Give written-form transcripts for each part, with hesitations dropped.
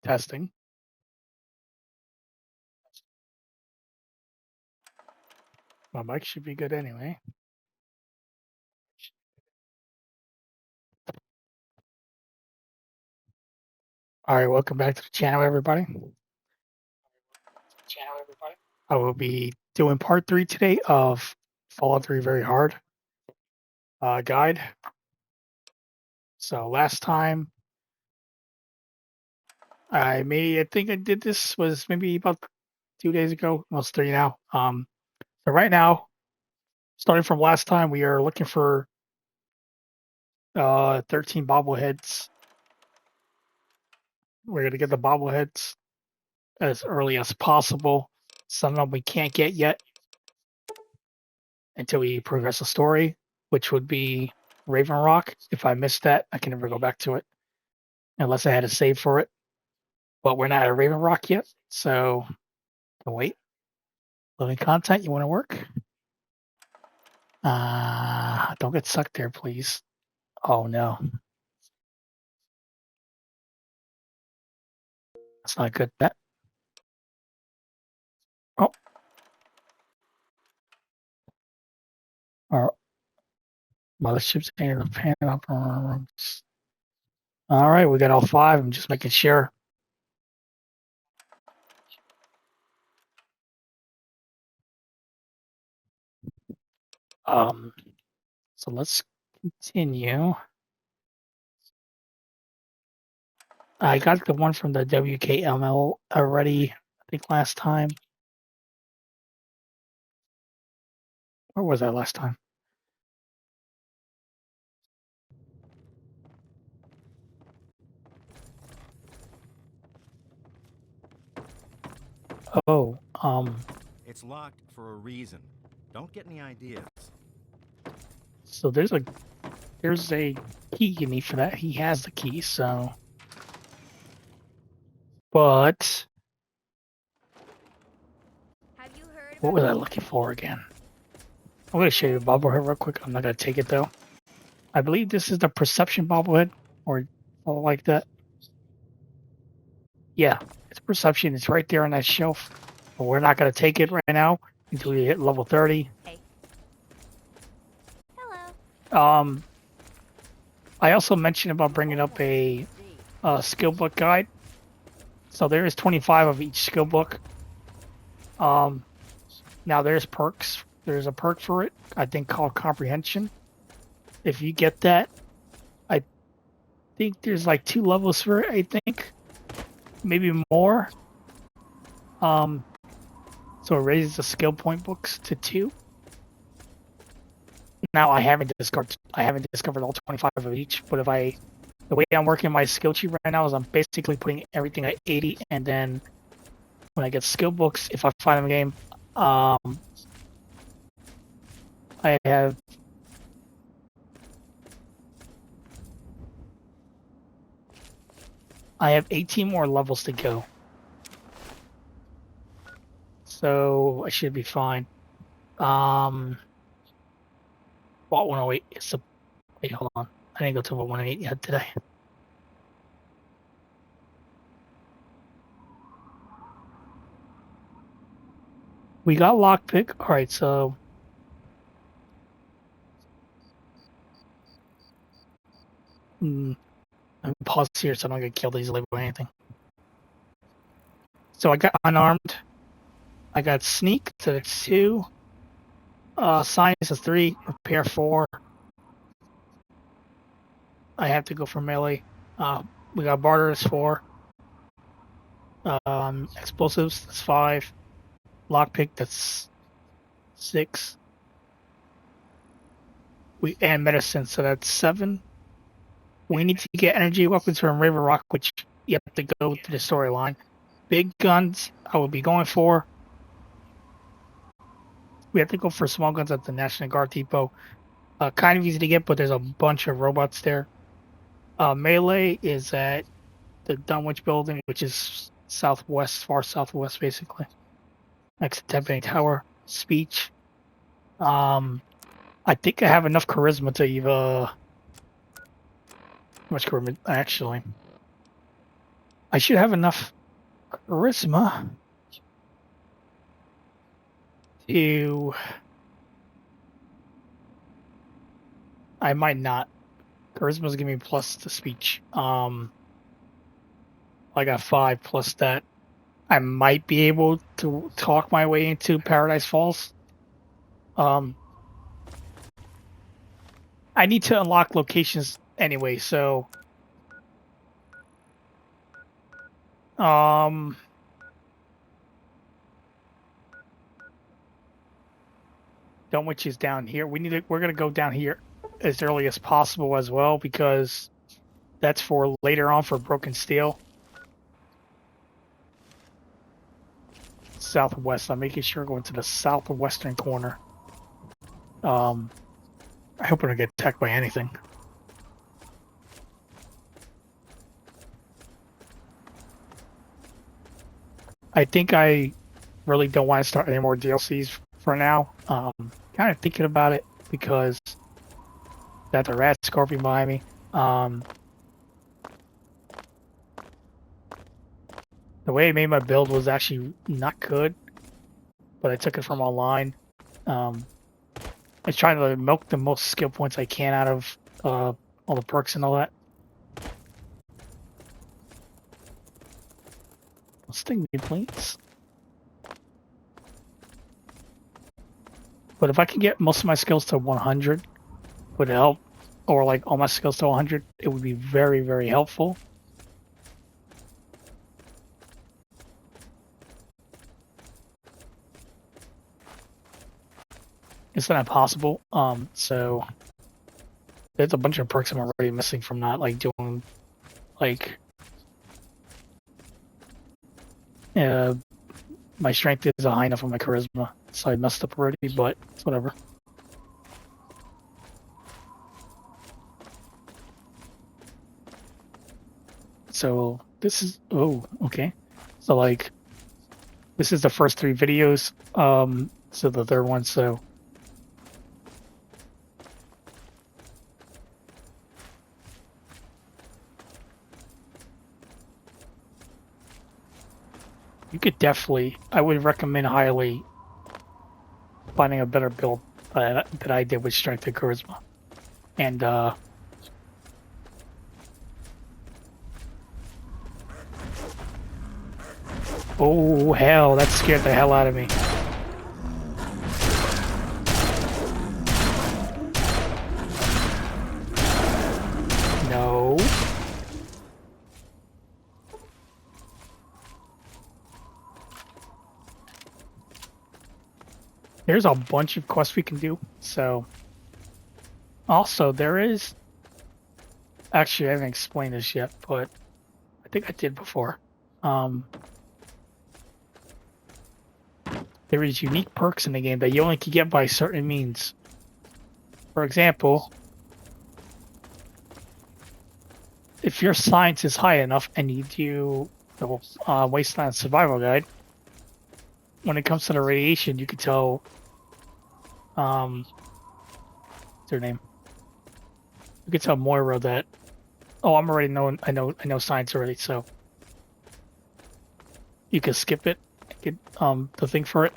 Testing. My mic should be good anyway. All right, welcome back to the channel, everybody. I will be doing part 3 today of Fallout 3 Very Hard guide. So last time I think I did this was maybe about 2 days ago, almost 3 now. So right now, starting from last time, we are looking for 13 bobbleheads. We're gonna get the bobbleheads as early as possible. Some of them we can't get yet until we progress the story, which would be Raven Rock. If I missed that, I can never go back to it unless I had a save for it. But we're not at Raven Rock yet, so wait. Living content, you want to work? Don't get sucked there, please. Oh no, that's not good. That. Oh. Our motherships and the pan rooms. All right, we got all 5. I'm just making sure. So let's continue. I got the one from the WKML already, I think last time. Where was that last time? Oh, It's locked for a reason. Don't get any ideas. So there's a key you need for that. He has the key, so. But what was I looking for again? I'm gonna show you the bobblehead real quick. I'm not gonna take it though. I believe this is the perception bobblehead or like that. Yeah, it's perception. It's right there on that shelf. But we're not gonna take it right now until we hit level 30. Hey. Hello. I also mentioned about bringing up a skill book guide. So there is 25 of each skill book. Now there's perks. There's a perk for it, I think, called Comprehension. If you get that, I think there's like 2 levels for it, I think. Maybe more. So it raises the skill point books to 2. Now I haven't discovered all 25 of each, but the way I'm working my skill tree right now is I'm basically putting everything at 80, and then when I get skill books, if I find them in the game, I have 18 more levels to go. So I should be fine. Vault 108 is the... Wait, hold on. I didn't go to Vault 108 yet today. We got lockpick. Alright, so... I'm pause here so I don't get killed easily by anything. So I got unarmed. I got sneak, so that's 2. Science is 3. Repair 4. I have to go for melee. We got barter is 4. Explosives, that's 5. Lockpick, that's 6. And medicine, so that's 7. We need to get energy weapons from River Rock, which you have to go to the storyline. Big guns, I will be going for. We have to go for small guns at the National Guard Depot. Kind of easy to get, but there's a bunch of robots there. Melee is at the Dunwich building, which is southwest, far southwest, basically. Next to Tempe Tower. Speech. I think I have enough charisma to even. How much charisma? Actually, I should have enough charisma to. I might not. Charisma's giving me plus the speech. I got 5 plus that. I might be able to talk my way into Paradise Falls. I need to unlock locations anyway, so Dunwich is down here. We're gonna go down here as early as possible as well, because that's for later on for Broken Steel. Southwest. I'm making sure going to the southwestern corner. I hope I don't get attacked by anything. I think I really don't want to start any more DLCs for now. Kind of thinking about it because that's a rat scorpion behind me. The way I made my build was actually not good, but I took it from online. I was trying to milk the most skill points I can out of all the perks and all that. Sting me, please. But if I can get most of my skills to 100, would it help? Or like all my skills to 100, it would be very, very helpful. It's not possible. So there's a bunch of perks I'm already missing from not like doing like my strength is high enough on my charisma, so I messed up already, but it's whatever. So this is okay. So like this is the first 3 videos. So the third one, so you could definitely, I would recommend highly finding a better build that I did with strength and charisma. And oh hell, that scared the hell out of me. No. There's a bunch of quests we can do. So also there is, actually I haven't explained this yet, but I think I did before. There is unique perks in the game that you only can get by certain means. For example, if your science is high enough and you do the Wasteland Survival Guide, when it comes to the radiation, you can tell, what's her name? You can tell Moira that, oh, I'm already knowing, I know science already, so you can skip it, get the thing for it.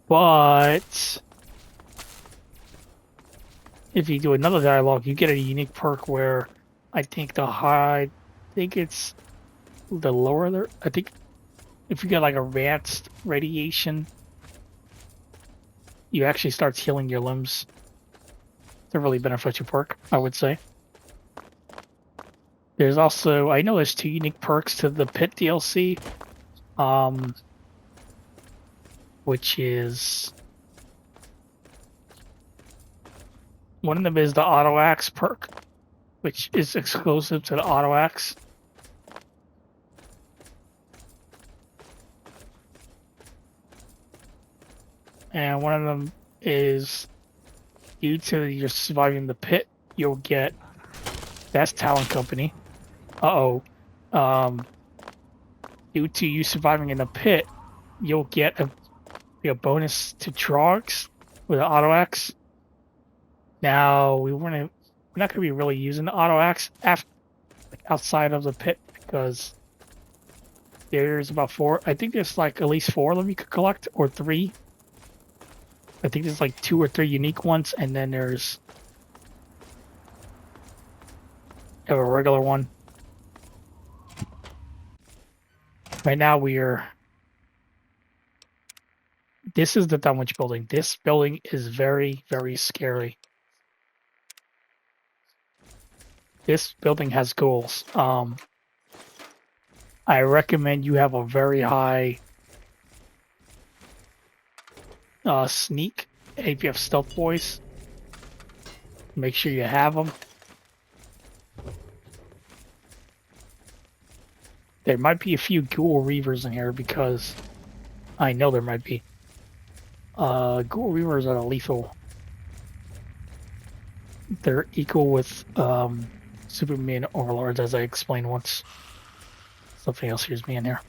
But if you do another dialogue, you get a unique perk where I think it's the lower there. I think if you get like advanced radiation, you actually start healing your limbs. It's a really beneficial perk, I would say. There's also, I know there's 2 unique perks to the Pit DLC, which is, one of them is the Auto Axe perk, which is exclusive to the Auto Axe. And one of them is, due to your surviving the pit, you'll get, that's Talent Company. Due to you surviving in the pit, you'll get a bonus to Trogs with the Auto Axe. Now we're not gonna be really using the Auto Axe outside of the pit because there's about 4. I think there's like at least 4 of them you could collect, or 3. I think there's like 2 or 3 unique ones, and then there's a regular one. Right now this is the Dunwich building. This building is very, very scary. This building has ghouls. I recommend you have a very high sneak. If you have stealth boys, make sure you have them. There might be a few ghoul reavers in here because I know there might be. Ghoul reavers are lethal. They're equal with Superman overlords, as I explained once. Something else hears me in here.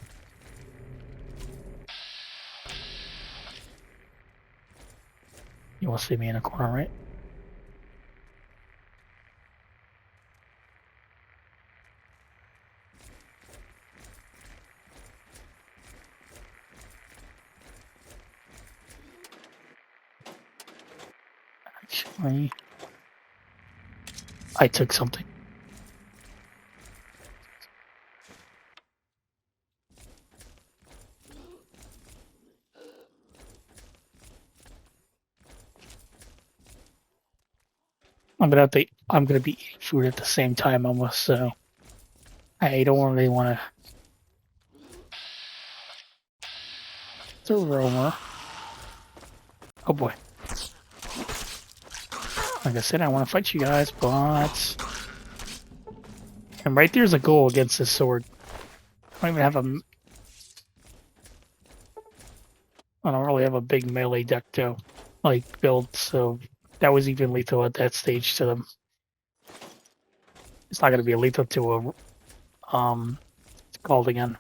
You want to see me in a corner, right? Actually, I took something. I'm gonna be eating food at the same time almost, so I don't really want to. It's a roamer. Oh boy. Like I said, I want to fight you guys, but... And right there's a goal against this sword. I don't even have a... I don't really have a big melee deck to, like, build, so that was even lethal at that stage to them. It's not going to be lethal to a... It's called again.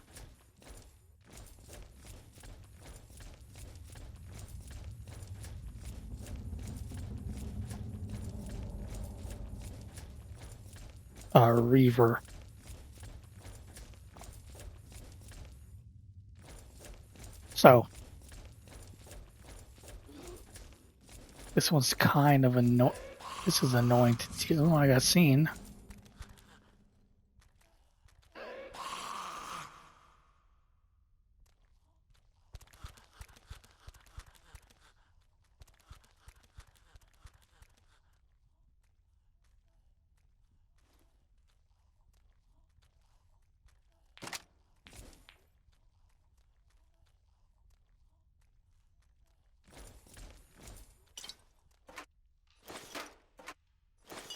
Reaver. So, this one's kind of annoying. This is annoying to do. I got seen.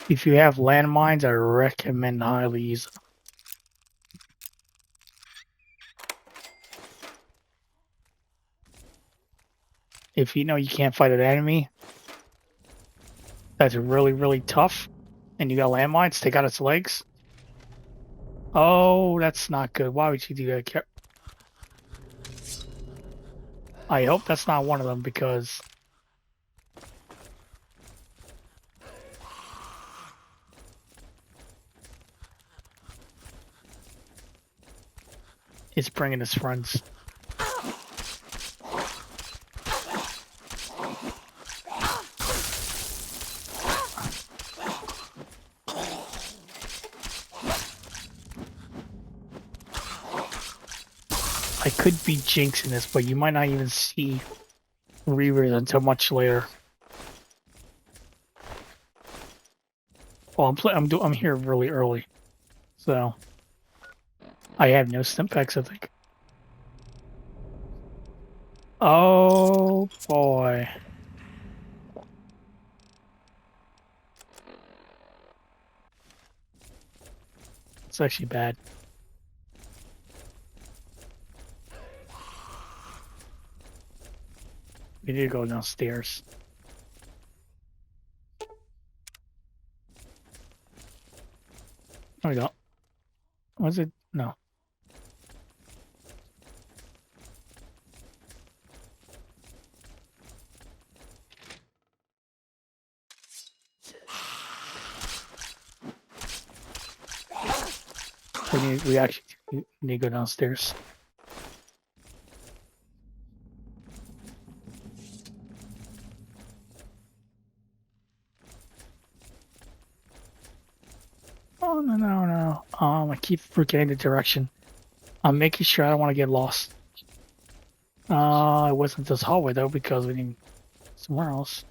If you have landmines, I recommend highly use them. If you know you can't fight an enemy that's really, really tough, and you got landmines, take out its legs. Oh, that's not good. Why would you do that? I hope that's not one of them because it's bringing his friends. I could be jinxing this, but you might not even see Reavers until much later. Well, I'm here really early, So I have no stim packs, I think. Oh boy. It's actually bad. We need to go downstairs. No, we don't. Was it? No. We actually need to go downstairs. Oh no. I keep forgetting the direction. I'm making sure I don't want to get lost. It wasn't this hallway though because we need somewhere else.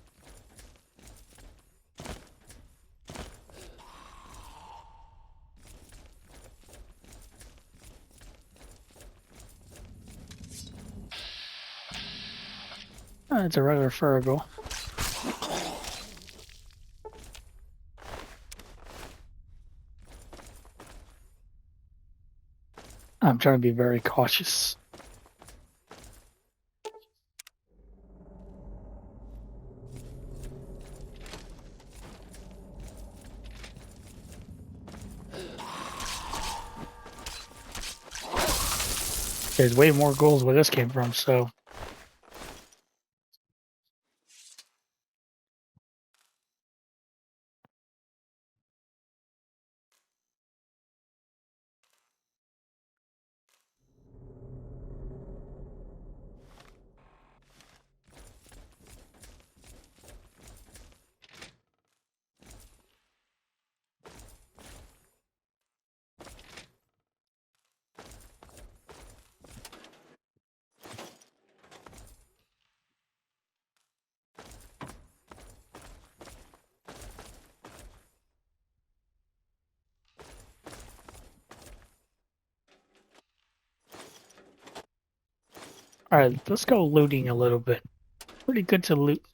It's a regular Fergal. I'm trying to be very cautious. There's way more ghouls where this came from, so. Alright, let's go looting a little bit. Pretty good to loot.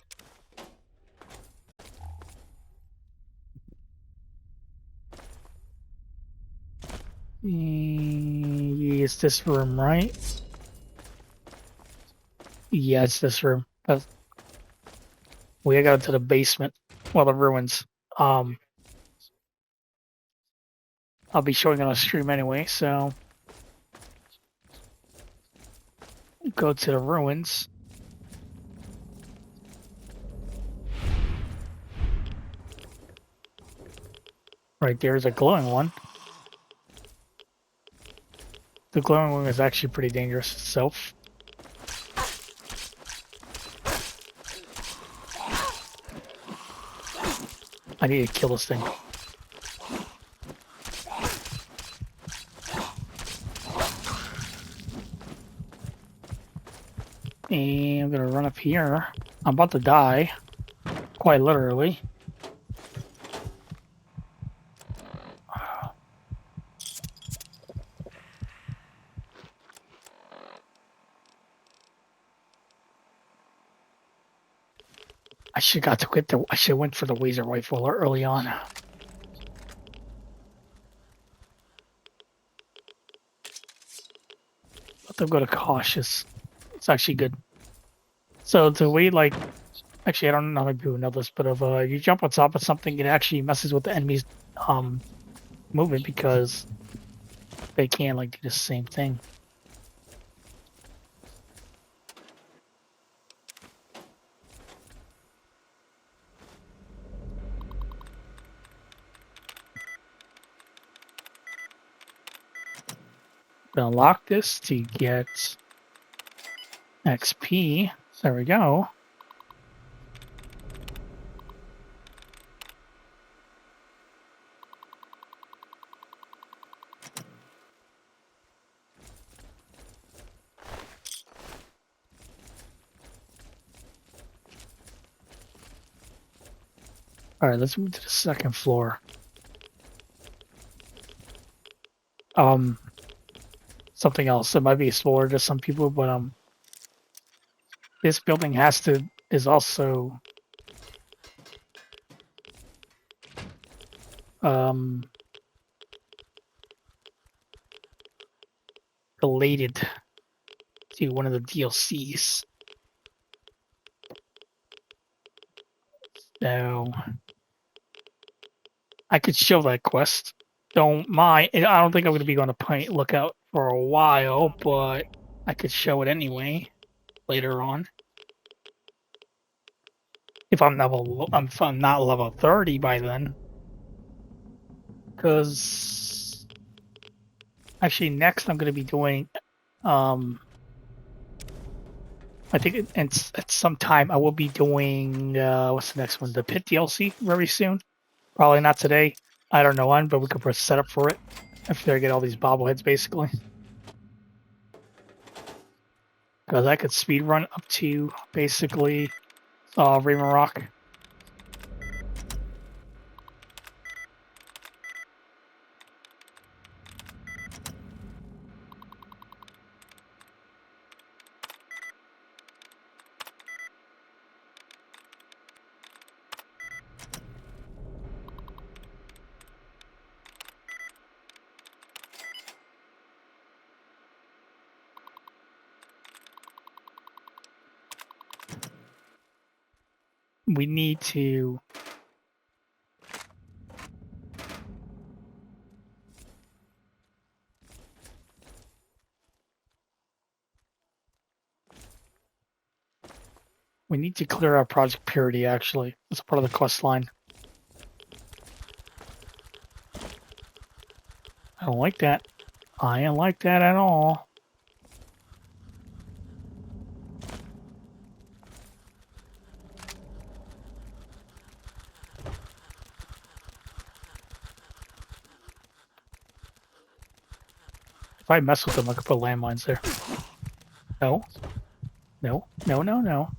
Is this room right? Yeah, it's this room. We gotta go to the basement. Well, the ruins. Um, I'll be showing on a stream anyway, so go to the ruins. Right there's a glowing one. The glowing one is actually pretty dangerous itself. I need to kill this thing. And I'm gonna run up here. I'm about to die. Quite literally. I should got to quit the. I should went for the laser rifle early on. Let them go to cautious. It's actually good. So the way like, actually I don't know how many people know this, but if you jump on top of something, it actually messes with the enemy's movement because they can't like do the same thing. Unlock this to get XP. There we go. All right, let's move to the second floor. something else. It might be slower to some people, but this building is also um related to one of the DLCs. So I could show that quest. Don't mind. I don't think I'm going to be going to Point Lookout for a while, but I could show it anyway later on. If I'm not level 30 by then. Because actually next I'm going to be doing I think at some time I will be doing what's the next one? The Pit DLC very soon. Probably not today. I don't know when, but we could put a setup for it after I get all these bobbleheads basically. Because I could speed run up to basically Raven Rock. We need to clear our Project Purity actually. That's part of the quest line. I don't like that. I don't like that at all. If I mess with them, I could put landmines there. No. No. No, no, no.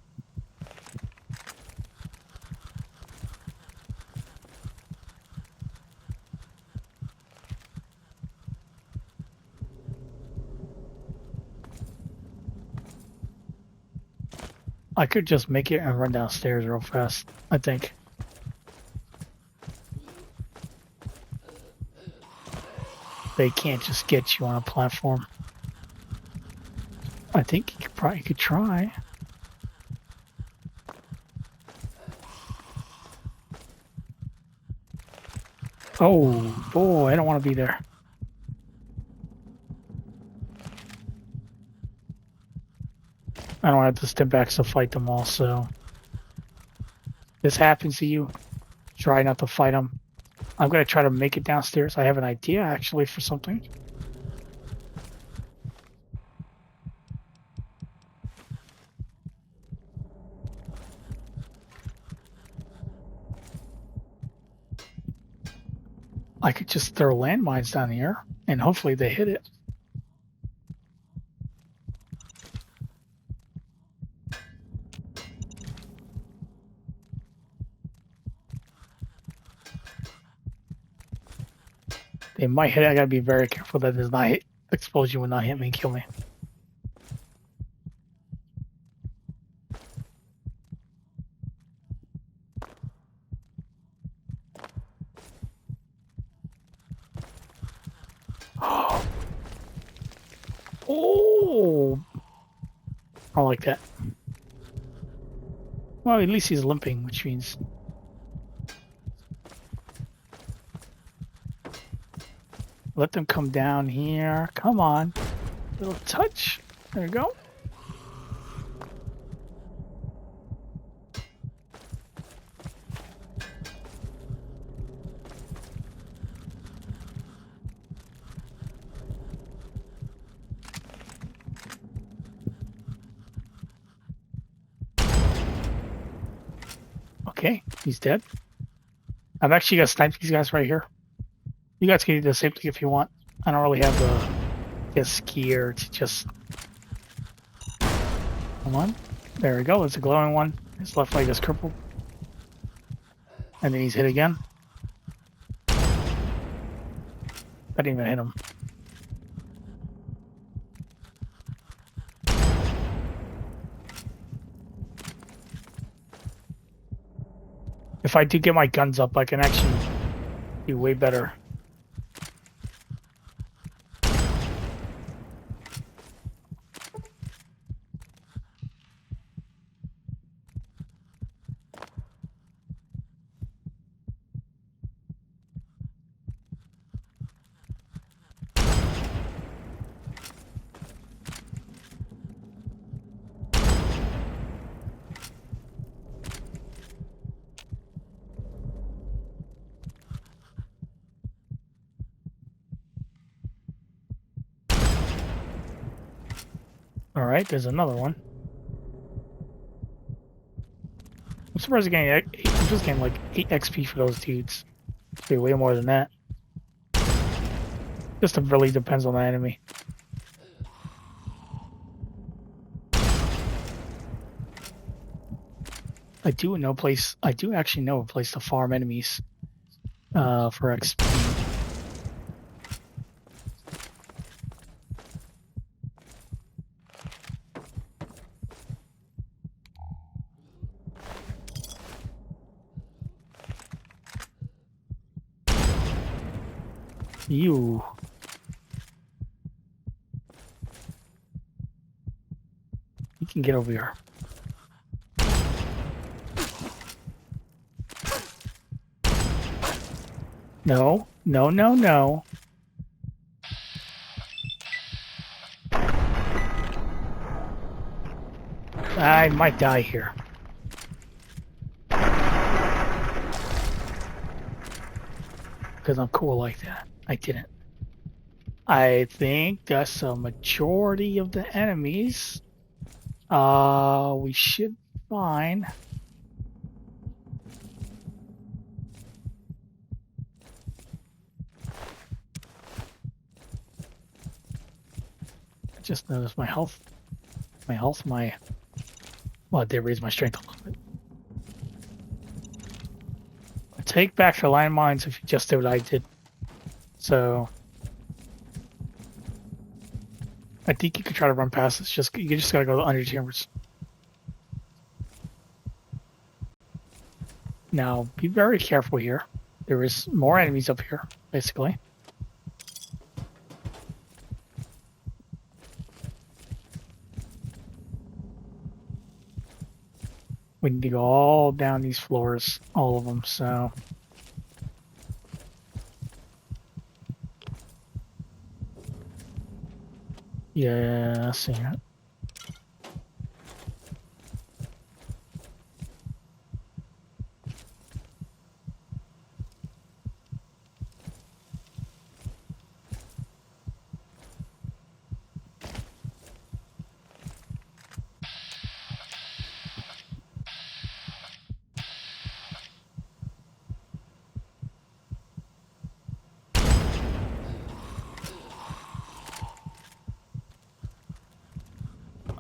I could just make it and run downstairs real fast, I think. They can't just get you on a platform. I think you could try. Oh boy, I don't want to be there. I don't have to step back to fight them all, so this happens to you, try not to fight them. I'm going to try to make it downstairs. I have an idea, actually, for something. I could just throw landmines down here, and hopefully they hit it. They might hit it. I gotta be very careful that does not hit. Explosion will not hit me and kill me. Oh, I like that. Well, at least he's limping, which means let them come down here. Come on, little touch. There you go. Okay, he's dead. I'm actually gonna snipe these guys right here. You guys can do the same thing if you want. I don't really have the skier to just. Come on. There we go. It's a glowing one. His left leg is crippled. And then he's hit again. I didn't even hit him. if I do get my guns up, I can actually do way better. All right, there's another one. I'm surprised I'm just getting like 8 XP for those dudes. Should be way more than that. Just really depends on the enemy. I do actually know a place to farm enemies for XP. You can get over here. No, no, no, no. I might die here. Because I'm cool like that. I didn't. I think that's a majority of the enemies. We should find. I just noticed my health. Well, it did raise my strength a little bit. Take back the landmines if you just did what I did. So I think you could try to run past this. You just gotta go under chambers. Now be very careful here. There is more enemies up here, basically. We need to go all down these floors, all of them. So yeah, I see it.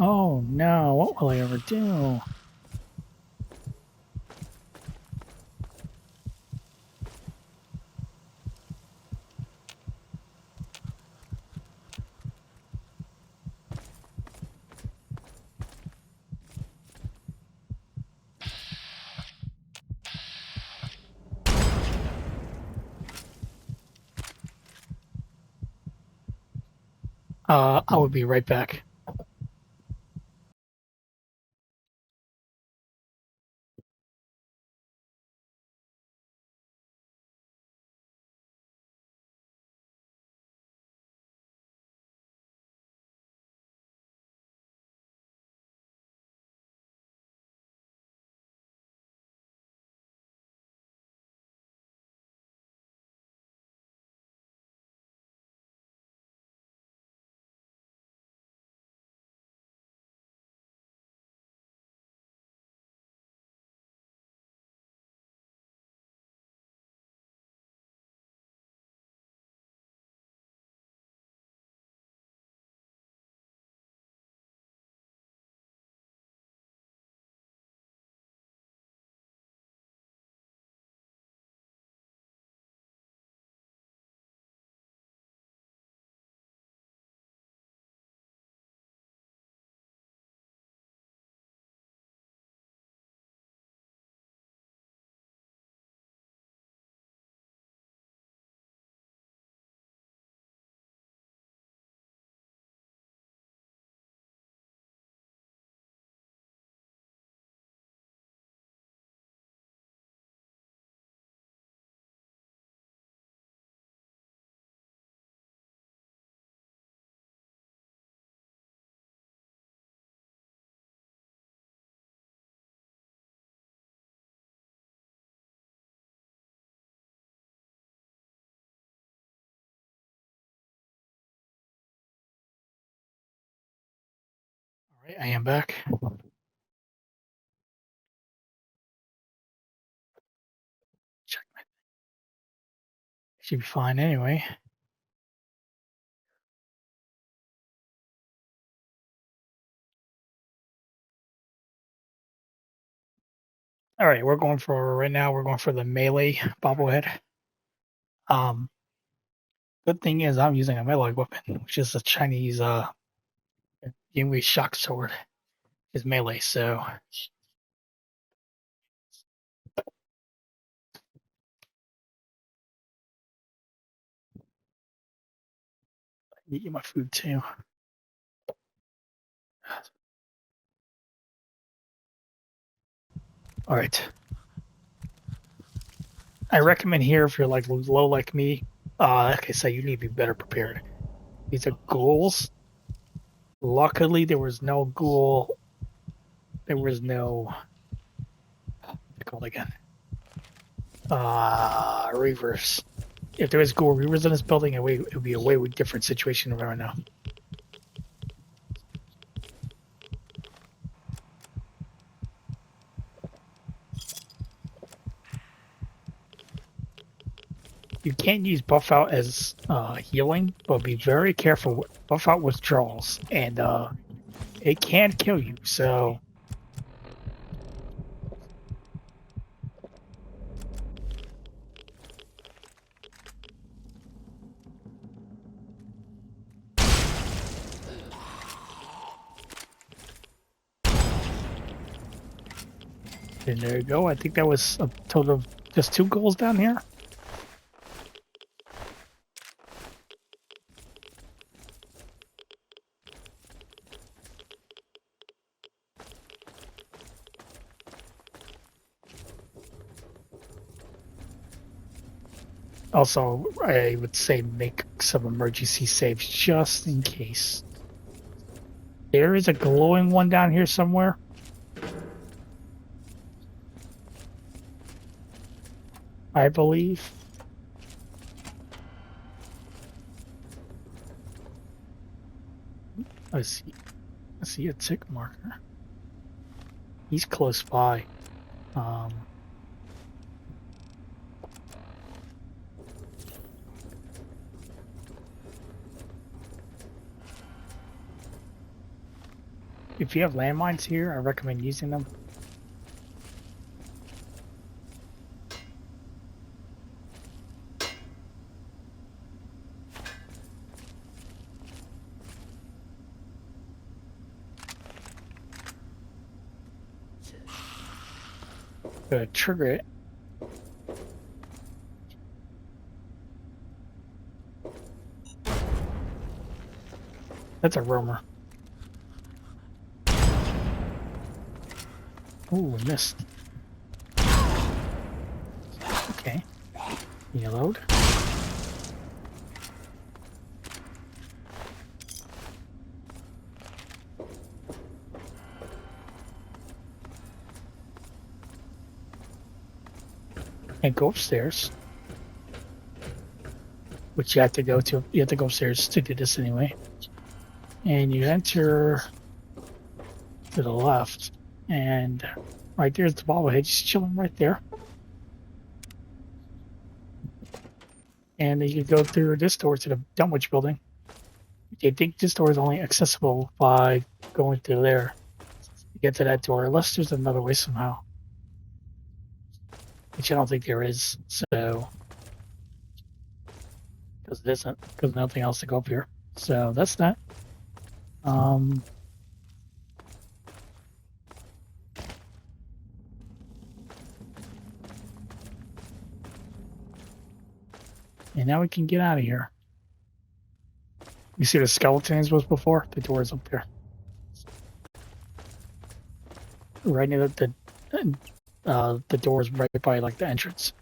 Oh no, what will I ever do? I would be right back. I am back. Check my. Should be fine anyway. All right, we're going for right now. We're going for the melee bobblehead. Good thing is I'm using a melee weapon, which is a Chinese Yinghui shock sword. Is melee, so I need my food too. All right. I recommend here if you're like low like me, like I say, you need to be better prepared. These are ghouls. Luckily, there was no ghoul. There was no. What's it called again? Reavers. If there was ghoul reavers in this building, it would be a way different situation right now. You can't use buff out as healing, but be very careful with buff out withdrawals, and it can kill you. So and there you go. I think that was a total of just 2 goals down here. Also, I would say make some emergency saves just in case. There is a glowing one down here somewhere. I believe. I see a tick marker. He's close by. If you have landmines here, I recommend using them. Trigger it. That's a roamer. Ooh, I missed. Okay. Reload. And go upstairs. Which you have to go to. You have to go upstairs to do this anyway. And you enter to the left. And right there's the bobblehead just chilling right there. And then you go through this door to the Dunwich building. I think this door is only accessible by going through there to get to that door, unless there's another way somehow. Which I don't think there is, so because it isn't, because nothing else to go up here. So that's that. And now we can get out of here. You see the skeletons was before? The door is up there. Right near the door is right by like the entrance.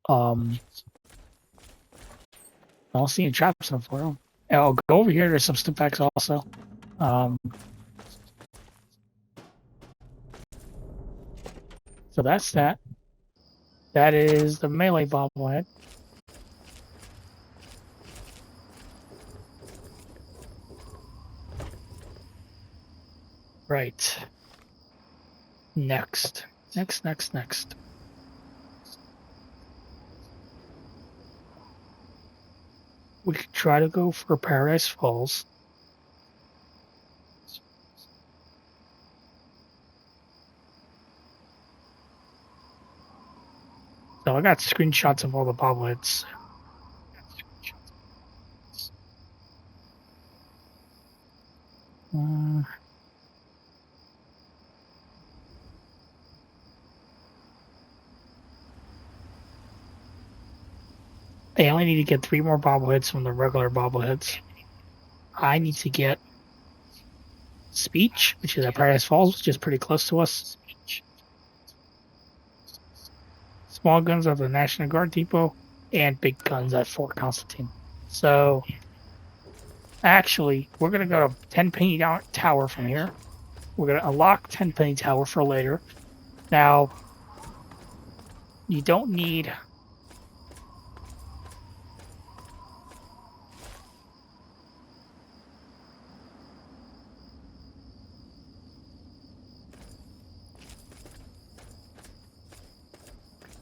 I don't see any traps on for them. I'll go over here. There's some stimpaks also. So that's that. That is the melee bobblehead. Right. Next. Next. We could try to go for Paradise Falls. So I got screenshots of all the bobbleheads. Uh, I only need to get 3 more bobbleheads from the regular bobbleheads. I need to get Speech, which is at Paradise Falls, which is pretty close to us. Small guns at the National Guard Depot, and big guns at Fort Constantine. So, actually, we're going to go to 10 Penny Tower from here. We're going to unlock 10 Penny Tower for later. Now, you don't need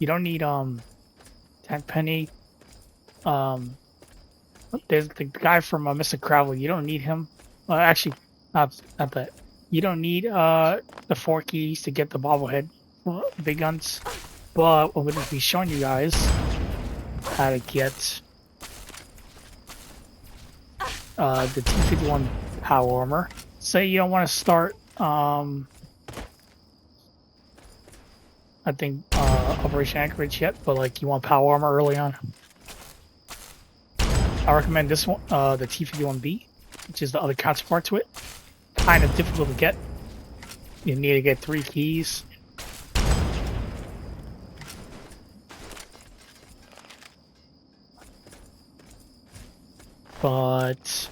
you don't need 10 Penny. Um, there's the guy from Mr. Crowley. You don't need him. Actually, not that. You don't need the 4 keys to get the bobblehead big guns. But I'm going to be showing you guys how to get the T-51 power armor. Say you don't want to start, I think, Operation Anchorage yet, but like you want power armor early on. I recommend this one, the T-51B, which is the other counterpart to it. Kind of difficult to get. You need to get 3 keys. But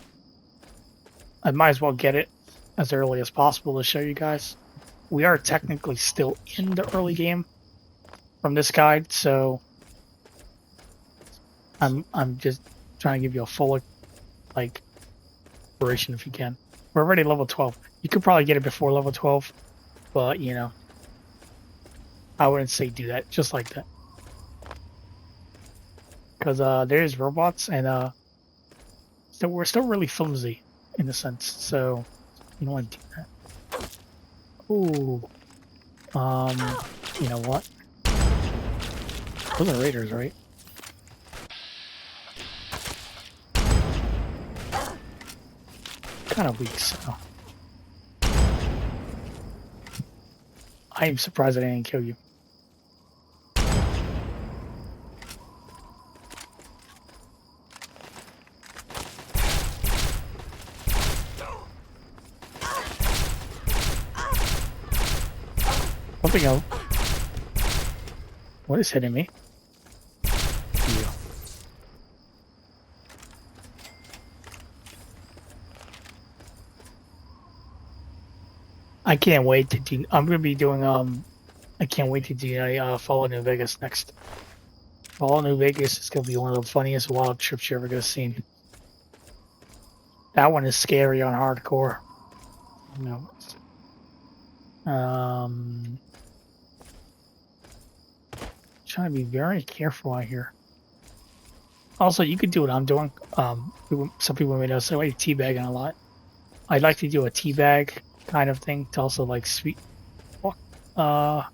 I might as well get it as early as possible to show you guys. We are technically still in the early game from this guide, so I'm just trying to give you a full like operation if you can. We're already level 12. You could probably get it before level 12, but you know, I wouldn't say do that just like that. Because there's robots and so we're still really flimsy in a sense, so you don't want to do that. Ooh. You know what? Those are raiders, right? Kind of weak, so I am surprised I didn't kill you. Something else. What is hitting me? You. I can't wait to do. I'm gonna be doing. I can't wait to do a Fallout New Vegas next. Fallout New Vegas is gonna be one of the funniest wild trips you're ever gonna see. That one is scary on hardcore. You know. Trying to be very careful out here. Also, you could do what I'm doing. Some people may know, so I teabagging a lot. I'd like to do a teabag kind of thing to also like sweet, kind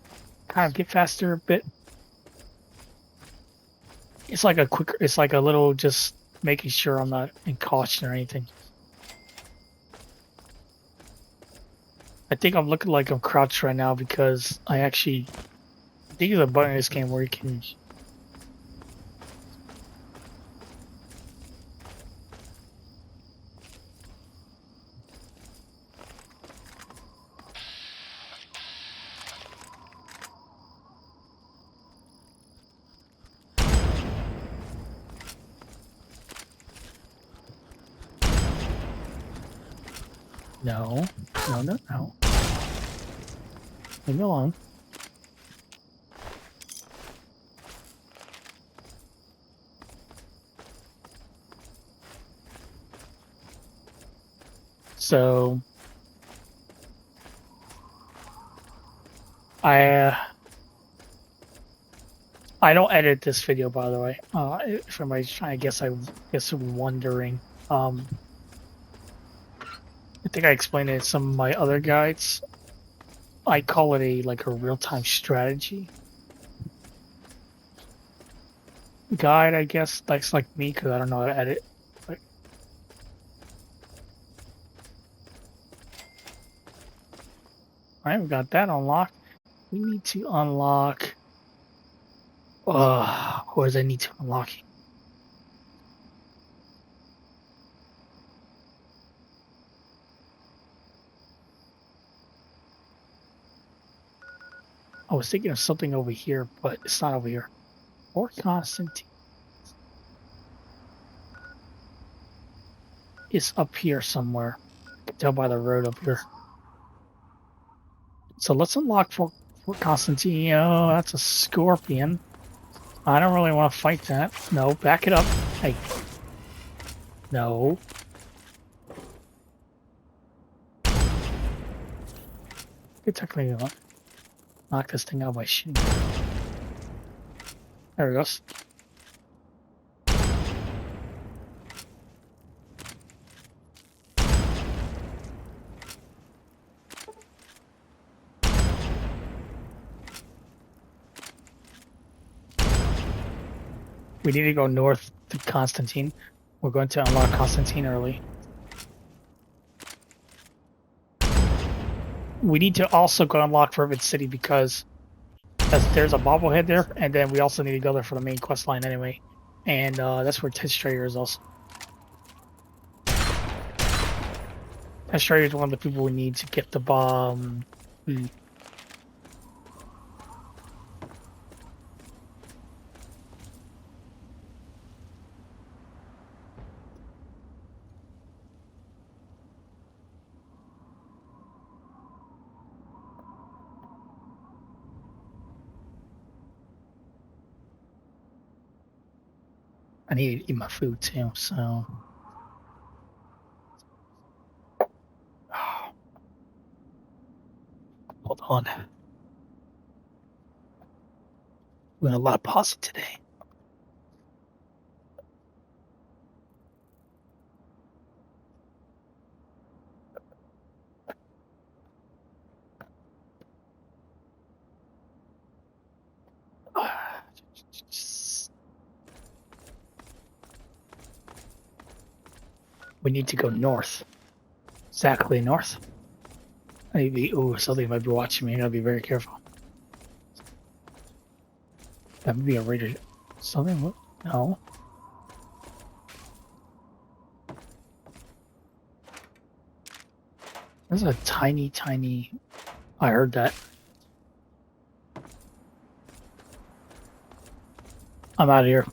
of get faster a bit. It's like a quicker. It's like a little just making sure I'm not in caution or anything. I think I'm looking like I'm crouched right now because I think there's a button in this game where you can. No. Leave me alone. So I I don't edit this video, by the way. If anybody's trying to guess, I guess wondering. I think I explained it in some of my other guides. I call it a real-time strategy guide, I guess. That's like me because I don't know how to edit. But, all right, we got that unlocked. We need to unlock. What does I need to unlock? I was thinking of something over here, but it's not over here. Or Constantine is up here somewhere. I can tell by the road up here. So let's unlock Fort Constantine. Oh, that's a scorpion. I don't really want to fight that. No, back it up. Hey. No. Could technically knock this thing out by shooting. There it goes. We need to go north to Constantine. We're going to unlock Constantine early. We need to also go unlock Rivet City because there's a bobblehead there, and then we also need to go there for the main quest line anyway. And that's where Ted Strayer is also. Ted Strayer is one of the people we need to get the bomb. I need to eat my food too, so. Hold on. We got a lot of pasta today. We need to go north. Exactly north. Maybe, something might be watching me. I gotta be very careful. That would be a raider. Something? No. There's a tiny, tiny. I heard that. I'm out of here.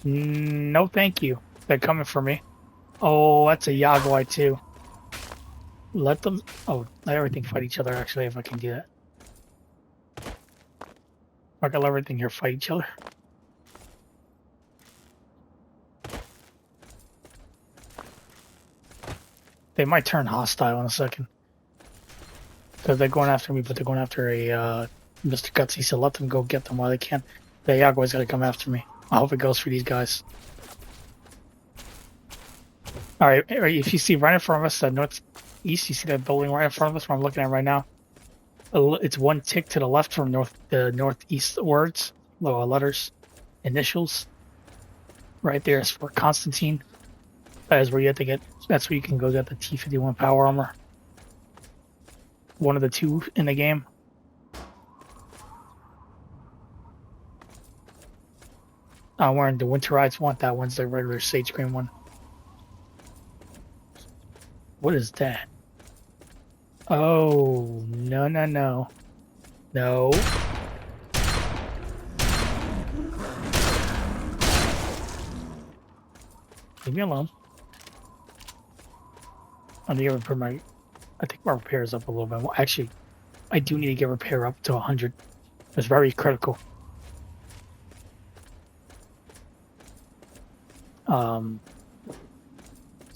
No, thank you. They're coming for me. Oh, that's a Yagwai too. Let them. Oh, let everything fight each other. Actually, if I can do that, I can let everything here fight each other. They might turn hostile in a second because they're going after me, but they're going after a Mr. Gutsy. So let them go get them while they can. The Yagwai's got to come after me. I hope it goes for these guys. All right, if you see right in front of us, the northeast, you see that building right in front of us where I'm looking at right now? It's one tick to the left from the northeast words, letters, initials. Right there is for Constantine. That is where you have to get, that's where you can go get the T-51 power armor. One of the two in the game. I'm wearing the Winterides one. That one's the regular sage green one. What is that? Oh, no, no, no. No. Leave me alone. I need to repair my. I think my repair is up a little bit. Well, actually, I do need to get repair up to 100. It's very critical.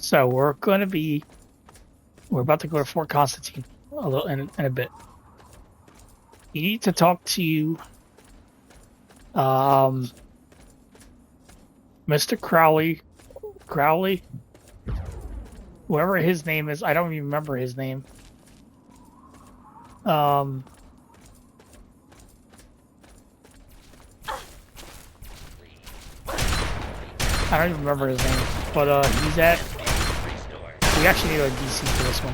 So we're about to go to Fort Constantine a little in a bit. You need to talk to um, Mr. Crowley, whoever his name is. I don't even remember his name. Um, I don't even remember his name, but he's at. We actually need a DC for this one.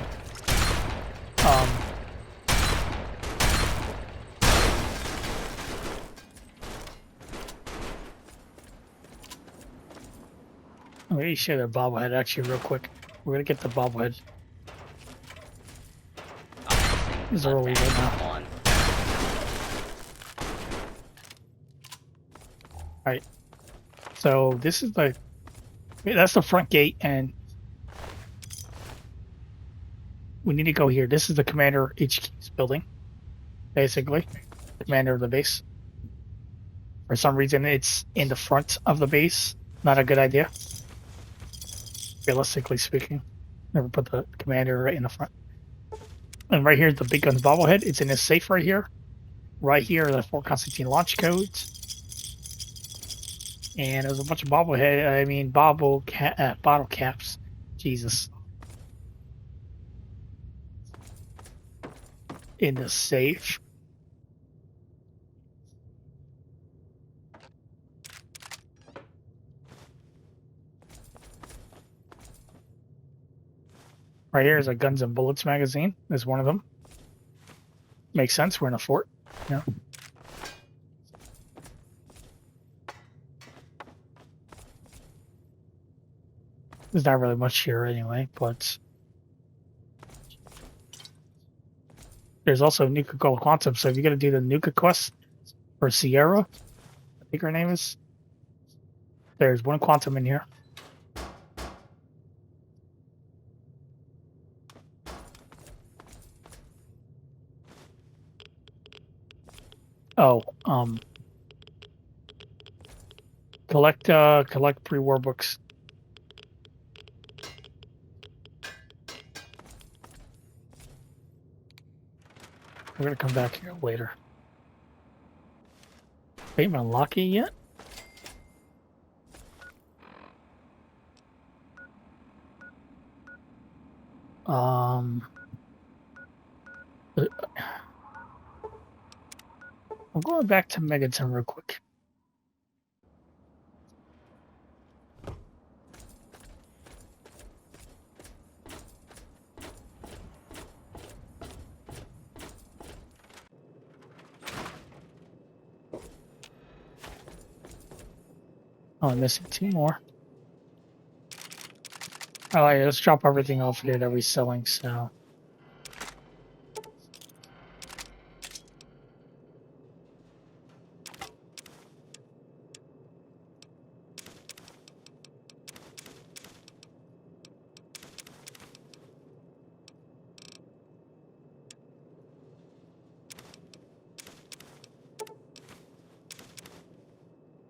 Let me show the bobblehead actually real quick. We're gonna get the bobblehead. It's early right now. Alright. So this is that's the front gate, and we need to go here. This is the commander HQ's building, basically. Commander of the base. For some reason it's in the front of the base. Not a good idea. Realistically speaking. Never put the commander right in the front. And right here is the big guns bobblehead. It's in this safe right here. Right here are the Fort Constantine launch codes. And there's a bunch of bottle caps. Jesus. In the safe. Right here is a Guns and Bullets magazine. There's one of them. Makes sense. We're in a fort. Yeah. There's not really much here anyway, but there's also Nuka Cola Quantum. So if you're gonna do the Nuka quest for Sierra, I think her name is, there's one Quantum in here. Oh, collect pre-war books. We're gonna come back here later. Ain't unlock it yet? I'm going back to Megaton real quick. Oh, I'm missing two more. Alright, let's drop everything off here that we're selling, so.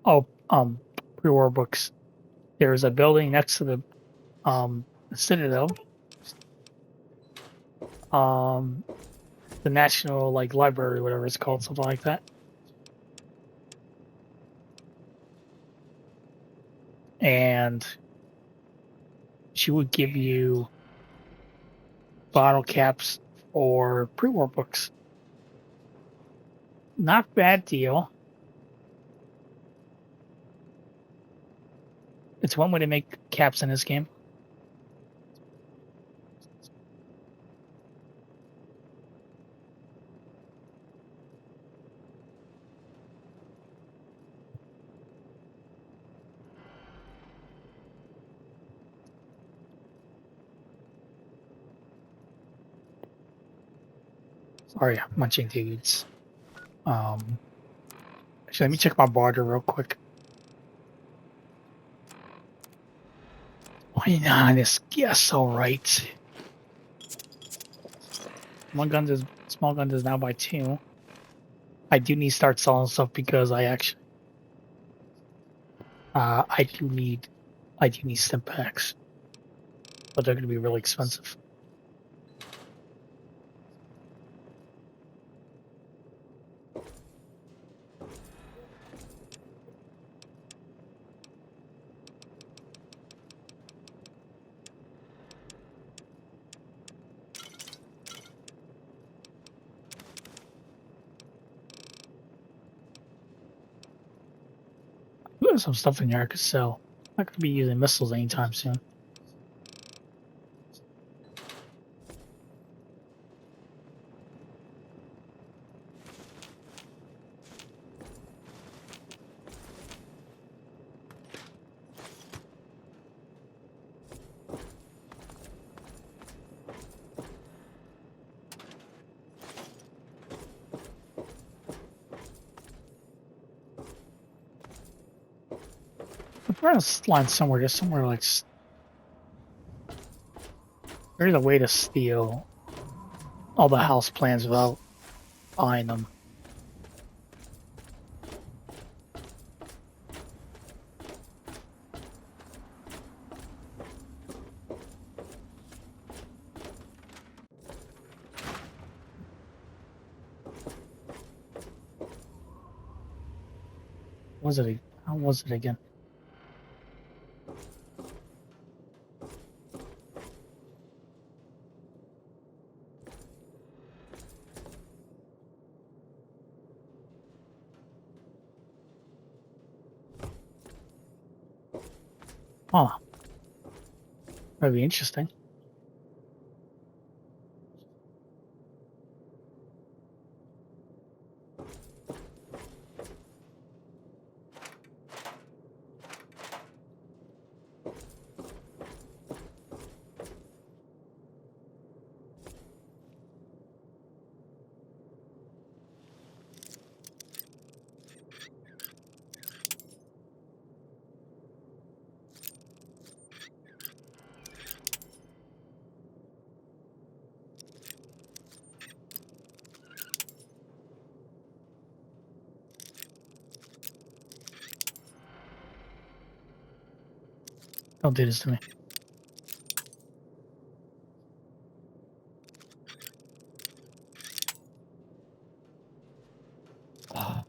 Oh, pre-war books. There's a building next to the Citadel. The National Library, whatever it's called, something like that. And she would give you bottle caps or pre-war books. Not bad deal. It's one way to make caps in this game. Sorry, munching dudes. Actually, let me check my barter real quick. Why not? This yes, all right. Small guns is now by 2. I do need to start selling stuff because I actually I do need stim packs. but they're going to be really expensive. There's some stuff in here I could sell. I'm not going to be using missiles anytime soon. I'm trying to line somewhere, just somewhere like there's a way to steal all the house plans without buying them. Was it? How was it again? Huh. That'd be interesting. Don't do this to me. Oh,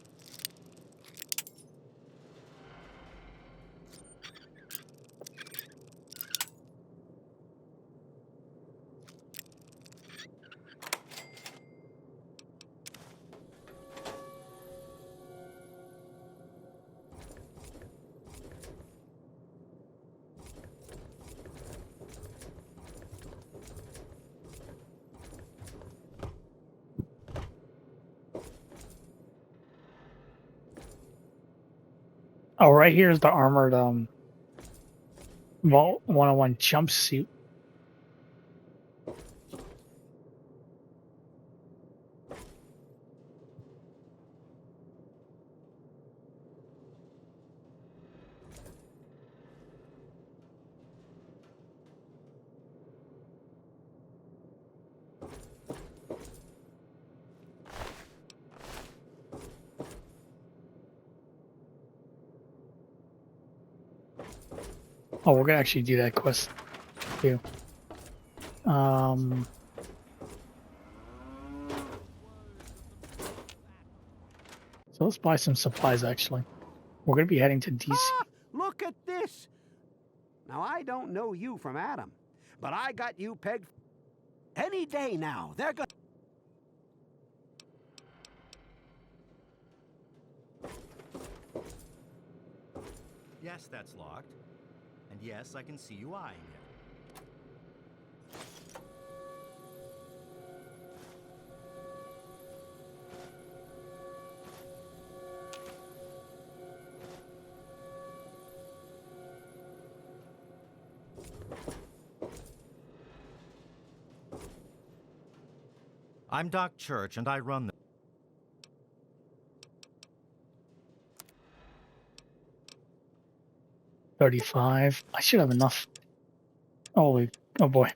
oh, right here is the armored 101 jumpsuit. Oh, we're gonna actually do that quest too. Um, so let's buy some supplies. Actually, we're gonna be heading to DC. Ah, look at this. Now, I don't know you from Adam, but I got you pegged any day now. They're going. Yes, that's locked. And yes, I can see you eyeing it. I'm Doc Church, and I run the... 35. I should have enough. Oh, oh boy.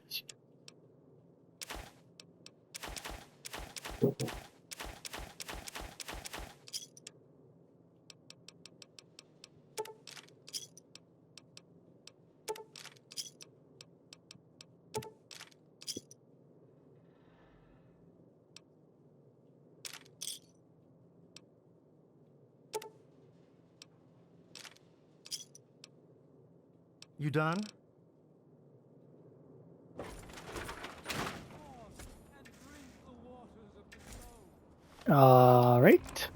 You done? All right.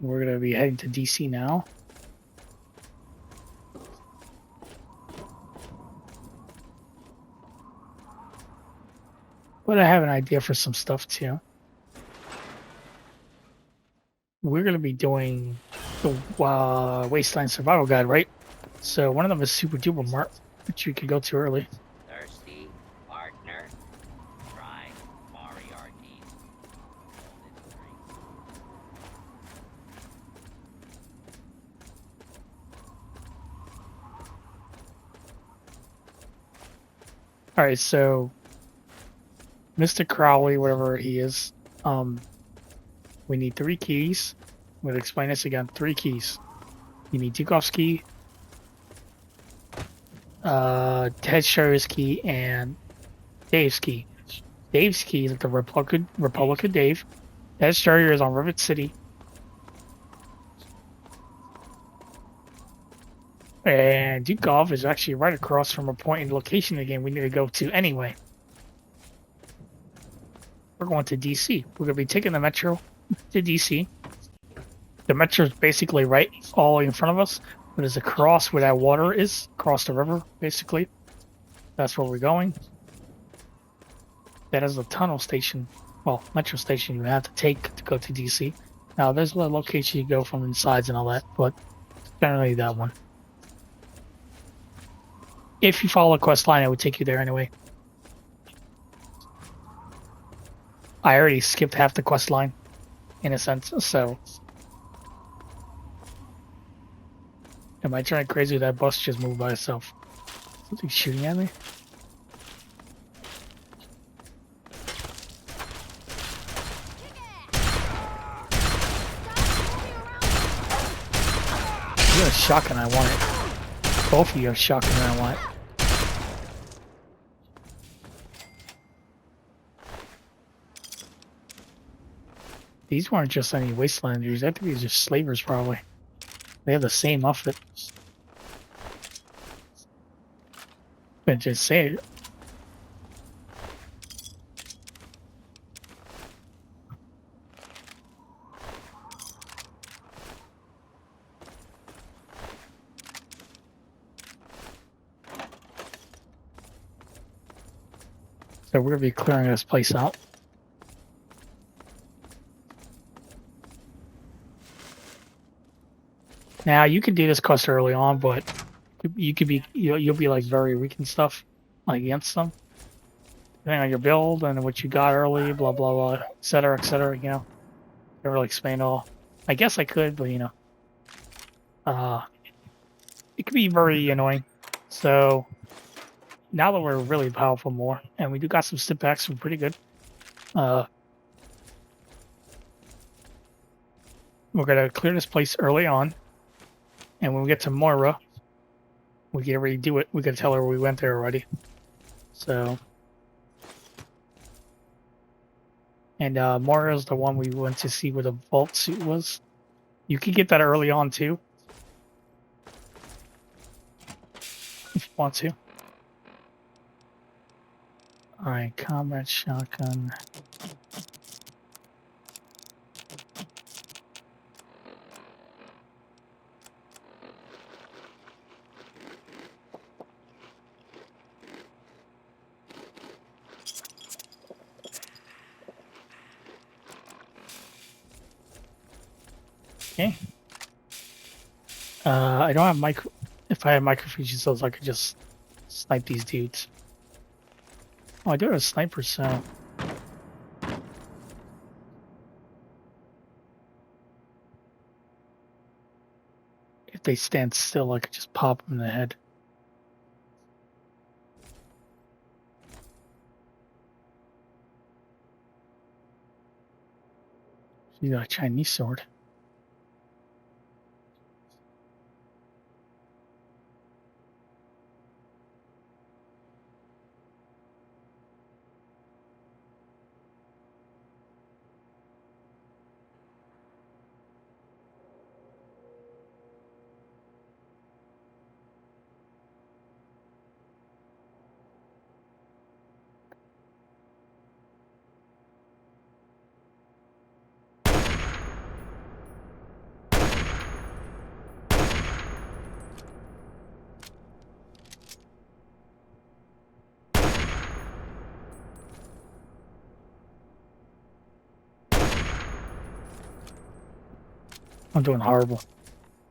We're going to be heading to DC now. But I have an idea for some stuff too. We're going to be doing the Wasteland Survival Guide, right? So one of them is Super Duper Mart, which you can go to early. Thirsty, partner? Try Moriarty's golden drink. All right, so Mr. Crowley, whatever he is, we need 3 keys. I'm going to explain this again. 3 keys. You need Dukov's key, Ted Sherry's key, and Dave's key. Dave's key is at the Republican Dave. Ted Sherry is on Rivet City. And Dukov is actually right across from a point in the location again we need to go to anyway. We're going to DC. We're going to be taking the metro to DC. The metro is basically right all in front of us, but it's across where that water is, across the river, basically. That's where we're going. That is the tunnel station, well, metro station you have to take to go to DC. Now, there's a location you go from inside and all that, but generally that one. If you follow a quest line, it would take you there anyway. I already skipped half the quest line, in a sense, so. Am I turning crazy? That bus just moved by itself. Something shooting at me? You have a shotgun, I want it. Both of you have shotgun, I want it. These weren't just any wastelanders. I think these are just slavers, probably. They have the same outfit. But just say it. So we're gonna be clearing this place out. Now you can do this quest early on, but you could be you'll be like very weak and stuff, like against them. Depending on your build and what you got early, blah blah blah, etc. etc. You know, never really explain all. I guess I could, but you know, it could be very annoying. So now that we're really powerful more, and we do got some stip packs, we're pretty good. We're gonna clear this place early on, and when we get to Moira, we can already do it. We gotta tell her we went there already. So, and Moira's the one we went to see where the vault suit was. You can get that early on too, if you want to. All right, combat shotgun. Okay. I don't have micro. If I had microfusion I could just snipe these dudes. Oh, I do have a sniper, so. If they stand still, I could just pop them in the head. You got a Chinese sword. I'm doing horrible.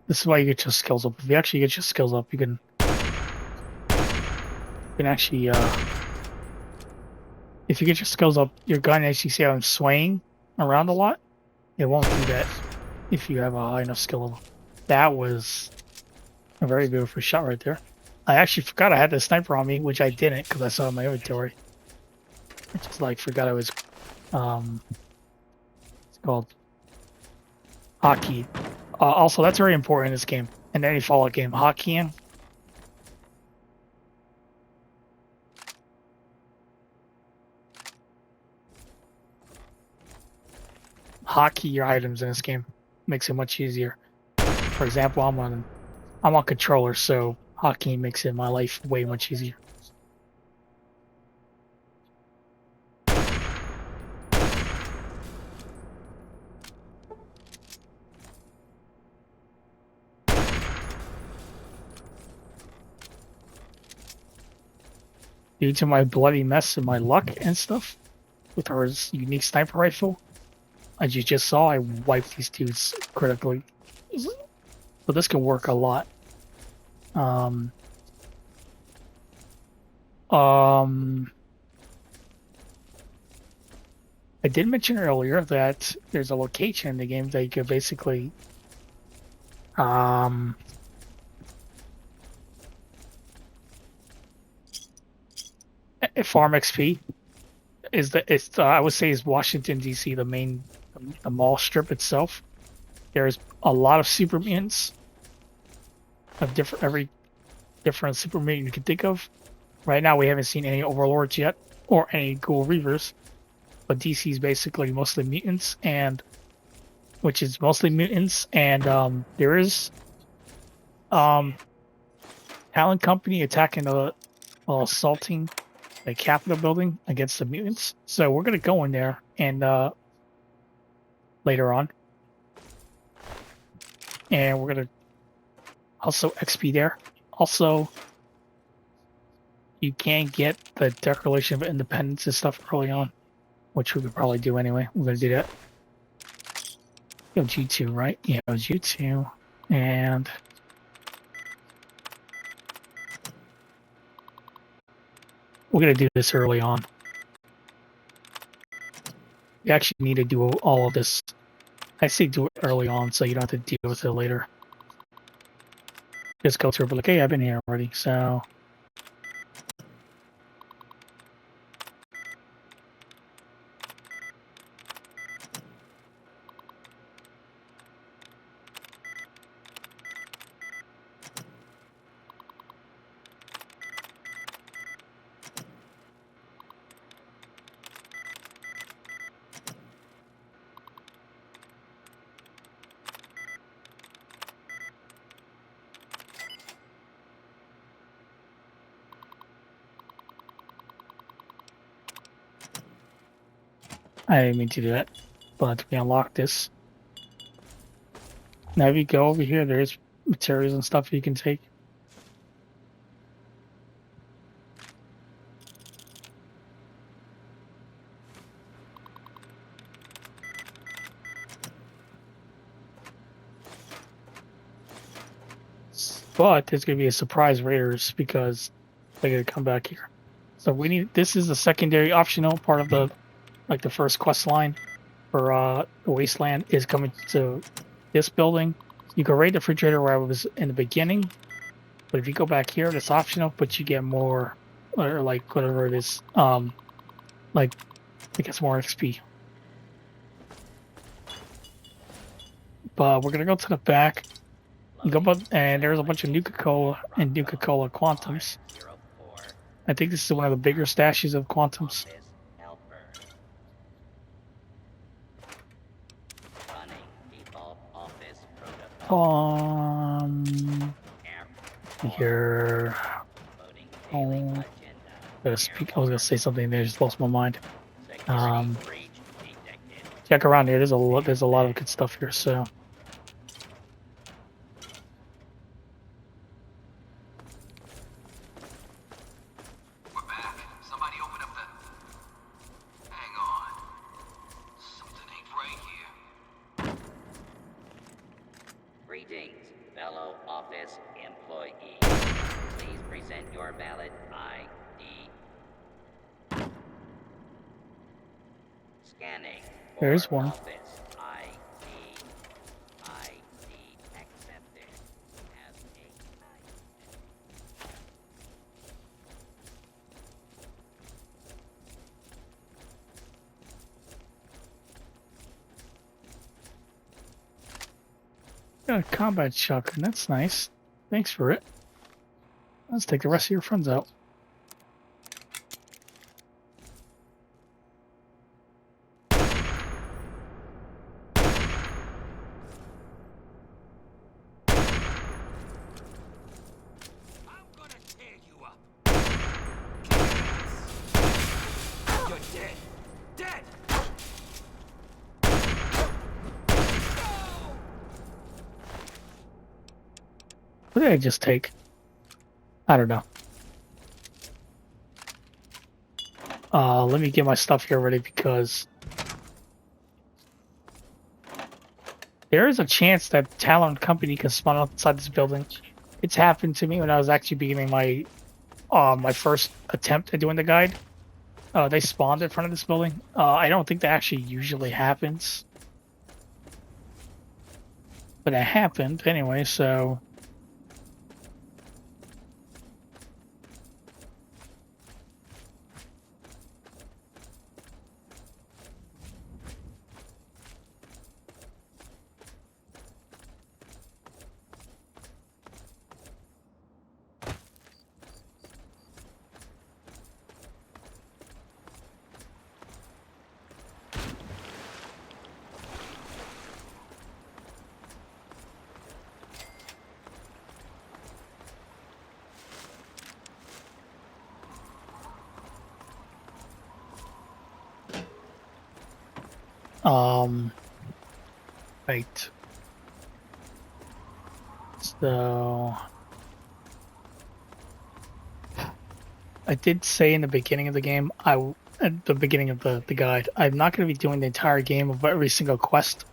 This is why you get your skills up. If you actually get your skills up, you can actually if you get your skills up, your gun actually see how I'm swaying around a lot. It won't do that if you have a high enough skill level. That was a very beautiful shot right there. I actually forgot I had the sniper on me, which I didn't because I saw it in my inventory. I just like forgot I was it's called hockey. Also, that's very important in this game. In any Fallout game, hockeying. Hockey your items in this game makes it much easier. For example, I'm on controller, so hockey makes it my life way much easier. Due to my bloody mess and my luck and stuff with her unique sniper rifle, as you just saw, I wiped these dudes critically. So this can work a lot. Um, um, I did mention earlier that there's a location in the game that you could basically farm XP. I would say is Washington D.C. the mall strip itself. There's a lot of super mutants of every different super mutant you can think of. Right now we haven't seen any overlords yet or any ghoul reavers, but DC is basically mostly mutants and there is Talon Company attacking assaulting the Capitol building against the mutants. So we're gonna go in there and later on, and we're gonna also XP there. Also, you can get the Declaration of Independence and stuff early on, which we could probably do anyway. We're gonna do that. Go G2, right? Yeah, it was G2, and we're gonna do this early on. You actually need to do all of this. I say do it early on so you don't have to deal with it later. Just go through, but like, hey, I've been here already, so. I didn't mean to do that, but we unlock this. Now if you go over here, there's materials and stuff you can take. But there's gonna be a surprise raiders because they're gonna come back here. So this is a secondary optional part of the first quest line for the wasteland is coming to this building. You can raid the refrigerator where I was in the beginning, but if you go back here, it's optional, but you get more, or like whatever it is, like it gets more XP. But we're gonna go to the back. You go, and there's a bunch of Nuka-Cola and Nuka-Cola Quantums. I think this is one of the bigger stashes of Quantums. Here. Gotta speak. I was gonna say something there, just lost my mind. Check around here. There's a lot of good stuff here. So. We're back. Somebody open up the. Hang on. Something ain't right here. your valid ID. Scanning for There's one. office ID. ID accepted as a Got a combat shotgun. That's nice. Thanks for it. Let's take the rest of your friends out. I'm gonna tear you up. You're dead. Dead! What did I just take? I don't know. Let me get my stuff here ready because there is a chance that Talon Company can spawn outside this building. It's happened to me when I was actually beginning my my first attempt at doing the guide. They spawned in front of this building. I don't think that actually usually happens, but it happened anyway. So right. So I did say in the beginning of the game, at the beginning of the guide, I'm not going to be doing the entire game of every single quest.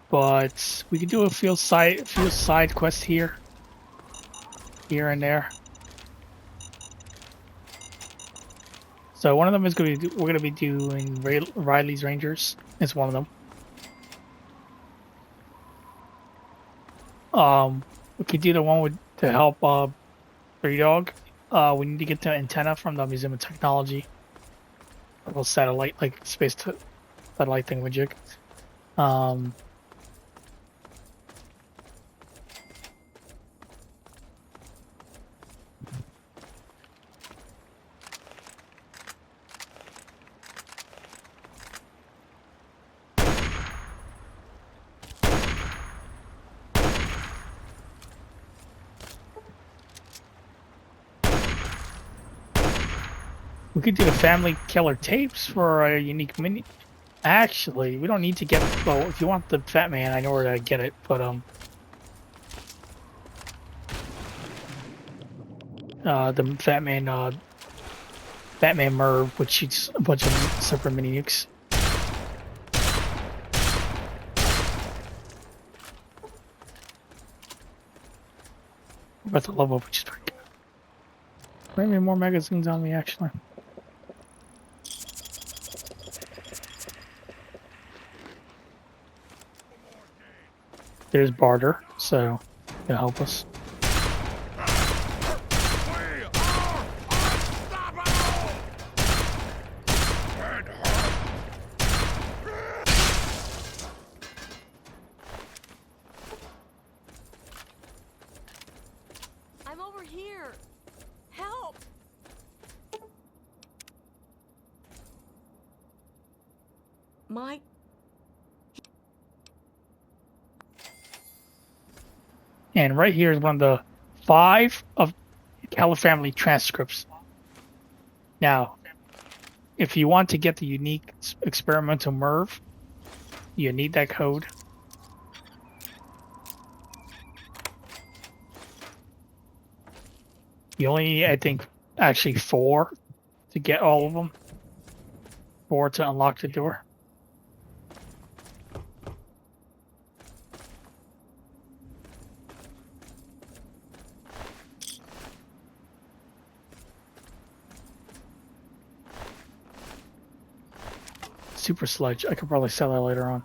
But we can do a few side quests here and there. So one of them is going to be we're going to be doing Riley's Rangers. It's one of them. We could do the one with to help Free Dog. We need to get the antenna from the Museum of Technology. A little satellite, like satellite thingamajig. We could do the Family Killer tapes for a unique mini. Actually, we don't need to get. Well, if you want the Fat Man, I know where to get it. But the Fat Man Merv, which shoots a bunch of separate mini nukes. We're about to level up, which is pretty good. Bring me more magazines on me, actually. There's barter, so it'll help us. I'm over here. Help! Mike. And right here is one of the 5 of Keller family transcripts. Now, if you want to get the unique experimental Merv, you need that code. You only need, I think, actually 4 to get all of them. 4 to unlock the door. super sludge. I could probably sell that later on.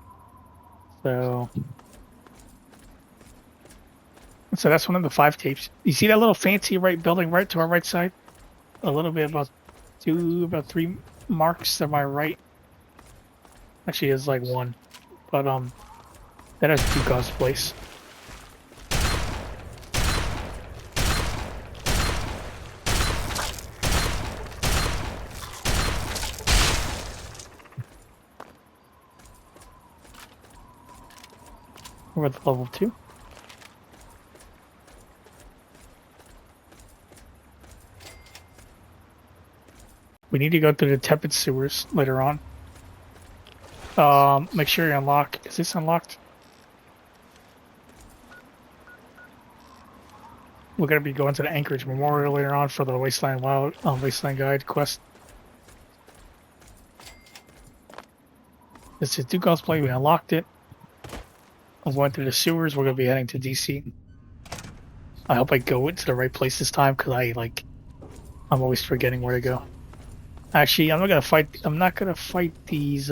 So that's one of the 5 tapes. You see that little fancy right building right to our right side? A little bit about 3 marks to my right. Actually, it's like 1, but that has Dukov's place. We're at level 2. We need to go through the tepid sewers later on. Make sure you unlock. Is this unlocked? We're gonna be going to the Anchorage Memorial later on for the Wasteland Guide quest. This is Dukov's play. We unlocked it. I'm going through the sewers. We're gonna be heading to DC. I hope I go into the right place this time because I'm always forgetting where to go. Actually, I'm not gonna fight these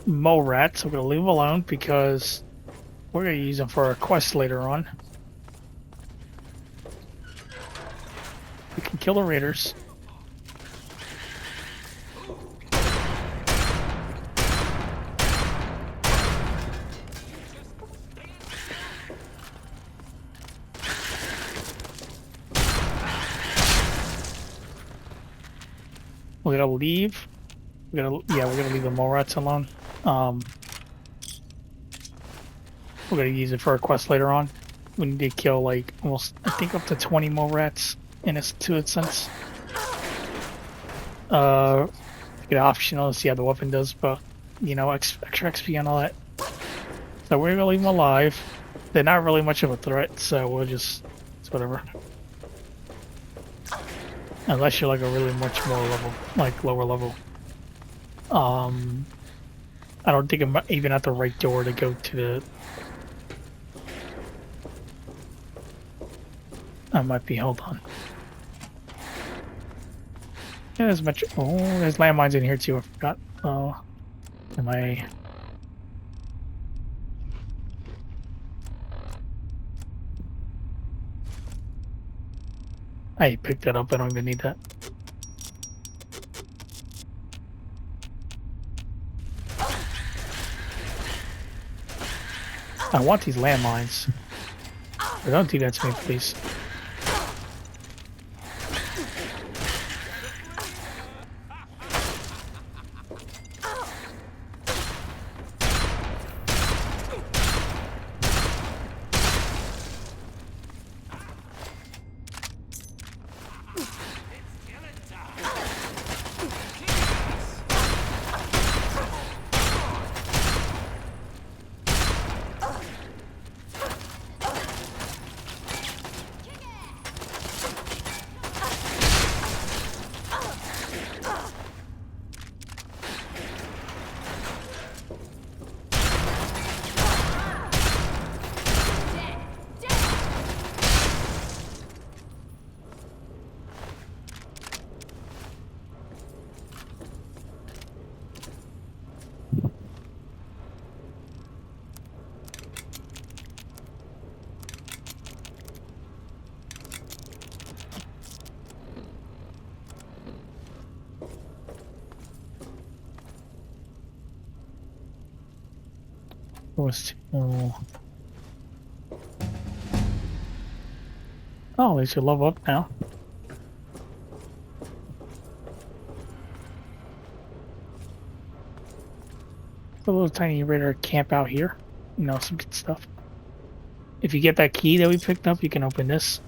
mole rats. I'm gonna leave them alone because we're gonna use them for our quest later on. We can kill the raiders. We're gonna leave. We're gonna leave the mole rats alone. We're gonna use it for our quest later on. We need to kill like almost, I think, up to 20 mole rats in its sense. Get optional to see how the weapon does, but you know, extra XP and all that. So we're gonna leave them alive. They're not really much of a threat, so it's whatever. Unless you're like a really much more level, like lower level. I don't think I'm even at the right door to go to the... I might be, hold on. Yeah, there's much... Oh, there's landmines in here too, I forgot. Oh, am I... I picked that up, I don't even need that. I want these landmines. But don't do that to me, please. Oh, they should level up now. A little tiny raider camp out here. You know, some good stuff. If you get that key that we picked up, you can open this.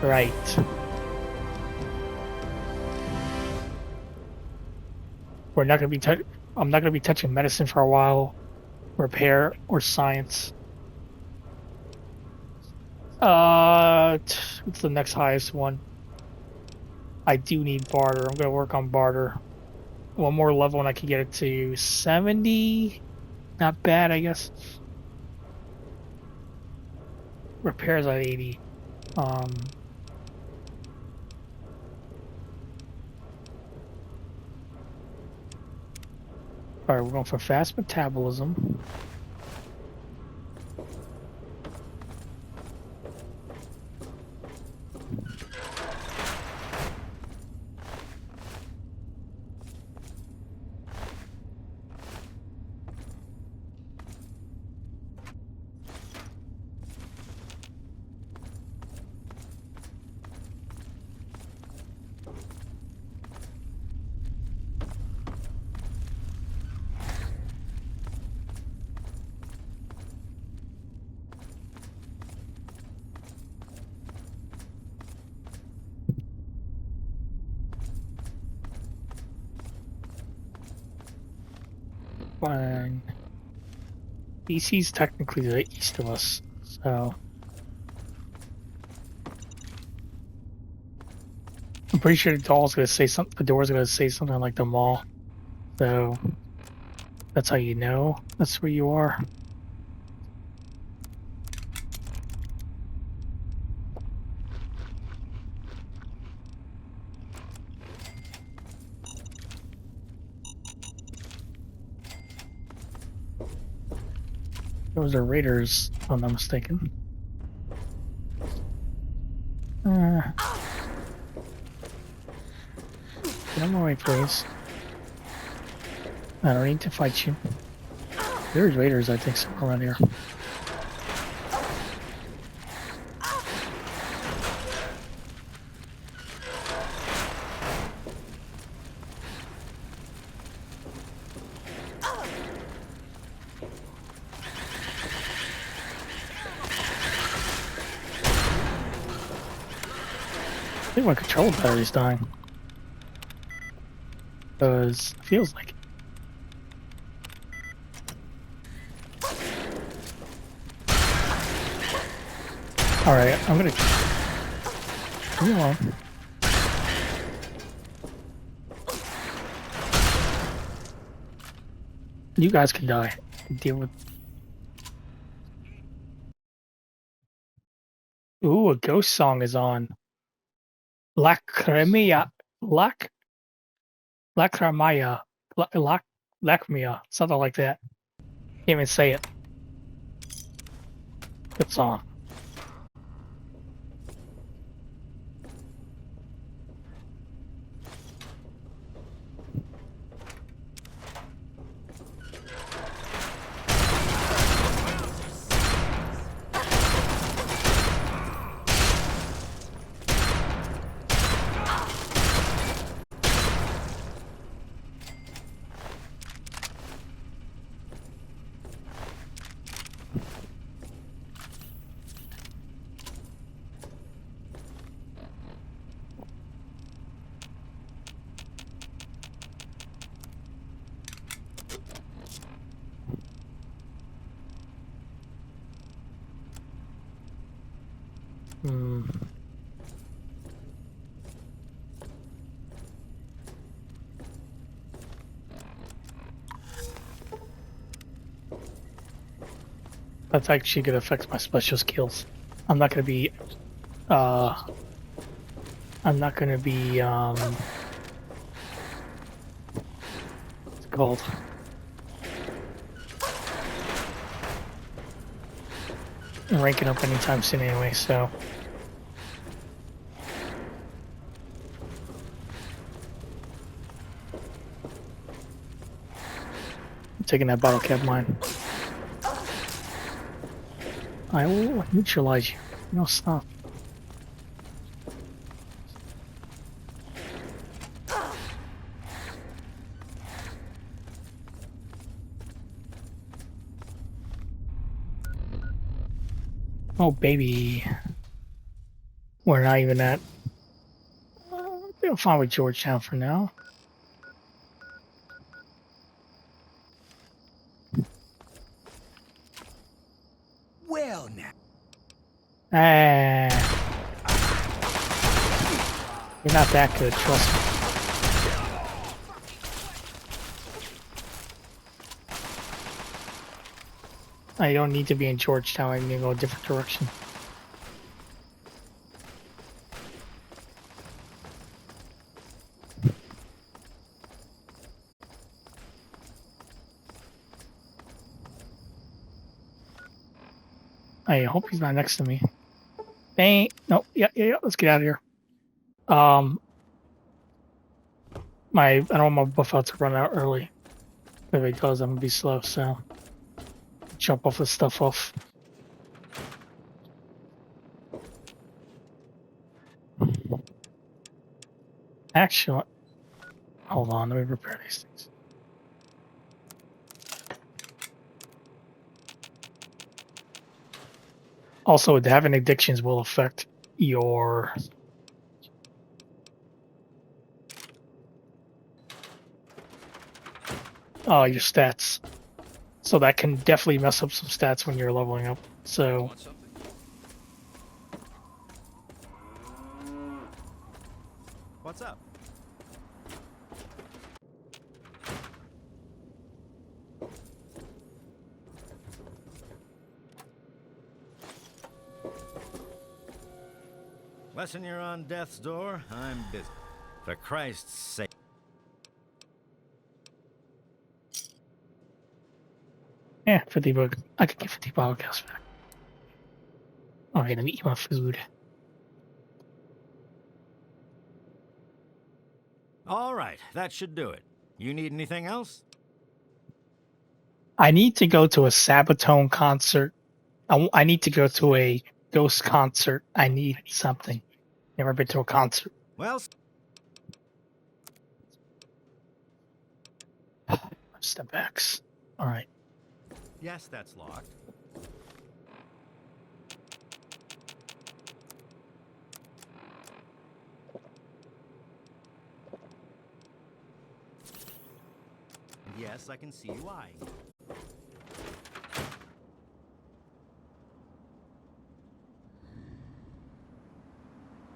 Right. We're not gonna be I'm not gonna be touching medicine for a while. Repair or science. What's the next highest one? I do need barter. I'm gonna work on barter. One more level and I can get it to 70. Not bad, I guess. Repairs at 80. Um, all right, we're going for fast metabolism. Fine. DC's technically to the east of us, so I'm pretty sure the door's gonna say something like the mall. So that's how you know that's where you are. Those are raiders, if I'm not mistaken. Get out of my way, please. I don't need to fight you. There's raiders, I think, somewhere around here. I think my controller battery's dying. Because it feels like it. Alright, I'm gonna... Leave me alone. You guys can die. Deal with... Ooh, a ghost song is on. Lacrimia. Lacrimia. Lacrimia. Something like that. Can't even say it. Good song. Hmm. That's actually gonna affect my special skills. I'm not gonna be uh I'm not gonna be what's it called? Ranking up anytime soon anyway, so I'm taking that bottle cap mine. I will neutralize you. No, stop. Oh, baby. We're not even at. I'm fine with Georgetown for now. Well, now. Ah. You're not that good, trust me. I don't need to be in Georgetown. I need to go a different direction. I hope he's not next to me. Dang. No. Yeah. Let's get out of here. I don't want my buff out to run out early. If it does, I'm gonna be slow. So jump off the stuff off. Actually, hold on. Let me repair these things. Also, having addictions will affect your your stats. So that can definitely mess up some stats when you're leveling up. So Want something? What's up? Lesson you're on death's door, I'm busy. For Christ's sake. yeah, 50 bucks. I could get 50 bucks back. Alright, let me eat my food. All right, that should do it. You need anything else? I need to go to a Sabatone concert. I need to go to a Ghost concert. I need something. Never been to a concert. Well, Step backs. Alright. yes, that's locked. Yes, I can see you eyeing.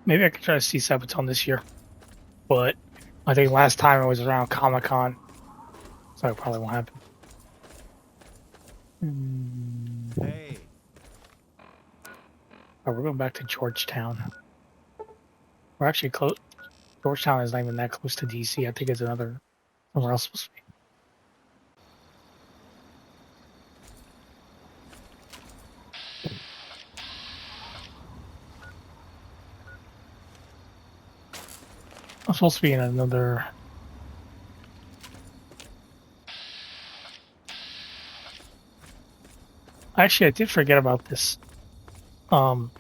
Maybe I could try to see Sabatone this year. But I think last time it was around Comic Con. So it probably won't happen. Hey, Oh, we're going back to Georgetown. We're actually close. Georgetown is not even that close to DC. I think it's somewhere else supposed to be. I'm supposed to be in another. Actually, I did forget about this. So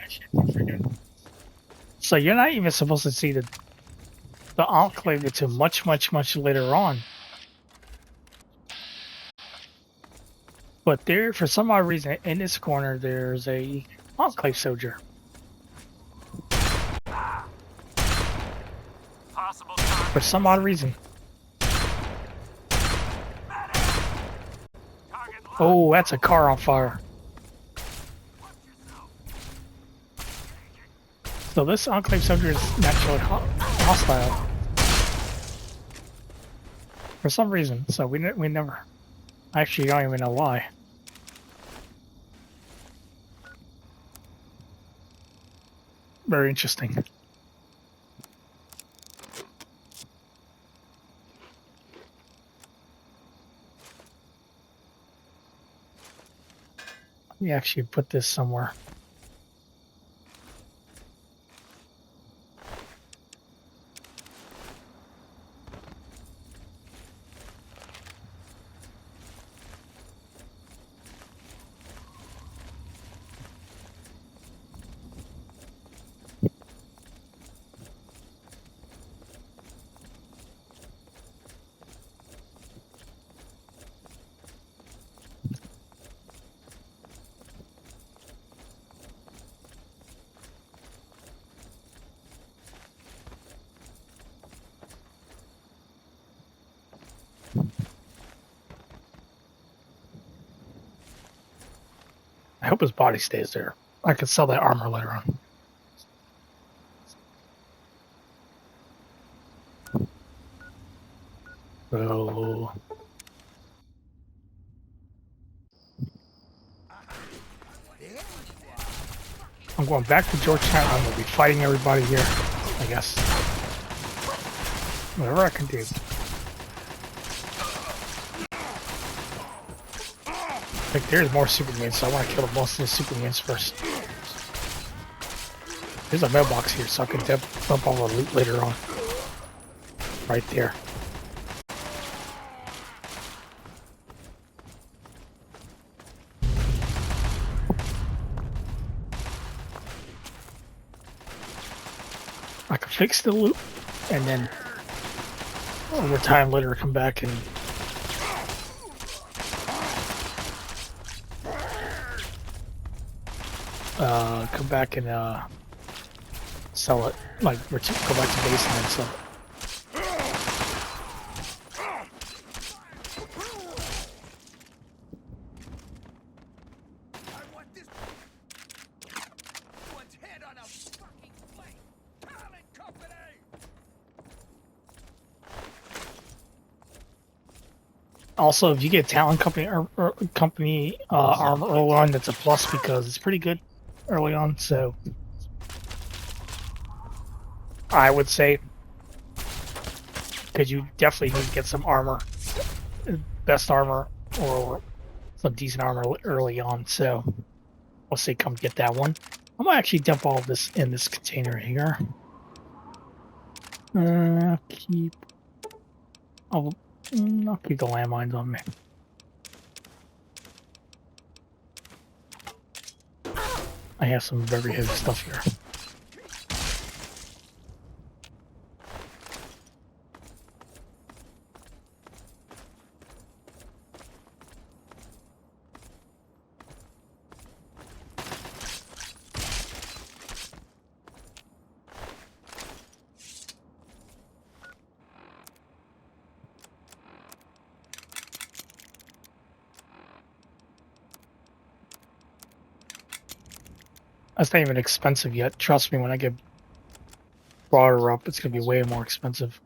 you're not even supposed to see the Enclave until much later on. But there, for some odd reason, in this corner, there's a Enclave soldier. For some odd reason. Oh, that's a car on fire. So this Enclave soldier is naturally hostile. For some reason. So we never... I actually don't even know why. Very interesting. Let me actually put this somewhere. hope his body stays there. I could sell that armor later on. So I'm going back to Georgetown. I'm going to be fighting everybody here, I guess. Whatever I can do. I think there's more supermutants, so I want to kill most of the supermutants first. There's a mailbox here, so I can dump all the loot later on. Right there. I can fix the loot, and then over time later come back and sell it. Like go back to base and then sell it. Also, if you get Talon Company armor early on, that's a plus because it's pretty good early on. So I would say, because you definitely need to get some armor, best armor or some decent armor early on. So I'll say come get that one. I'm gonna actually dump all of this in this container here. I'll keep the landmines on me. I have some very heavy stuff here. That's not even expensive yet. Trust me, when I get broader up, it's gonna be way more expensive.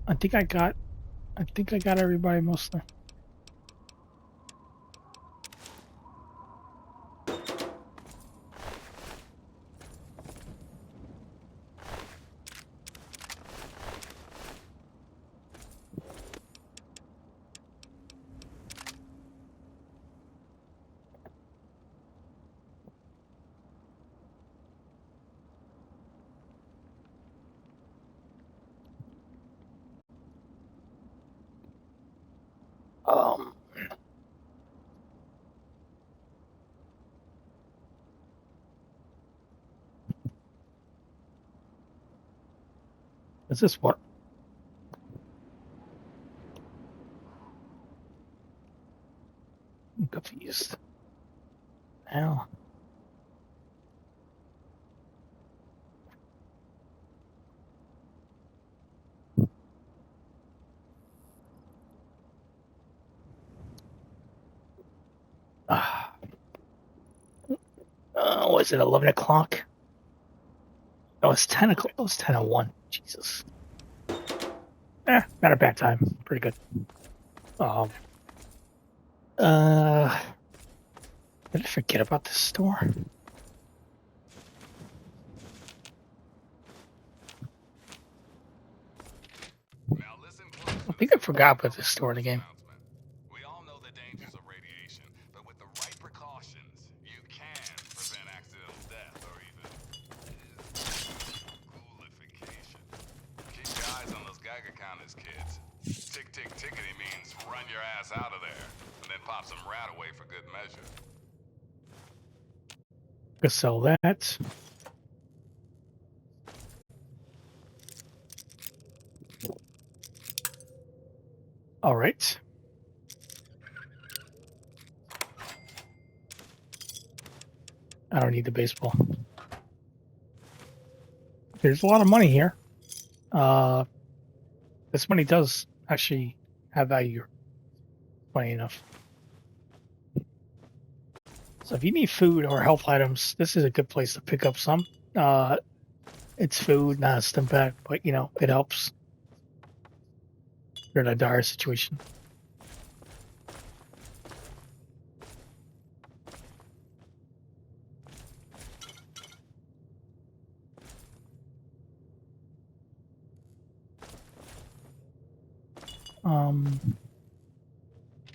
I think I got everybody mostly. Is this what? I'm confused. Hell. Was it 11 o'clock? Oh, it's 10 o'clock. Oh, it's 10:01. Jesus. Not a bad time. Pretty good. Did I forget about this store? Now listen close. I think I forgot about this store in the game. We all know the dangers of radiation, but with the right precautions, you can prevent accidental death or even ghoulification. Keep your eyes on those Geiger counters, kids. Tick tick tickety means run your ass out of there, and then pop some rat away for good measure. Could sell that. All right. I don't need the baseball. There's a lot of money here. This money does actually have value. Funny enough. So if you need food or health items, this is a good place to pick up some. It's food, not a stim pack, but you know, it helps. You're in a dire situation.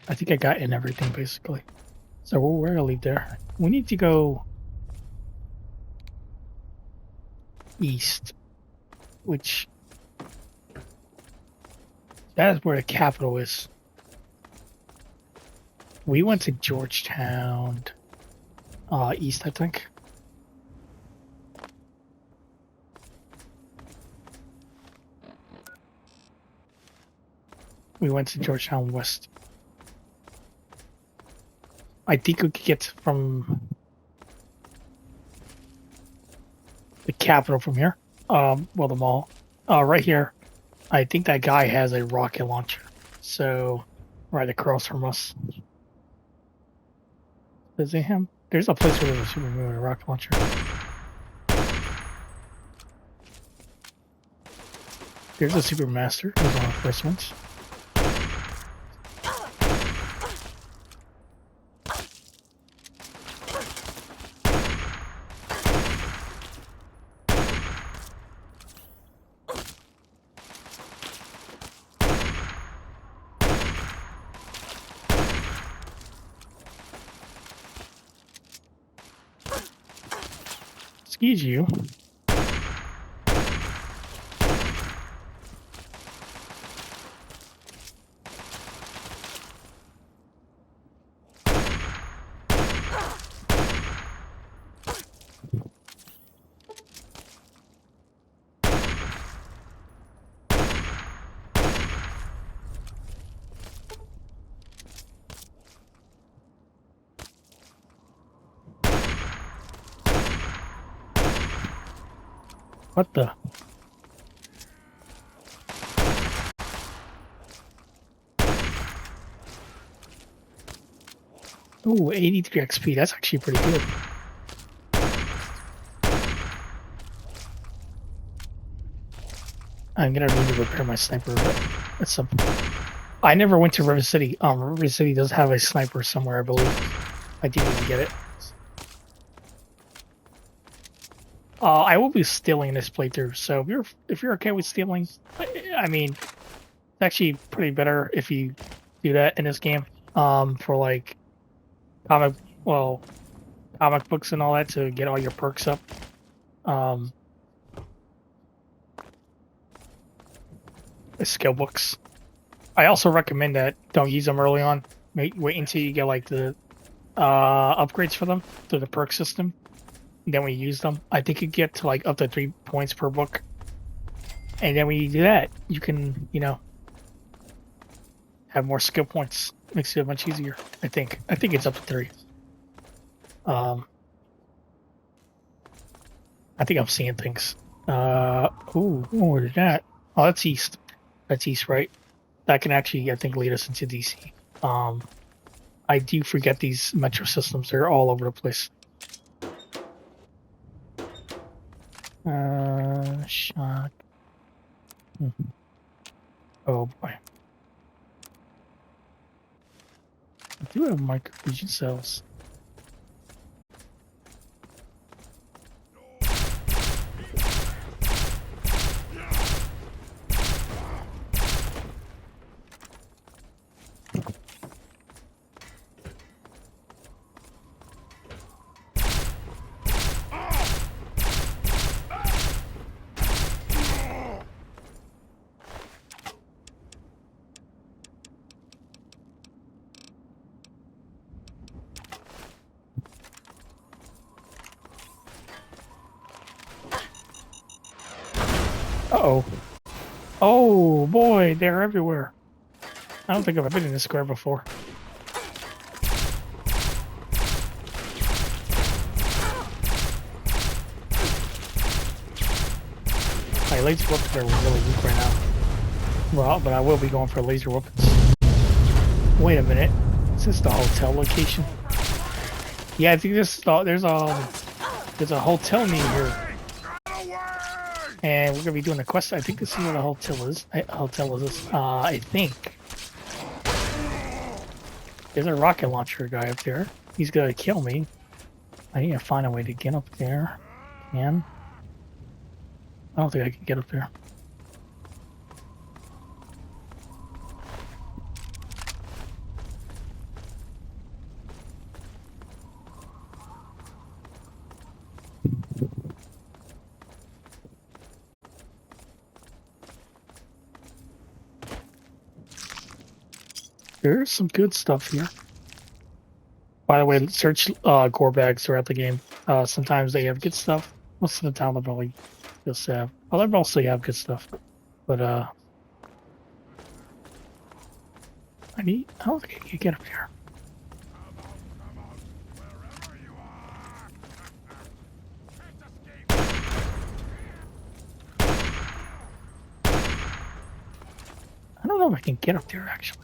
I think I got in everything basically. So we're gonna leave there. We need to go east, which that is where the capital is. We went to Georgetown, east, I think. We went to Georgetown West. I think we could get from the capital from here. Well, the mall. Right here. I think that guy has a rocket launcher. So, right across from us. Is it him? There's a place where there's a Superman with a rocket launcher. There's a Supermaster. There's one of the first ones. Excuse you. What the? Ooh, 83 XP. That's actually pretty good. I'm gonna need to repair my sniper at some point. I never went to River City. River City does have a sniper somewhere, I believe. I do need to get it. I will be stealing this playthrough, so if you're okay with stealing, I mean, it's actually pretty better if you do that in this game. For like comic books and all that to get all your perks up. The skill books. I also recommend that don't use them early on. Wait until you get like the upgrades for them through the perk system. Then we use them. I think you get to like up to 3 points per book. And then when you do that, you can, you know, have more skill points. Makes it much easier. I think it's up to 3. I think I'm seeing things. Where is that? Oh, that's east. That's east, right? That can actually, I think, lead us into DC. I do forget these metro systems. They're all over the place. Shock. Oh boy. I do have microfusion cells. Uh-oh. Oh boy, they're everywhere. I don't think I've been in this square before. My laser weapons are really weak right now. Well, but I will be going for laser weapons. Wait a minute. Is this the hotel location? Yeah, I think there's a hotel near here, and we're gonna be doing a quest. I think this is where the hotel is. I think there's a rocket launcher guy up there. He's gonna kill me. I need to find a way to get up there. Can? I don't think I can get up there. There's some good stuff here. By the way, search gore bags throughout the game. Sometimes they have good stuff. Most of the time they'll probably just have. Well, they mostly have good stuff. But I don't think I can get up here. I don't know if I can get up there actually.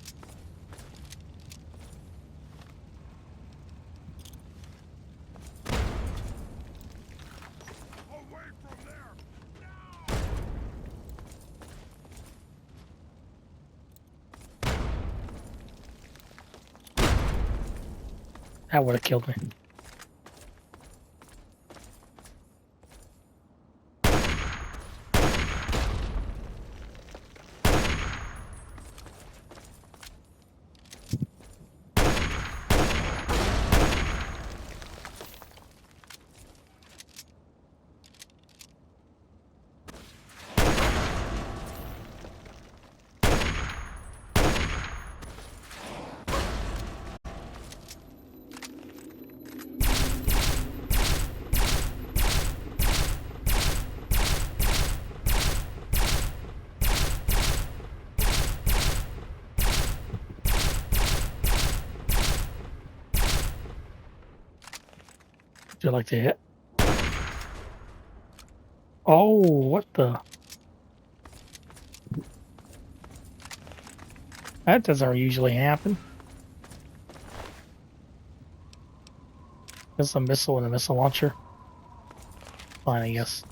That would have killed me. Would you like to hit? Oh, what the? That doesn't usually happen. There's a missile and a missile launcher. Fine, I guess.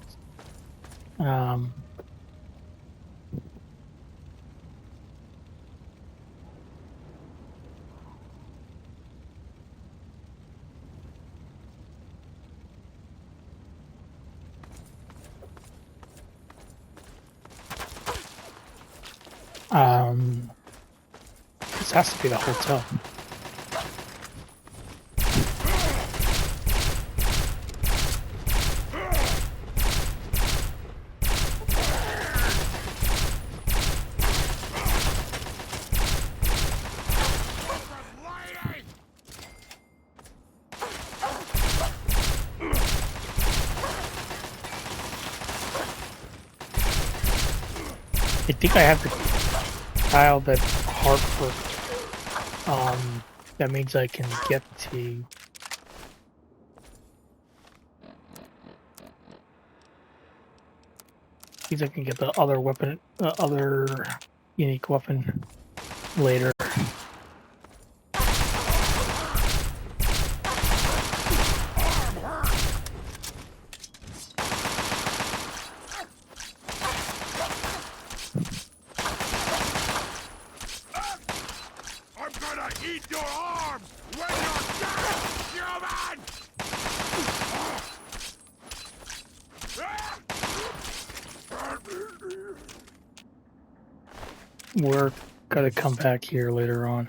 Um, this has to be the hotel. I think I have to dial that Hartford. That means I can get to. Means I can get the other weapon, the other unique weapon later. Eat your arms when you're dead, human! We're gonna come back here later on.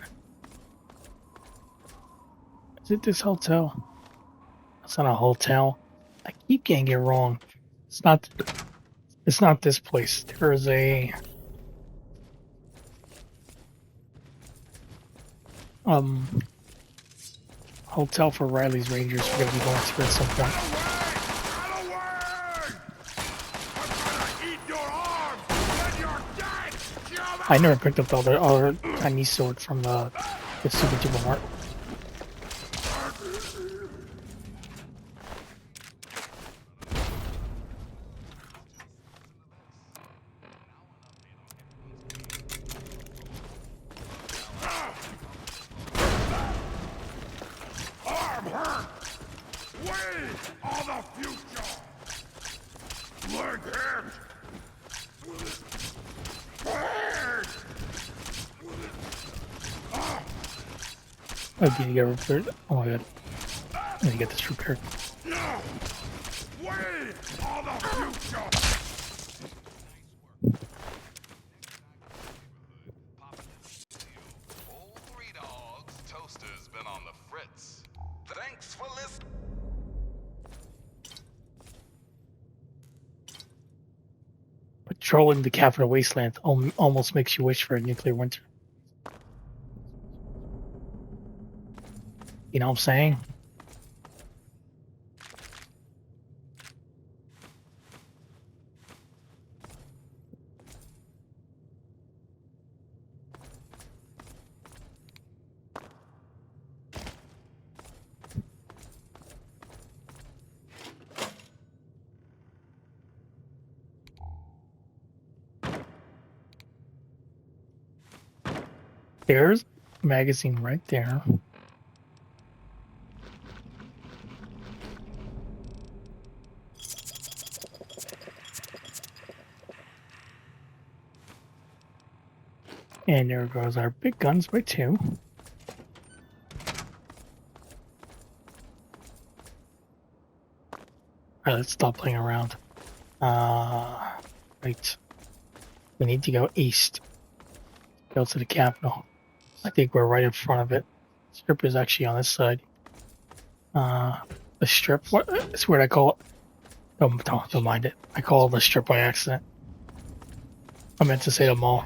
Is it this hotel? It's not a hotel. I keep getting it wrong. It's not. It's not this place. There is a hotel for Riley's Rangers. We're gonna be going to at some point. I never picked up the other tiny sword from the Super Duper Mart. We are the future! Like him! Bird! Oh, did you get repaired? Oh my god. I need to get this repaired. No! We are the future! Old Three Dogs, Toaster's been on the fritz. Thanks for listening. Patrolling the capital wasteland almost makes you wish for a nuclear winter. You know what I'm saying? There's a magazine right there. And there goes our big guns by 2. Alright, let's stop playing around. Right. We need to go east. Go to the capital. I think we're right in front of it. Strip is actually on this side. The strip. What? It's weird. I call it. Don't mind it. I call it the strip by accident. I meant to say the mall.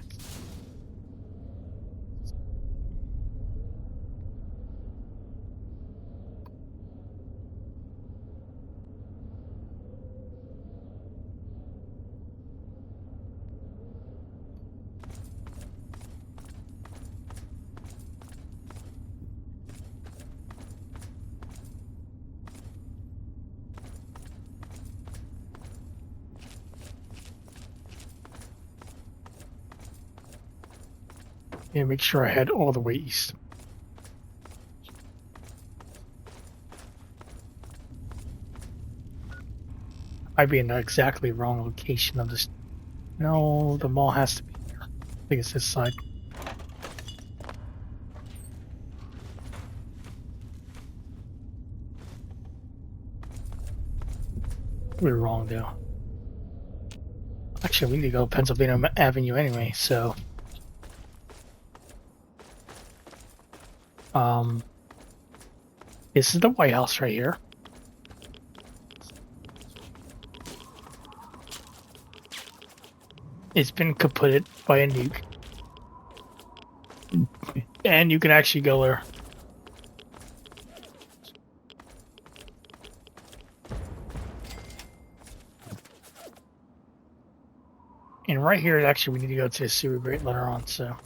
And make sure I head all the way east. I'd be in the exactly wrong location of this. No, the mall has to be here. I think it's this side. We're wrong though. Actually, we need to go Pennsylvania Avenue anyway, so. This is the White House right here. It's been kaputted by a nuke. And you can actually go there. And right here, actually, we need to go to the sewer grate later on, so.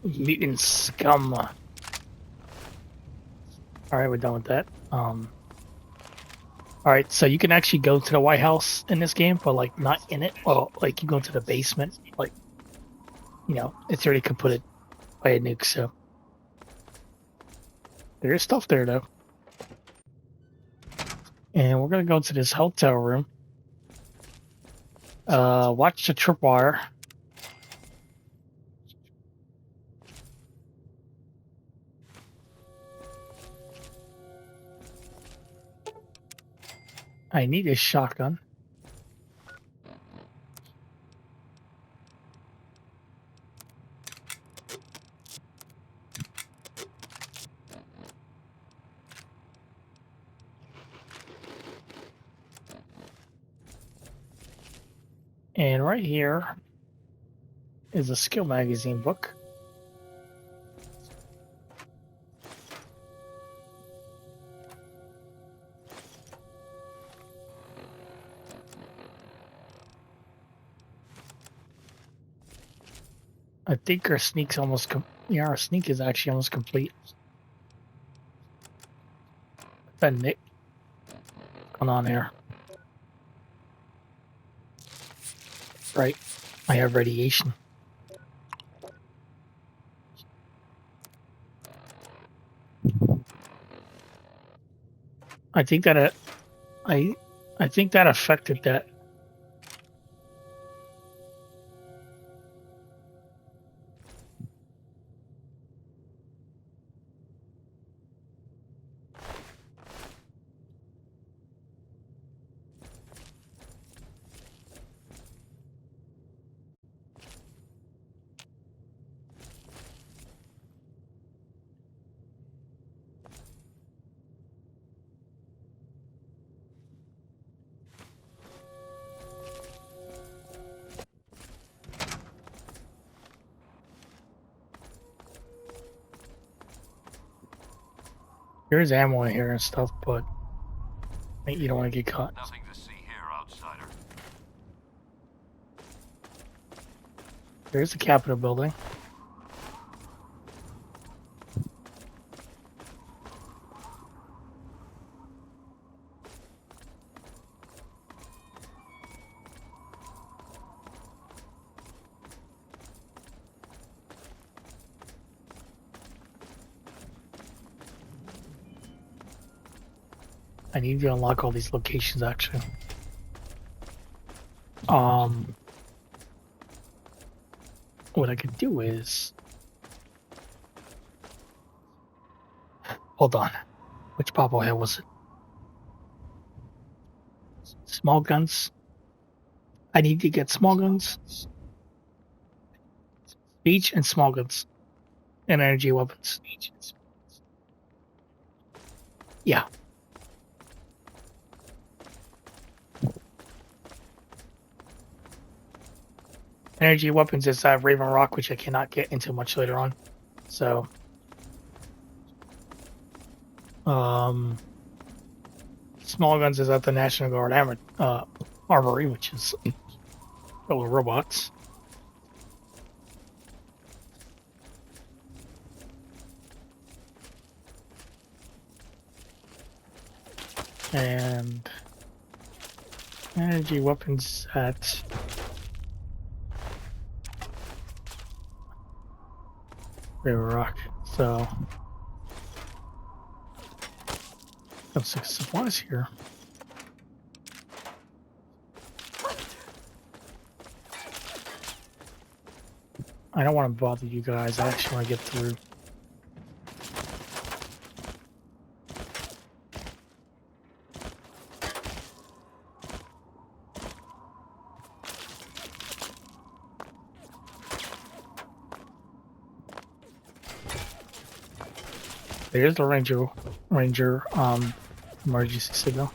Mutant scum. Alright, we're done with that. Alright, so you can actually go to the White House in this game, but like not in it. Well, like you go to the basement, like, you know, it's already kaputted by a nuke, so. There is stuff there though. And we're gonna go to this hotel room. Watch the tripwire. I need a shotgun. And right here is a skill magazine book. I think our sneak's almost yeah, our sneak is actually almost complete. What's that Nick? What's going on here? Right. I have radiation. I think that I think that affected that. There's ammo in here and stuff, but you don't want to get caught. Nothing to see here, outsider. There's the Capitol building. I need to unlock all these locations actually. What I could do is hold on. Which bobblehead was it? Small guns. I need to get small guns, speech, and small guns, and energy weapons. Yeah. Energy weapons is Raven Rock, which I cannot get into much later on. So, small guns is at the National Guard Armory, which is full of robots. And energy weapons at Raven Rock. So, have 6 supplies here. I don't want to bother you guys. I actually want to get through. There's the ranger emergency signal.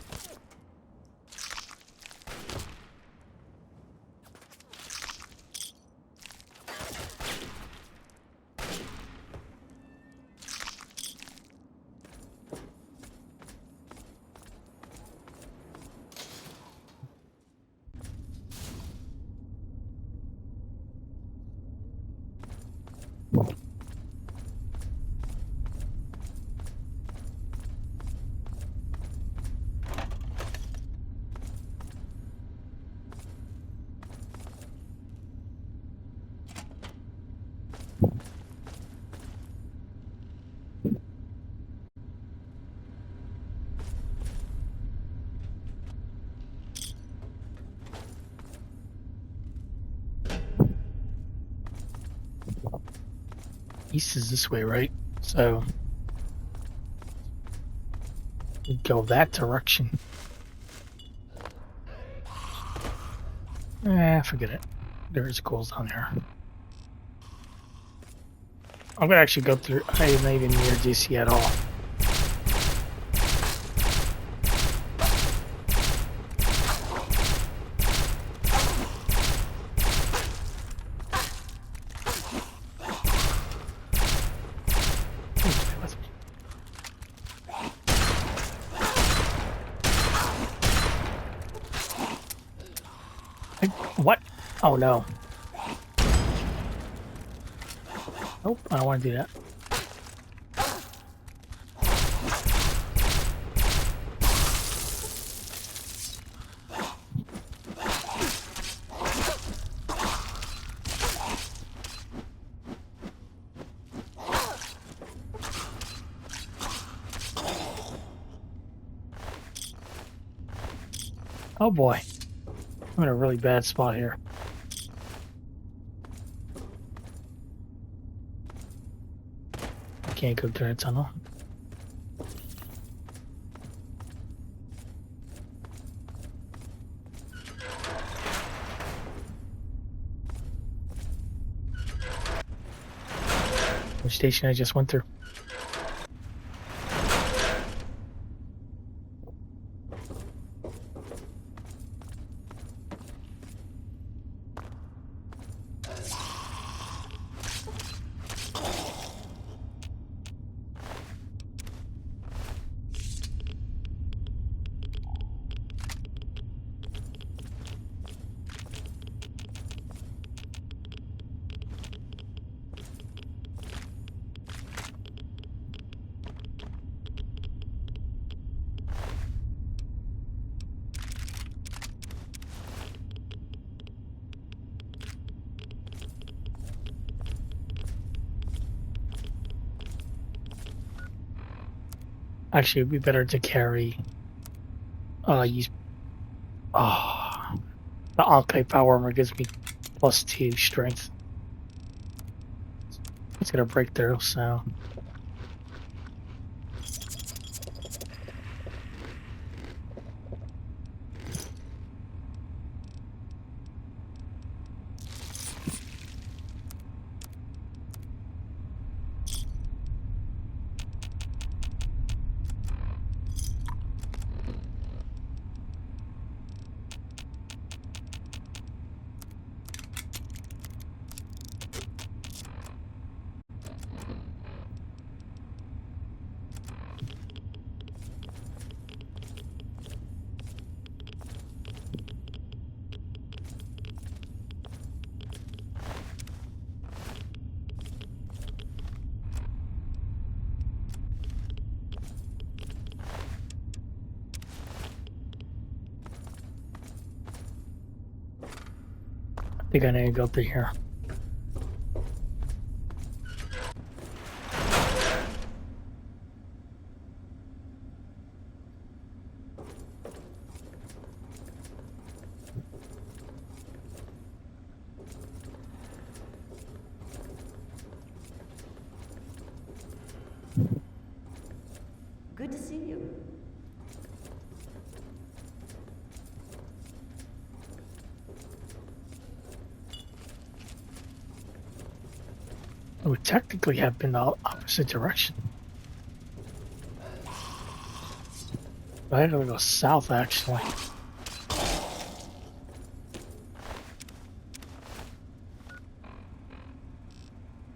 East is this way, right? So we go that direction. Forget it. There is goals down here. I'm gonna actually go through. I am not even near DC at all. What? Oh no. Nope, I don't want to do that. Oh boy, I'm in a really bad spot here. I can't go through the tunnel. Which station I just went through? Actually, it'd be better to carry. Use. Oh, the Alkai power armor gives me +2 strength. It's gonna break through, so. I think I need to go through here. Good to see you. It would technically have been the opposite direction. But I gotta go south, actually.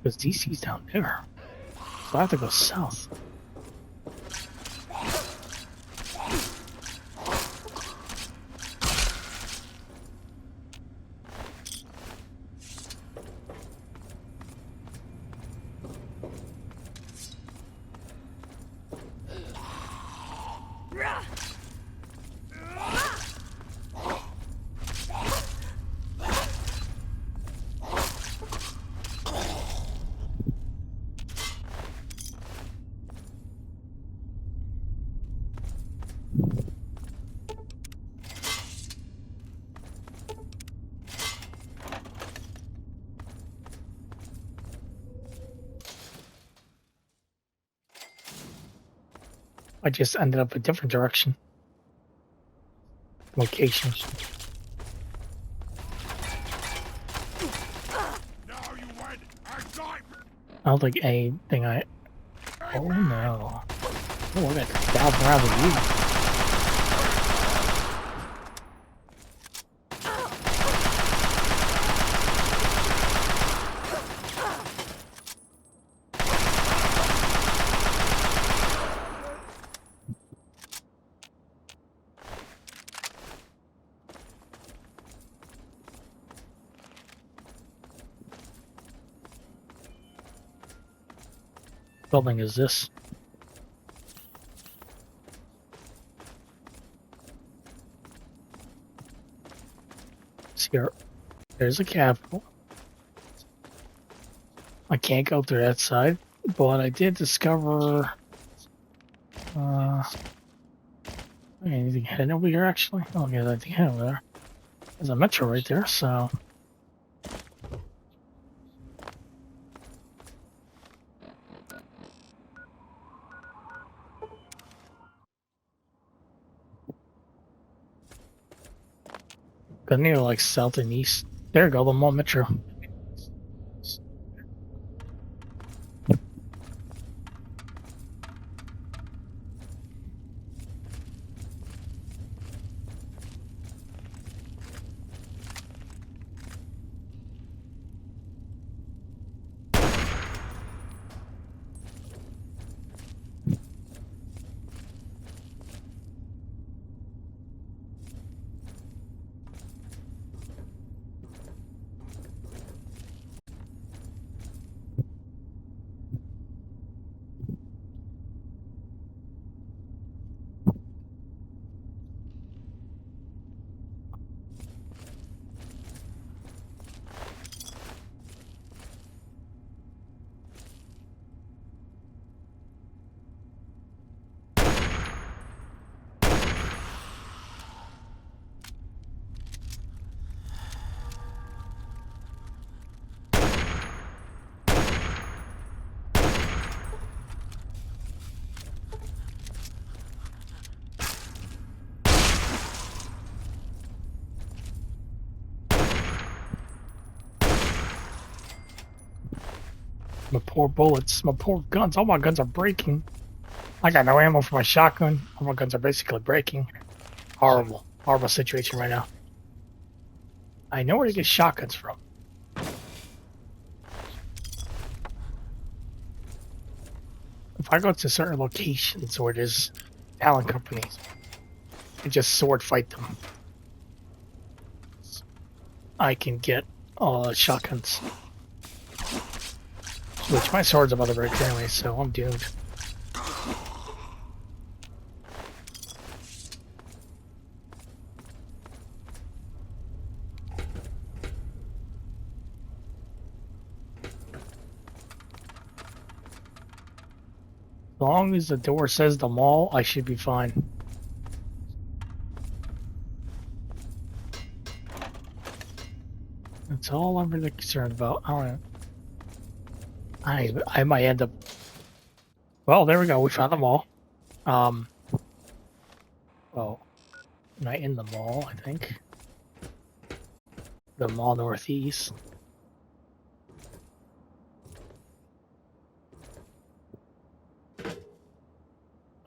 Because DC's down there. So I have to go south. I just ended up a different direction. Locations. I don't think anything I. Oh no. Oh, I got to dive around with you. building is this? See here. There's a Capitol. I can't go through that side, but I did discover. Anything heading over here actually? Oh yeah, I think heading over there. There's a metro right there, so. I need to like south and east. There you go, the mall metro. My poor bullets, my poor guns. All my guns are breaking. I got no ammo for my shotgun. All my guns are basically breaking. Horrible, horrible situation right now. I know where to get shotguns from. If I go to certain locations where there's talent companies, I just sword fight them. I can get shotguns. Which my sword's about to break anyway, so I'm doomed. As long as the door says the mall, I should be fine. That's all I'm really concerned about. I might end up. Well, there we go. We found the mall. Well, not in the mall, I think. The mall northeast.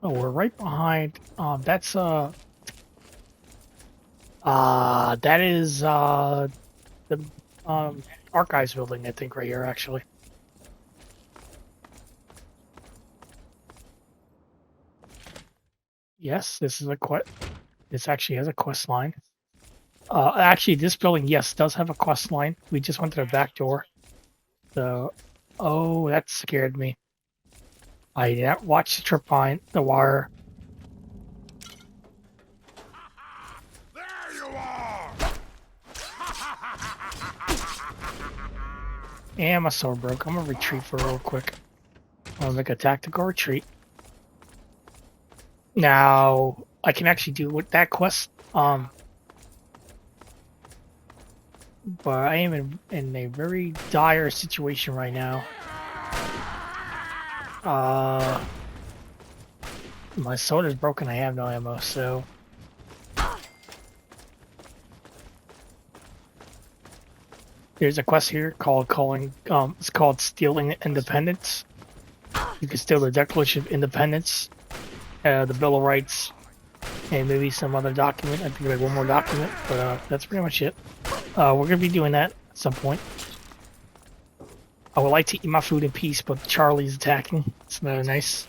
Oh, we're right behind. That is the archives building, I think, right here, actually. Yes, this is a quest. This actually has a quest line. Actually, this building, yes, does have a quest line. We just went to the back door. So, oh, that scared me. I didn't watch the trip line, the wire. There you are! And my sword broke. I'm gonna retreat for real quick. I'm gonna make a tactical retreat. Now, I can actually do with that quest, but I am in a very dire situation right now. My sword is broken. I have no ammo, so there's a quest here called it's called Stealing Independence. You can steal the Declaration of Independence, the Bill of Rights, and maybe some other document. I think like one more document, but that's pretty much it. We're gonna be doing that at some point. I would like to eat my food in peace, but Charlie's attacking. It's not nice.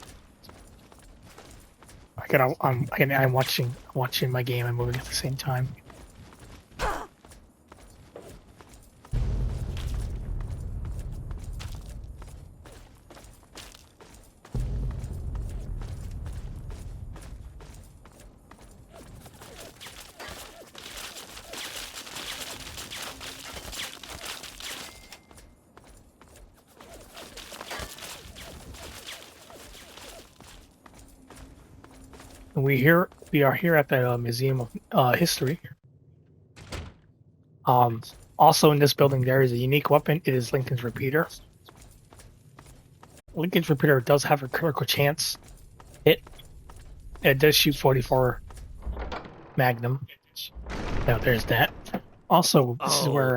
I'm watching my game and moving at the same time. We are here at the Museum of History. Also in this building there is a unique weapon. It is Lincoln's repeater. Lincoln's repeater does have a critical chance hit. It does shoot 44 Magnum. Now there's that. Also, this is where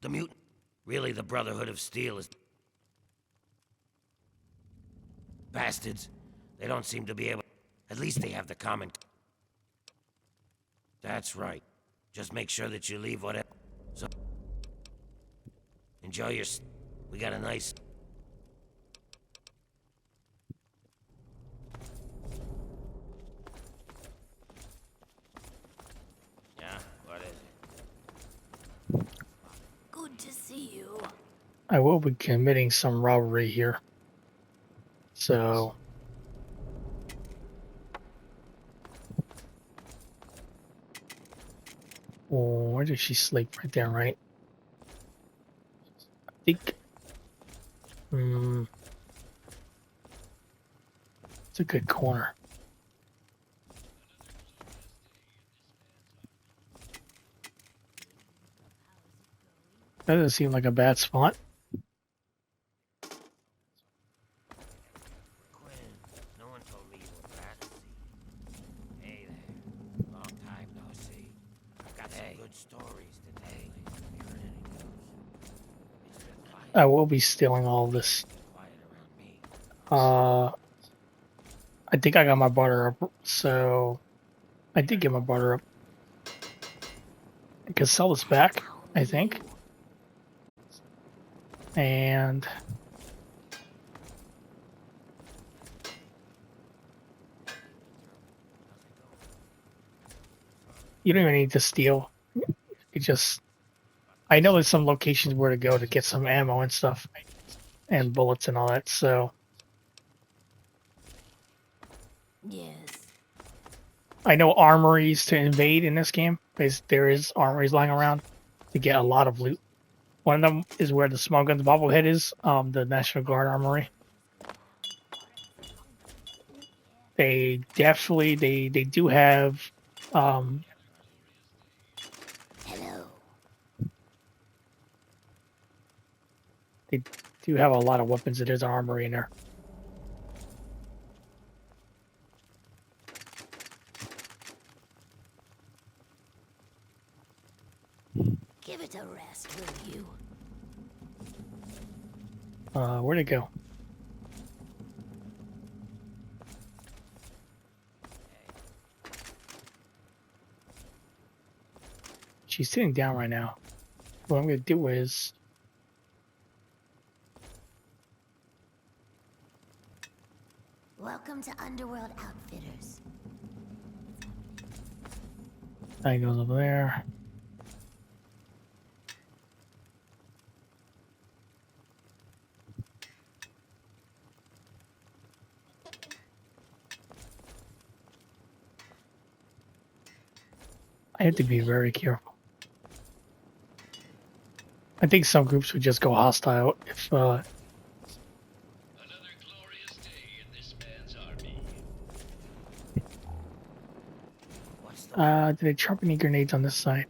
The mutant. Really, the Brotherhood of Steel is... Bastards. They don't seem to be able... At least they have the common... That's right. Just make sure that you leave whatever... So... Enjoy your... We got a nice... Yeah, what is it? Good to see you. I will be committing some robbery here. So... Oh, where did she sleep? Right there, right? I think... it's a good corner. That doesn't seem like a bad spot. Quinn, no one told me you were Patsy. Hey there. Long time no see. I've got some good stories today. Have you heard any news? It's been quiet. I will be stealing all of this. Quiet around me. I think I got my barter up, so I did get my barter up. I can sell this back, I think. And you don't even need to steal. You just, I know there's some locations where to go to get some ammo and stuff, and bullets and all that. So Yes. I know armories to invade in this game, because there is armories lying around to get a lot of loot. One of them is where the small guns bobblehead is, the National Guard armory. They definitely they do have Hello. they do have a lot of weapons. There's an armory in there. Give it a rest, will you? Where'd it go? She's sitting down right now. What I'm gonna do is Welcome to Underworld Outfitters. that goes over there. I have to be very careful. I think some groups would just go hostile if Another glorious day in this man's army. What's the... did they drop any grenades on this side?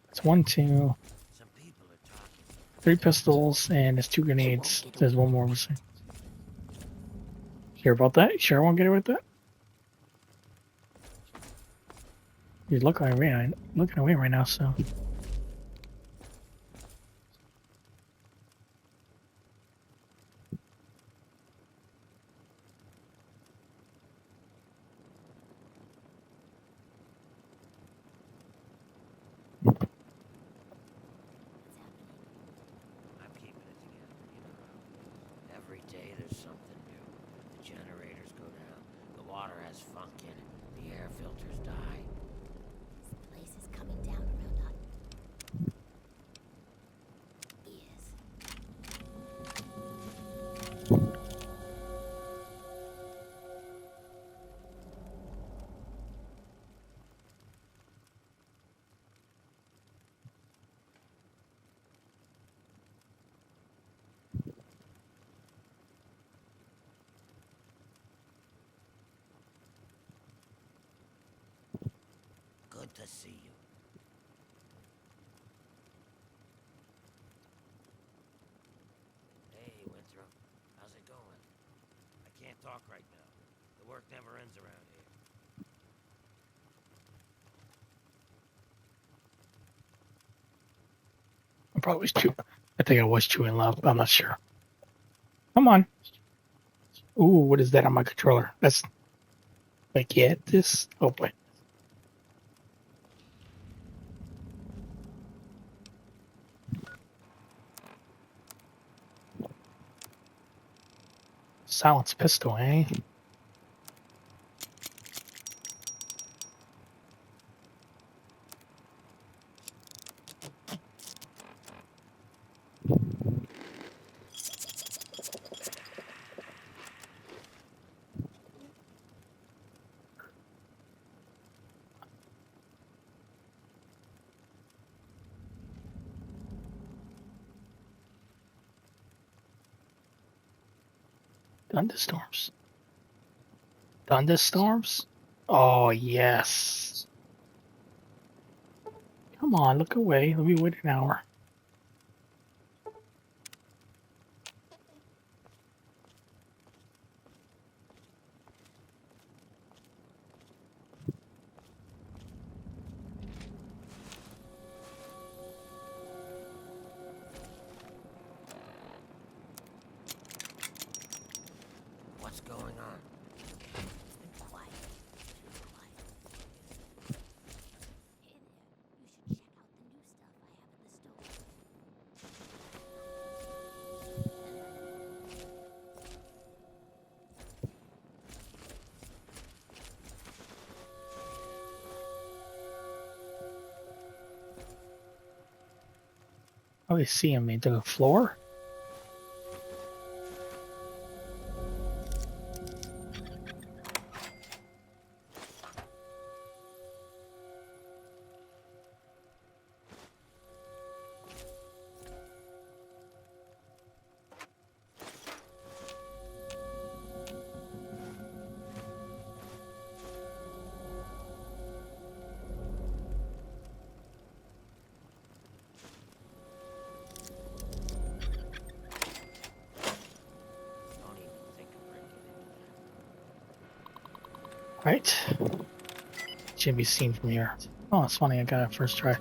It's 1, 2, Some people are talking. 3 pistols, and there's 2 grenades. There's one more missing. Hear about that? You sure I won't get it with that? He's looking away right now, so. I'm keeping it together, you know. Every day there's something new. The generators go down. The water has funk in it. The air filters die. This place is coming down around our ears. to see you. Hey, Winthrop. How's it going? I can't talk right now. The work never ends around here. I probably was chewing. I think I was chewing loud, but I'm not sure. Come on. Ooh, what is that on my controller? That's like, yeah, this. Oh boy. Silence pistol, eh? Thunderstorms. Thunderstorms? Oh, yes. Come on, look away. Let me wait an hour. What's going on? It's been quiet. Too quiet. Hey there. You should check out the new stuff I have at the store. Oh, they see him into the floor? Don't even think of breaking into that. Right. Should be seen from here. Oh, it's funny. I got it first try.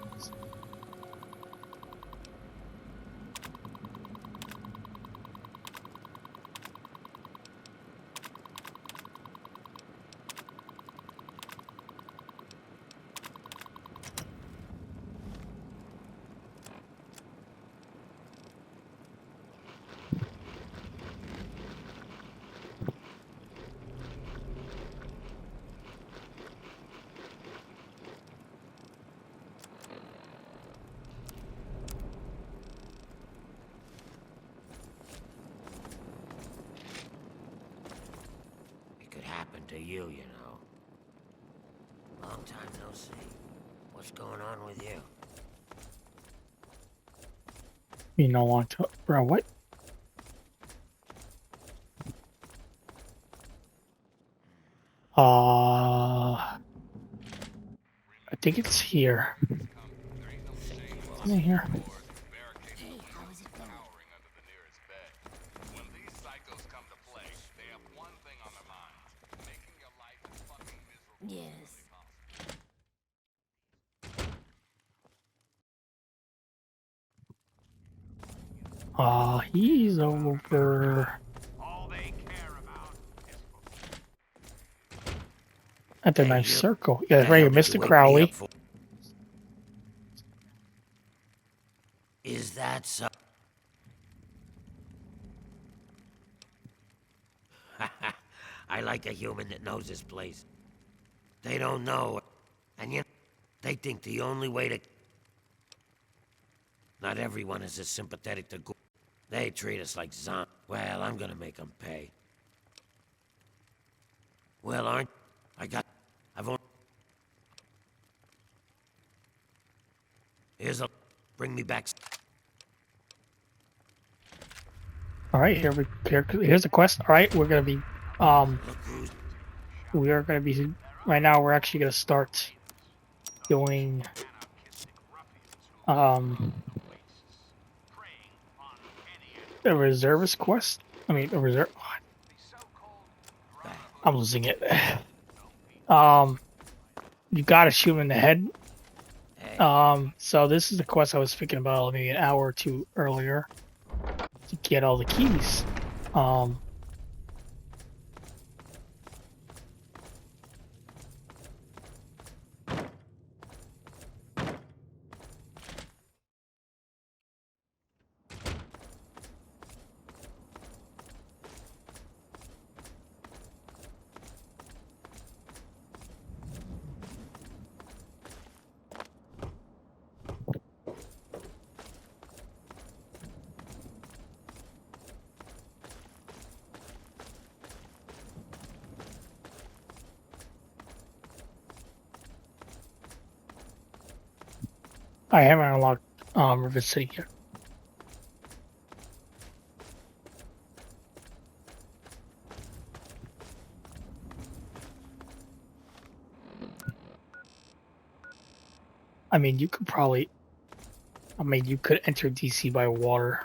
It could happen to you, you know. Long time no see. What's going on with you? You know, long to bro. What? I think it's here. Is it here? Hey, how is it going? Cowering under the nearest bed. When these psychos come to play, they have one thing on their minds: making your life as fucking miserable Yes. as possible. He's over All they care about is at the Hey, nice you. circle. The Yeah, right hell here, did you Mr. wake me Crowley. up for? Is that so? I like a human that knows his place. They don't know, and you know, they think the only way to... Not everyone is as sympathetic to... They treat us like zombies. Well, I'm gonna make them pay. Well, aren't... I've only... Here's a... Bring me back... All right, here's the quest. All right, we're gonna be Look who's... we are gonna be right now. We're actually gonna start doing um a reservist quest. I mean, a reserve. I'm losing it. You gotta shoot him in the head. So this is the quest I was thinking about maybe an hour or two earlier to get all the keys. I haven't unlocked River City yet. I mean, you could probably. I mean, you could enter DC by water.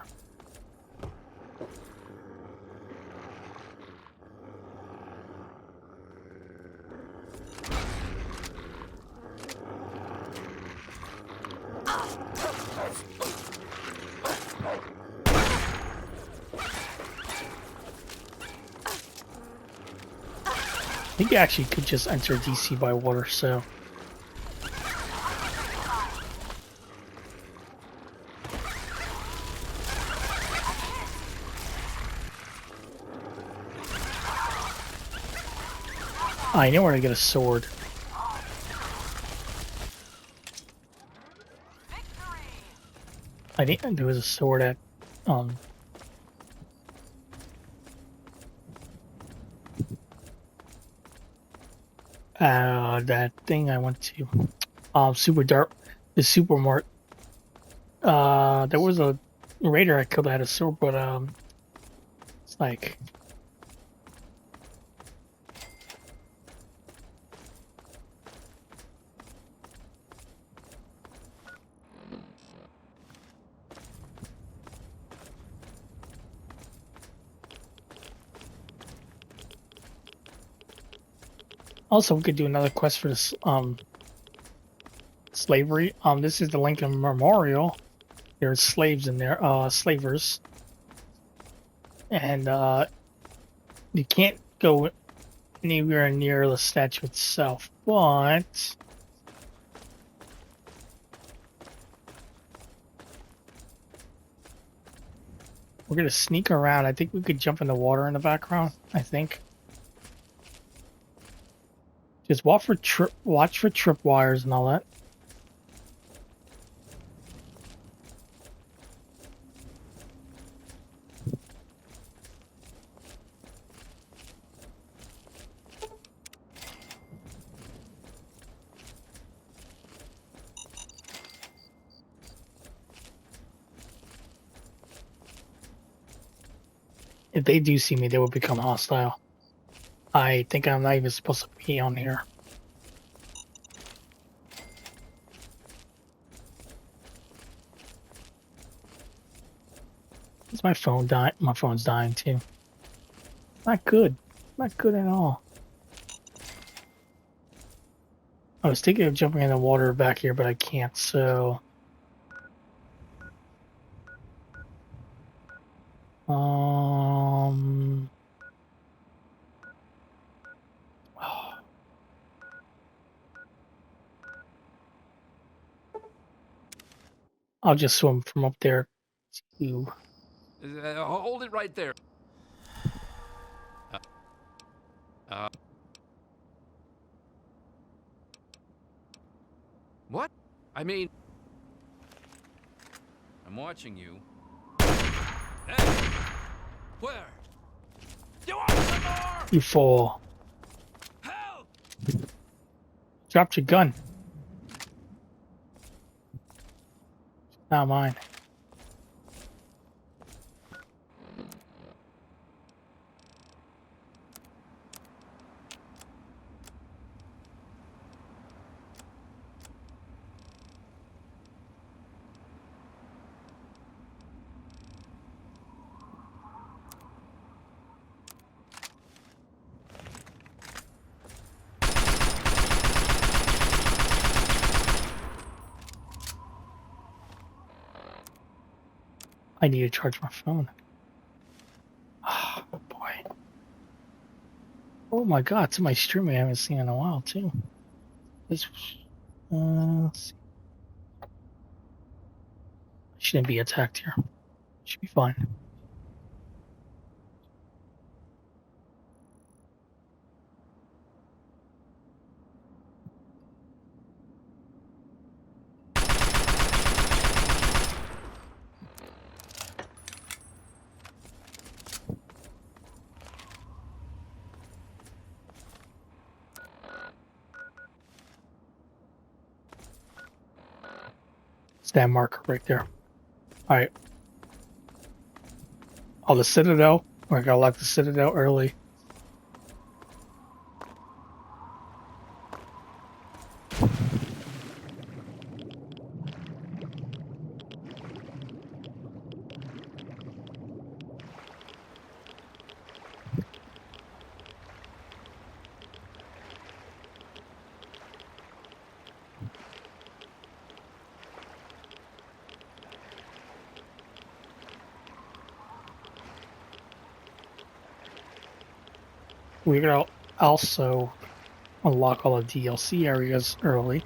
I think you actually could just enter DC by water, so. I know where to get a sword. I think there was a sword at that thing I went to. Super Dark, the Supermart. There was a raider I killed that had a sword, but it's like also we could do another quest for this slavery. This is the Lincoln Memorial. There's slaves in there, slavers, and you can't go anywhere near the statue itself, but we're gonna sneak around. I think we could jump in the water in the background. I think. Just watch for tripwires and all that. If they do see me, they will become hostile. I think I'm not even supposed to be on here. Is my phone dying? My phone's dying too. Not good. Not good at all. I was thinking of jumping in the water back here, but I can't, so... I'll just swim from up there to... Hold it right there. What? I mean... I'm watching you. Hey! Where? You want some more? You fall. Help! Dropped your gun. Not mine. I need to charge my phone. Oh boy. Oh my god, it's my stream I haven't seen in a while too. This let's see. Shouldn't be attacked here. Should be fine. Stand marker right there. Alright. Oh, the Citadel. We're gonna lock the Citadel early. We're gonna also unlock all the DLC areas early.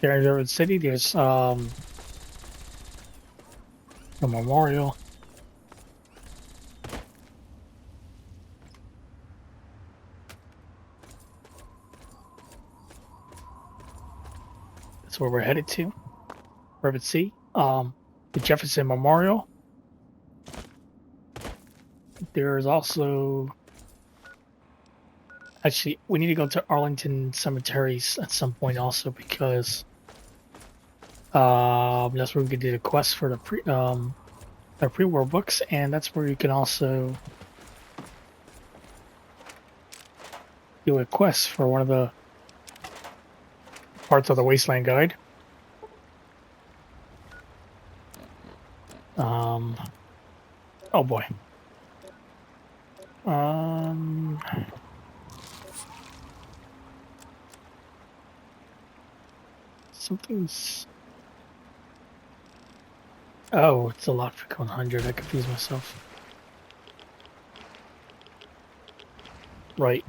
There's Urban City, there's a memorial. That's where we're headed to. Urban City. The Jefferson Memorial. There's also actually we need to go to Arlington Cemeteries at some point also because that's where we can do the quest for the pre-war books, and that's where you can also do a quest for one of the parts of the Wasteland Guide. Oh boy. Something's. Oh, it's a lockpick 100. I confused myself. Right.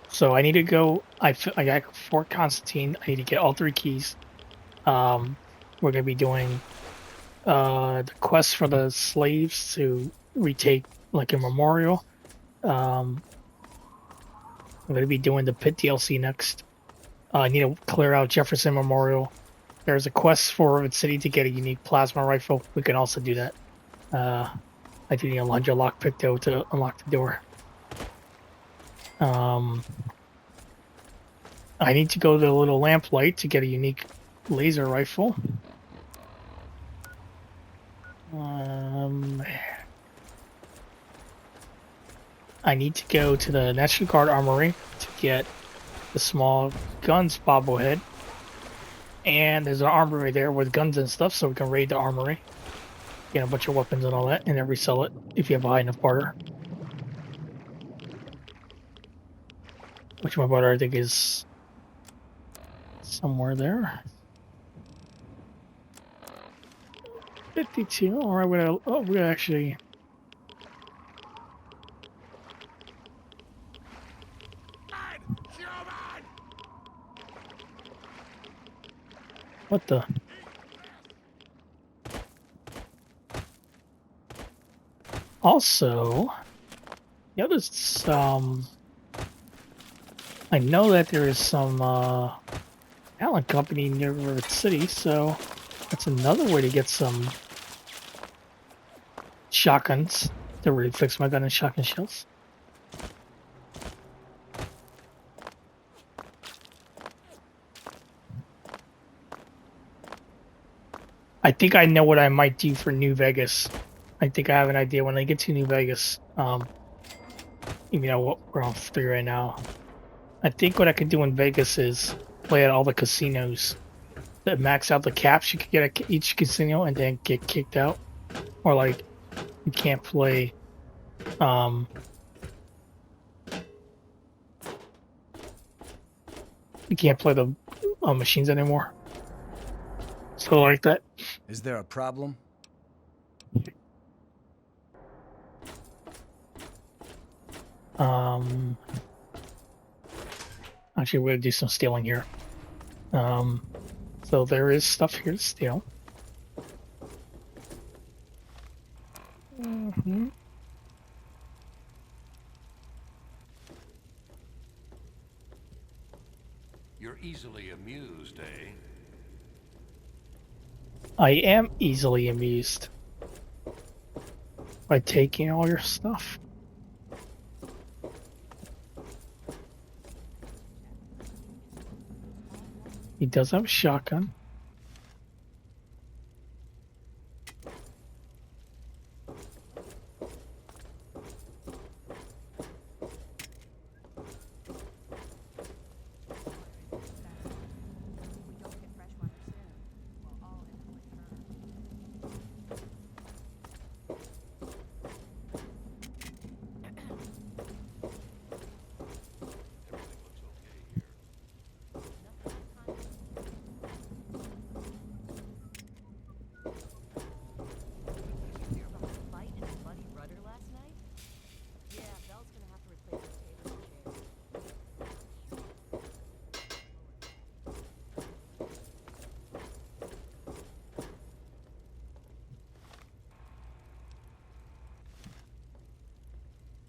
So I need to go. I got Fort Constantine. I need to get all 3 keys. We're gonna be doing the quest for the slaves to retake like a memorial. I'm gonna be doing the pit DLC next. I need to clear out Jefferson Memorial. There's a quest for Red City to get a unique plasma rifle. We can also do that. I do need a 100 lockpick though to unlock the door. I need to go to the little lamplight to get a unique laser rifle. I need to go to the National Guard Armory to get the small guns bobblehead. And there's an armory there with guns and stuff, so we can raid the armory. Get a bunch of weapons and all that, and then resell it if you have a high enough barter. Which my barter I think is somewhere there. 52. Alright, we're gonna actually. What the? Also, Noticed some. I know that there is some Allen Company near Rivet City, so that's another way to get some shotguns to really fix my gun and shotgun shells. I think I know what I might do for New Vegas. I think I have an idea when I get to New Vegas. Even though what we're on 3 right now. I think what I could do in Vegas is play at all the casinos that max out the caps you could get at each casino and then get kicked out. Or like you can't play you can't play the machines anymore. So like that. Is there a problem? Actually, we're gonna do some stealing here. So there is stuff here to steal. You're easily amused, eh? I am easily amused by taking all your stuff. He does have a shotgun.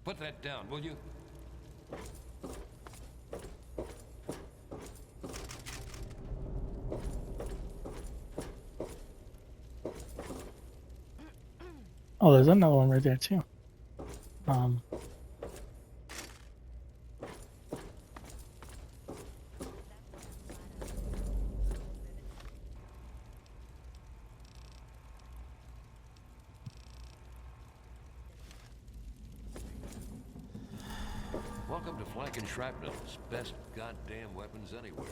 Put that down, will you? Oh, there's another one right there too. Welcome to Flank and Shrapnel's best goddamn weapons anywhere.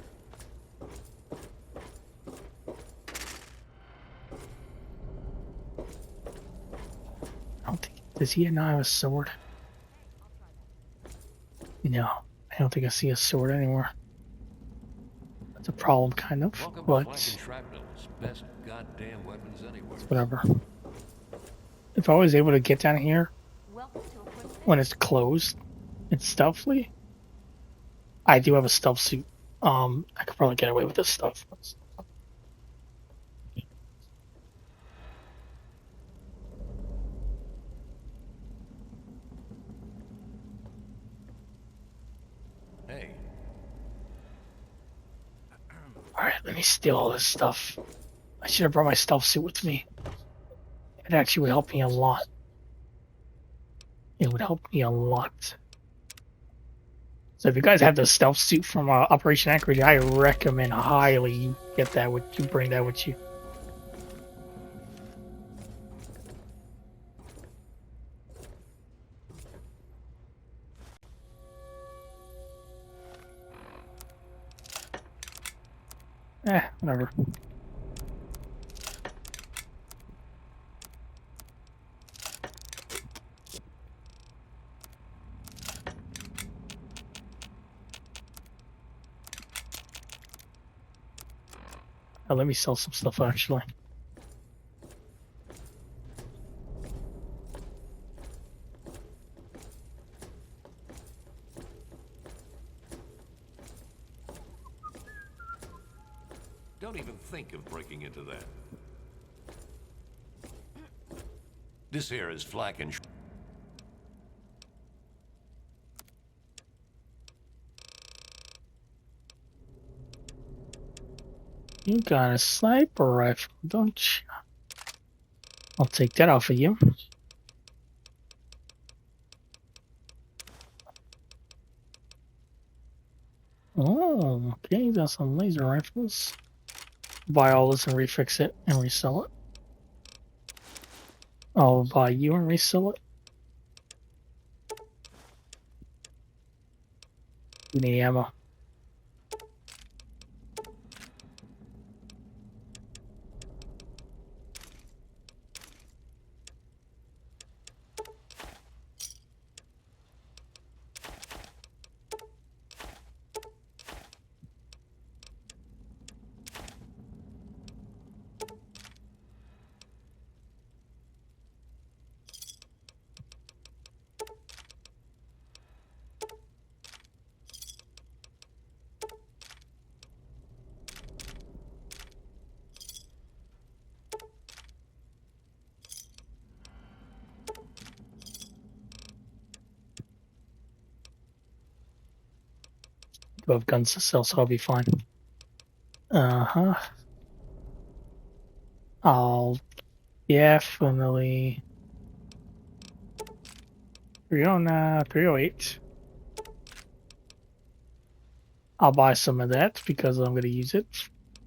I don't think does he not have a sword? No, I don't think I see a sword anymore. That's a problem, kind of, Welcome but to Flank and Shrapnel's best goddamn weapons anywhere. whatever. If I was able to get down here when it's closed and stealthily, I do have a stealth suit. I could probably get away with this stuff. Hey. Alright, let me steal all this stuff. I should have brought my stealth suit with me. It actually would help me a lot. It would help me a lot. So if you guys have the stealth suit from Operation Anchorage, I recommend highly you get that with you, bring that with you. Whatever. Oh, let me sell some stuff actually. Don't even think of breaking into that. This here is Flack and You got a sniper rifle, don't you? I'll take that off of you. Oh, okay, you got some laser rifles. Buy all this and refix it and resell it. I'll buy you and resell it. You need ammo. Do have guns to sell, so I'll be fine. Uh-huh. I'll definitely 308. I'll buy some of that because I'm gonna use it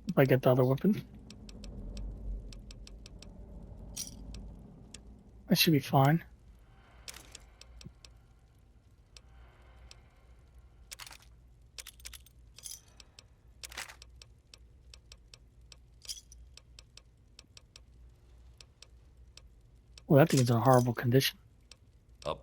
if I get the other weapon. That should be fine. Well, that thing's in a horrible condition. Up.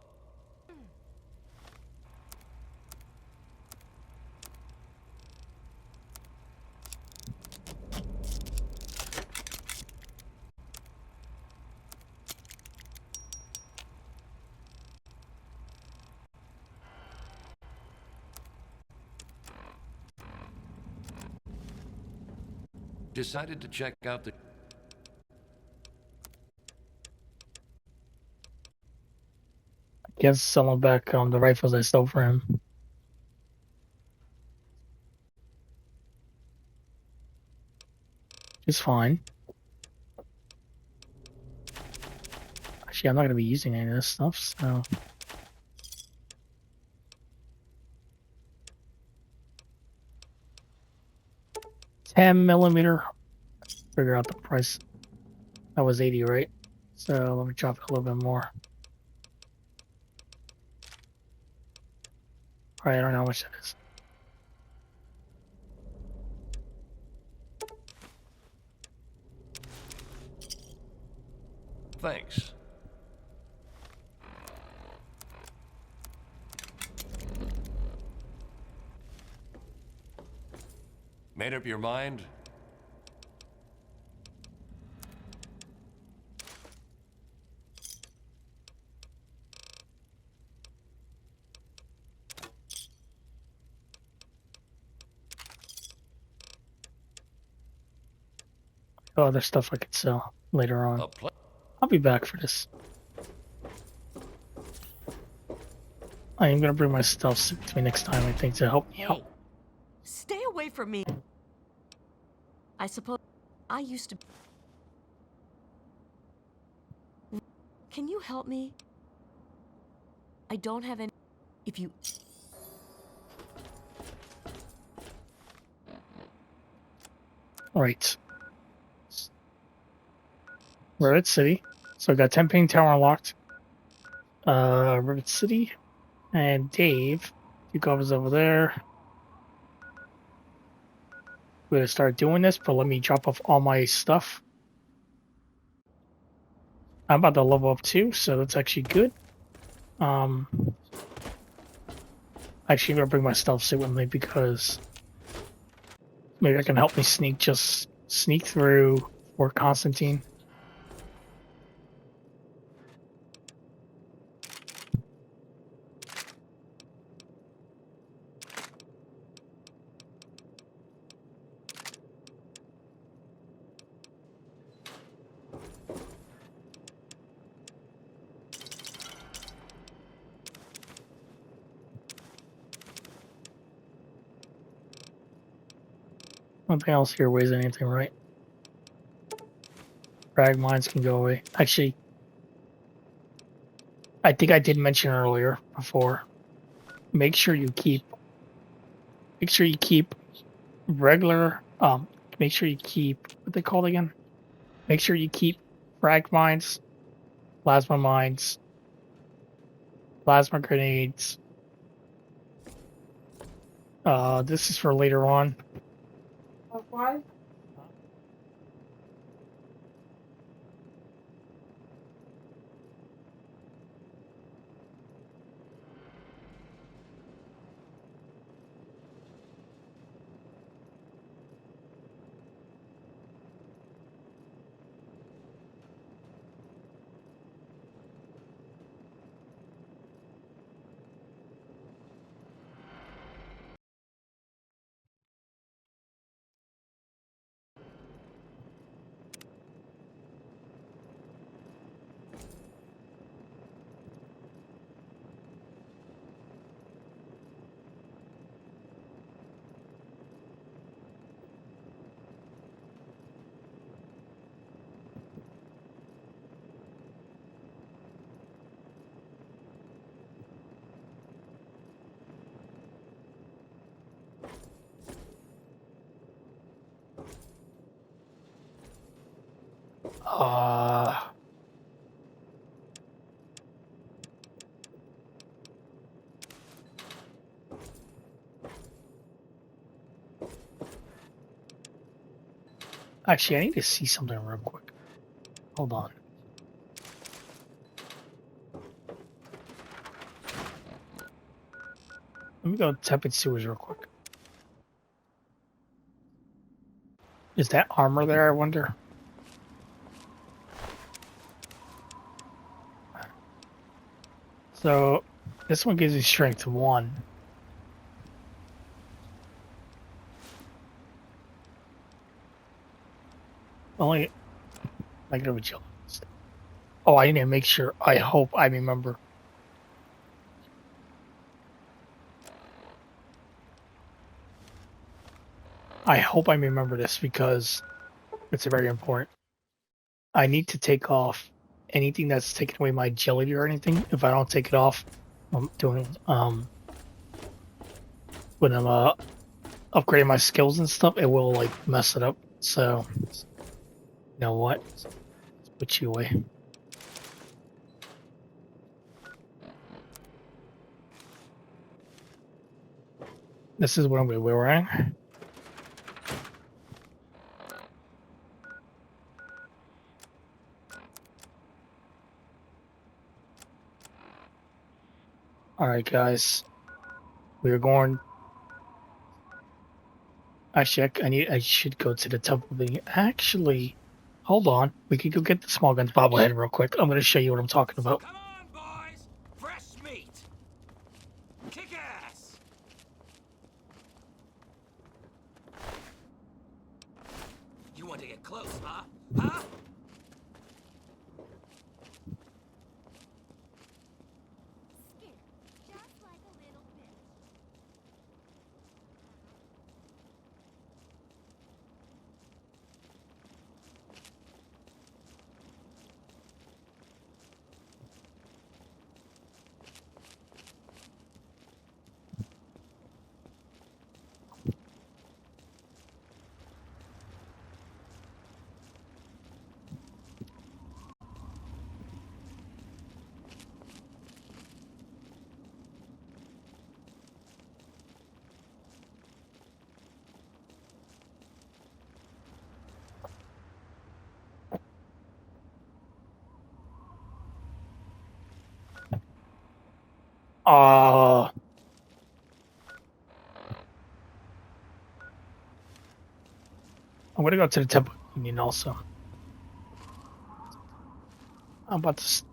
Decided to check out the... I guess selling back the rifles I stole for him. It's fine. Actually, I'm not gonna be using any of this stuff, so 10mm. Figure out the price. That was 80, right? So let me drop it a little bit more. Alright, I don't know how much that is. Thanks. Made up your mind? Other stuff I could sell later on. I'll be back for this. I am gonna bring my stealth suit with me next time, I think, to help me out. Stay away from me. I suppose I used to... Can you help me? I don't have any... If you... Alright. Rivet City. So I got 10 ping tower unlocked. Rivet City. And Dave, he covers over there. We're gonna start doing this, but let me drop off all my stuff. I'm about to level up too, so that's actually good. Actually, I'm gonna bring my stealth suit with me because maybe that can help me sneak through Fort Constantine. Nothing else here weighs anything, right? Frag mines can go away. Actually, I think I did mention earlier before. Make sure you keep regular make sure you keep what they called again. Make sure you keep frag mines, plasma grenades. This is for later on. Why? Actually, I need to see something real quick. Hold on. Let me go tap in sewers real quick. Is that armor there, I wonder? So, this one gives you strength 1. Only negative agility. Oh, I need to make sure. I hope I remember. I hope I remember this because it's very important. I need to take off anything that's taking away my agility or anything. If I don't take it off, I'm doing when I'm upgrading my skills and stuff, it will like mess it up. So, you know what? Let's put you away. This is what I'm going to be wearing. All right, guys. We're going. Actually, I should go to the temple thing. Actually, hold on. We could go get the small guns bobblehead real quick. I'm going to show you what I'm talking about. Come on, boys! Fresh meat! Kick ass! You want to get close, huh? Huh? Scared, just like a little bitch. Uh, I'm going to go to the temple union also. I'm about to.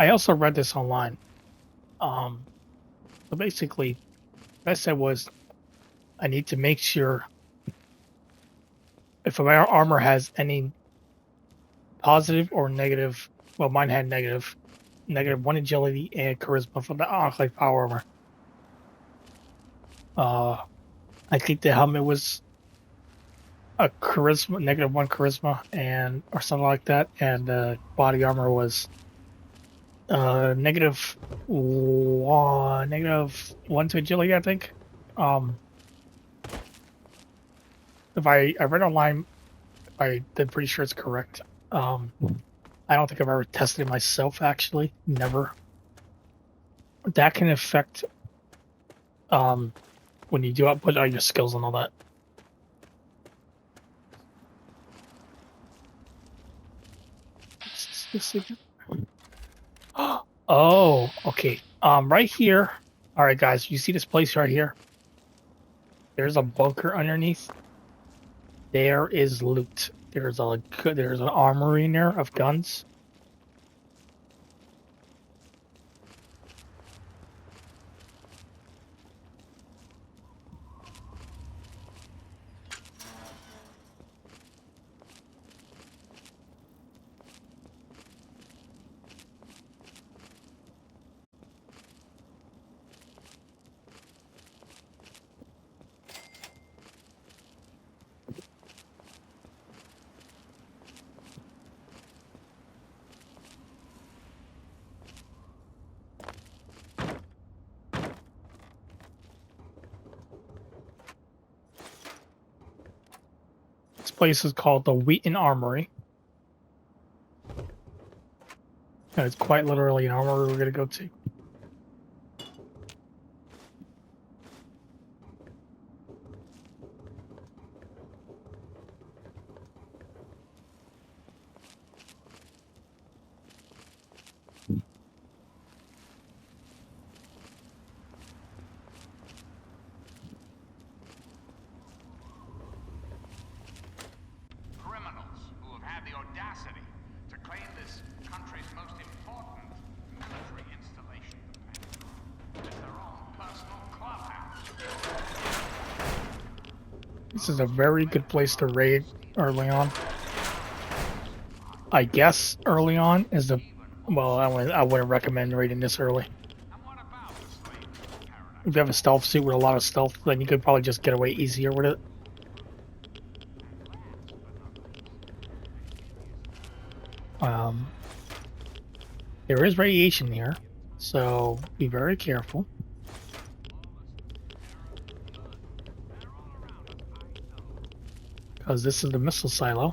I also read this online. So basically, what I said was I need to make sure if my armor has any positive or negative. Well, mine had -1 agility and charisma from the Enclave power armor. I think the helmet was a charisma -1 charisma and or something like that, and body armor was -1 to agility, I think. If I read online, I'm pretty sure it's correct. I don't think I've ever tested it myself. Actually, never. That can affect when you do output all your skills and all that. What's this again? Oh, okay. Right here. All right, guys. You see this place right here? There's a bunker underneath. There is loot. There's an armory in there of guns. This place is called the Wheaton Armory. And it's quite literally an armory we're gonna go to. Criminals who have had the audacity to claim this country's most important military installation as their own personal clubhouse. This is a very good place to raid early on. I guess early on is the well. I wouldn't recommend raiding this early. If you have a stealth suit with a lot of stealth, then you could probably just get away easier with it. There is radiation here, so be very careful. Because this is the missile silo.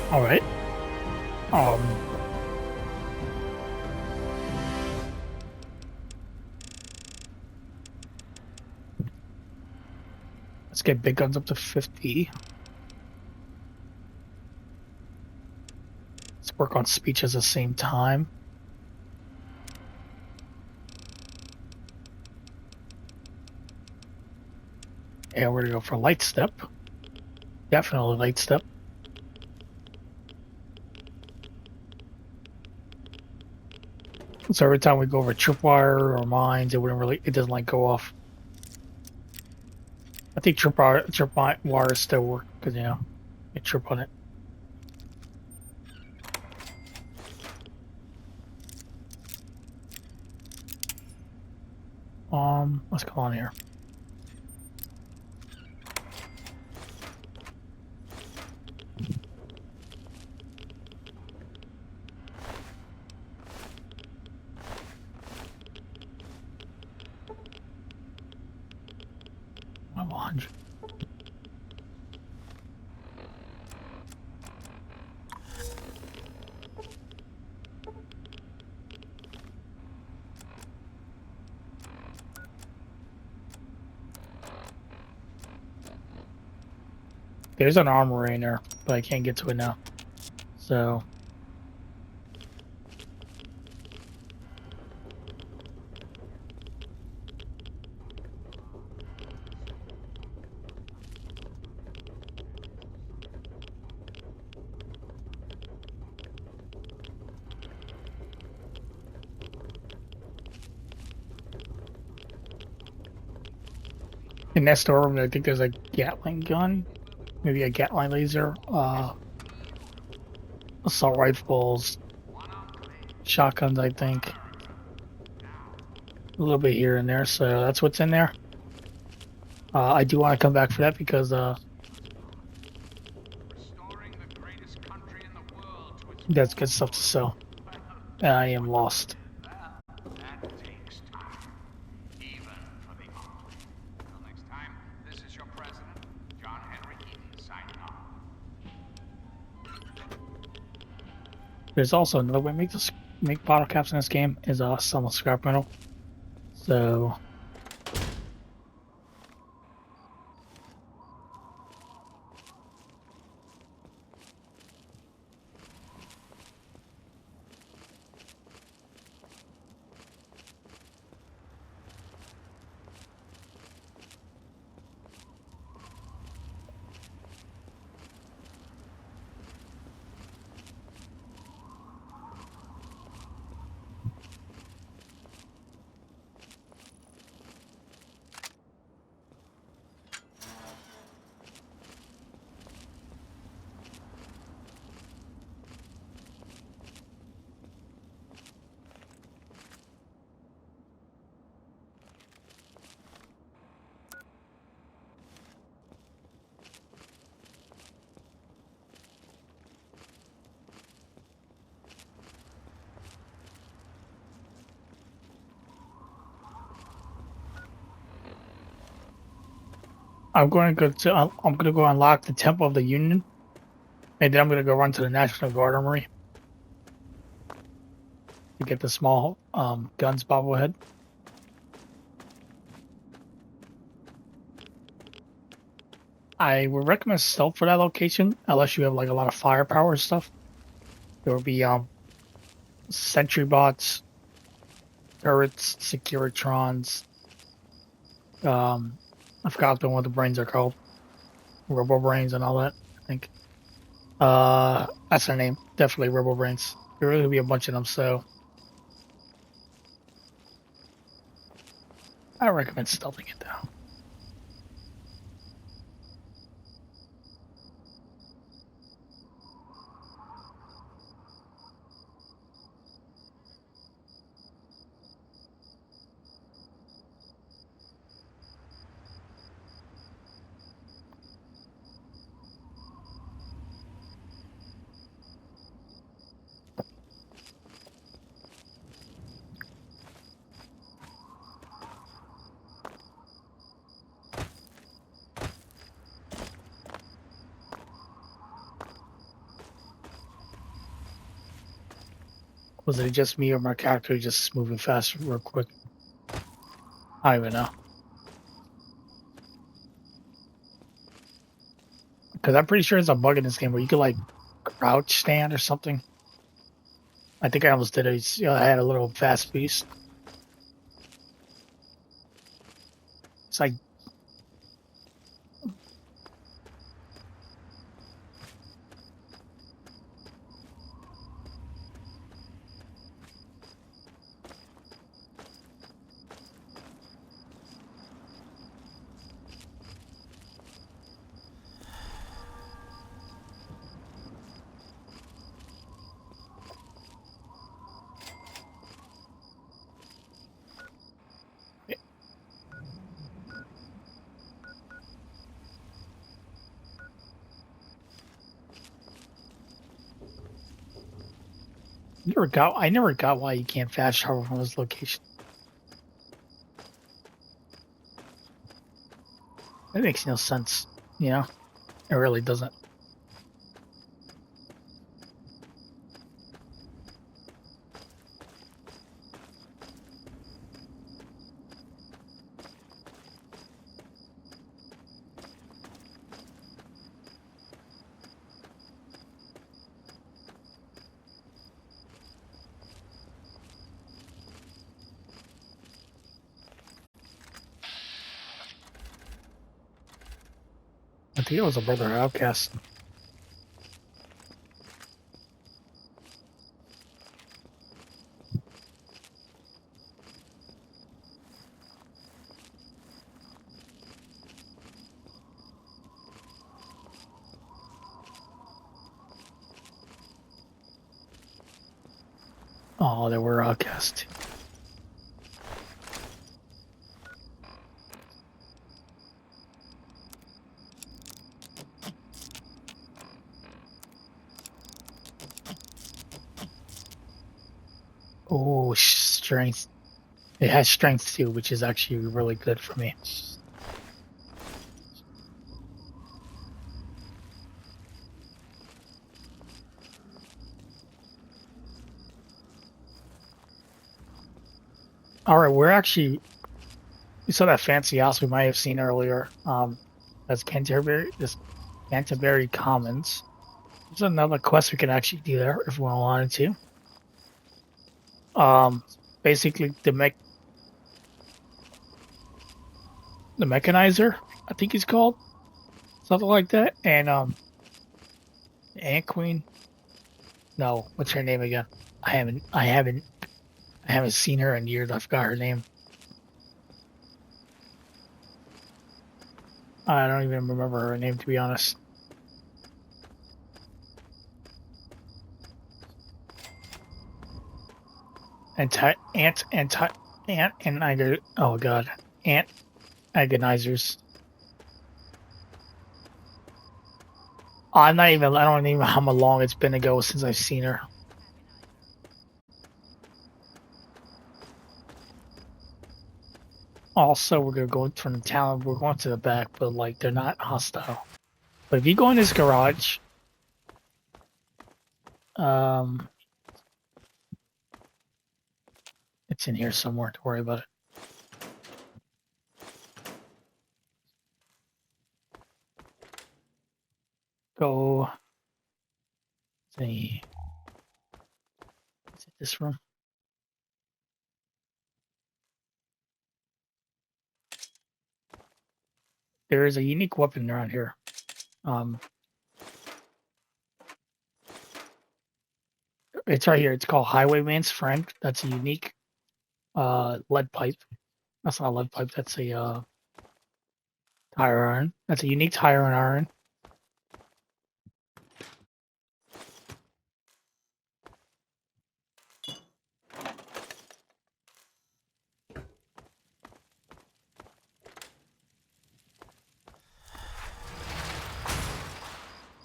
All right. Let's get big guns up to 50. Let's work on speech at the same time. And we're gonna go for light step. Definitely light step. So every time we go over tripwire or mines, it doesn't like go off. I think tripwire still work because you trip on it. Let's go on here. There's an armory in there, but I can't get to it now. So in that storeroom, I think there's a Gatling gun, maybe a Gatling laser, assault rifles, shotguns, I think. A little bit here and there, so that's what's in there. I do want to come back for that because Restoring the greatest country in the world to its that's good stuff to sell. And I am lost. that takes time, even for the ugly. Until next time, this is your president, John Henry Eaton, signing off. There's also another way to make bottle caps in this game is sell a scrap metal. So I'm going to I'm going to go unlock the Temple of the Union, and then I'm going to go run to the National Guard Armory to get the small guns bobblehead. I would recommend stealth for that location, unless you have like a lot of firepower and stuff. There will be sentry bots, turrets, securitrons. I forgot what the brains are called. Robo brains and all that, I think. That's their name. Definitely Robo brains. There will be a bunch of them, so I recommend stealthing it though. Was it just me or my character just moving fast real quick? I don't even know. Because I'm pretty sure there's a bug in this game where you could like crouch stand or something. I think I almost did it. I had a little fast beast. It's like I never got why you can't fast travel from this location. That makes no sense, you know? It really doesn't. think it was a brother outcast. Oh, they were outcast. Oh, strength. It has strength too, which is actually really good for me. All right, we saw that fancy house we might have seen earlier. That's Canterbury. This Canterbury Commons. There's another quest we can actually do there if we wanted to. Basically the mechanizer, I think he's called something like that, and Ant Queen. No, what's her name again? I haven't seen her in years. I forgot her name. I don't even remember her name, to be honest. Ant and I. Oh god, ant agonizers. I don't even know how long it's been ago since I've seen her. Also, we're gonna go from the town. We're going to the back, but like they're not hostile. But if you go in this garage, um, it's in here somewhere. Don't worry about it. Go. See. Is it this room? There is a unique weapon around here. It's right here. It's called Highwayman's Friend. That's a unique lead pipe. That's not a lead pipe. That's a tire iron. That's a unique tire iron.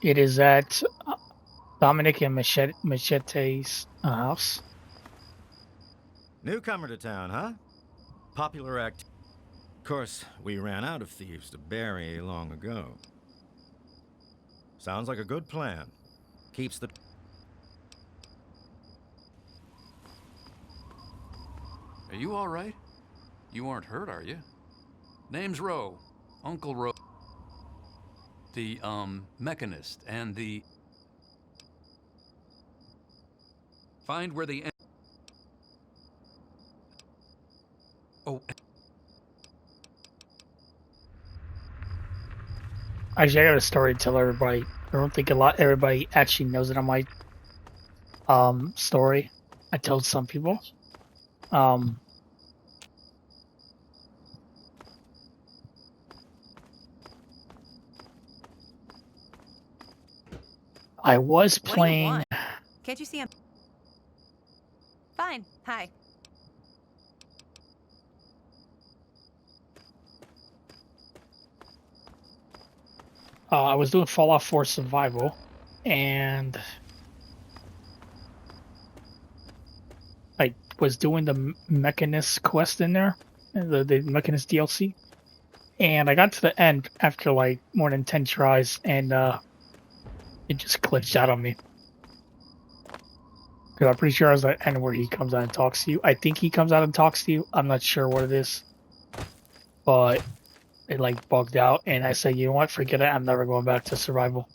It is at Dominic and Machete's house. Newcomer to town, huh? Popular act. Of course, we ran out of thieves to bury long ago. Sounds like a good plan. Keeps the... Are you all right? You aren't hurt, are you? Name's Rowe. Uncle Rowe. The, mechanist and the... Find where the... Oh... Actually, I got a story to tell everybody. I don't think everybody actually knows it on my story. I told some people. I was playing. Can't you see him? Fine. Hi. I was doing Fallout 4 Survival, and I was doing the Mechanist quest in there, the Mechanist DLC, and I got to the end after like more than 10 tries, and it just glitched out on me. Because I'm pretty sure I was at the end where he comes out and talks to you. I think he comes out and talks to you. I'm not sure what it is, but it like bugged out, and I said, you know what, forget it, I'm never going back to survival.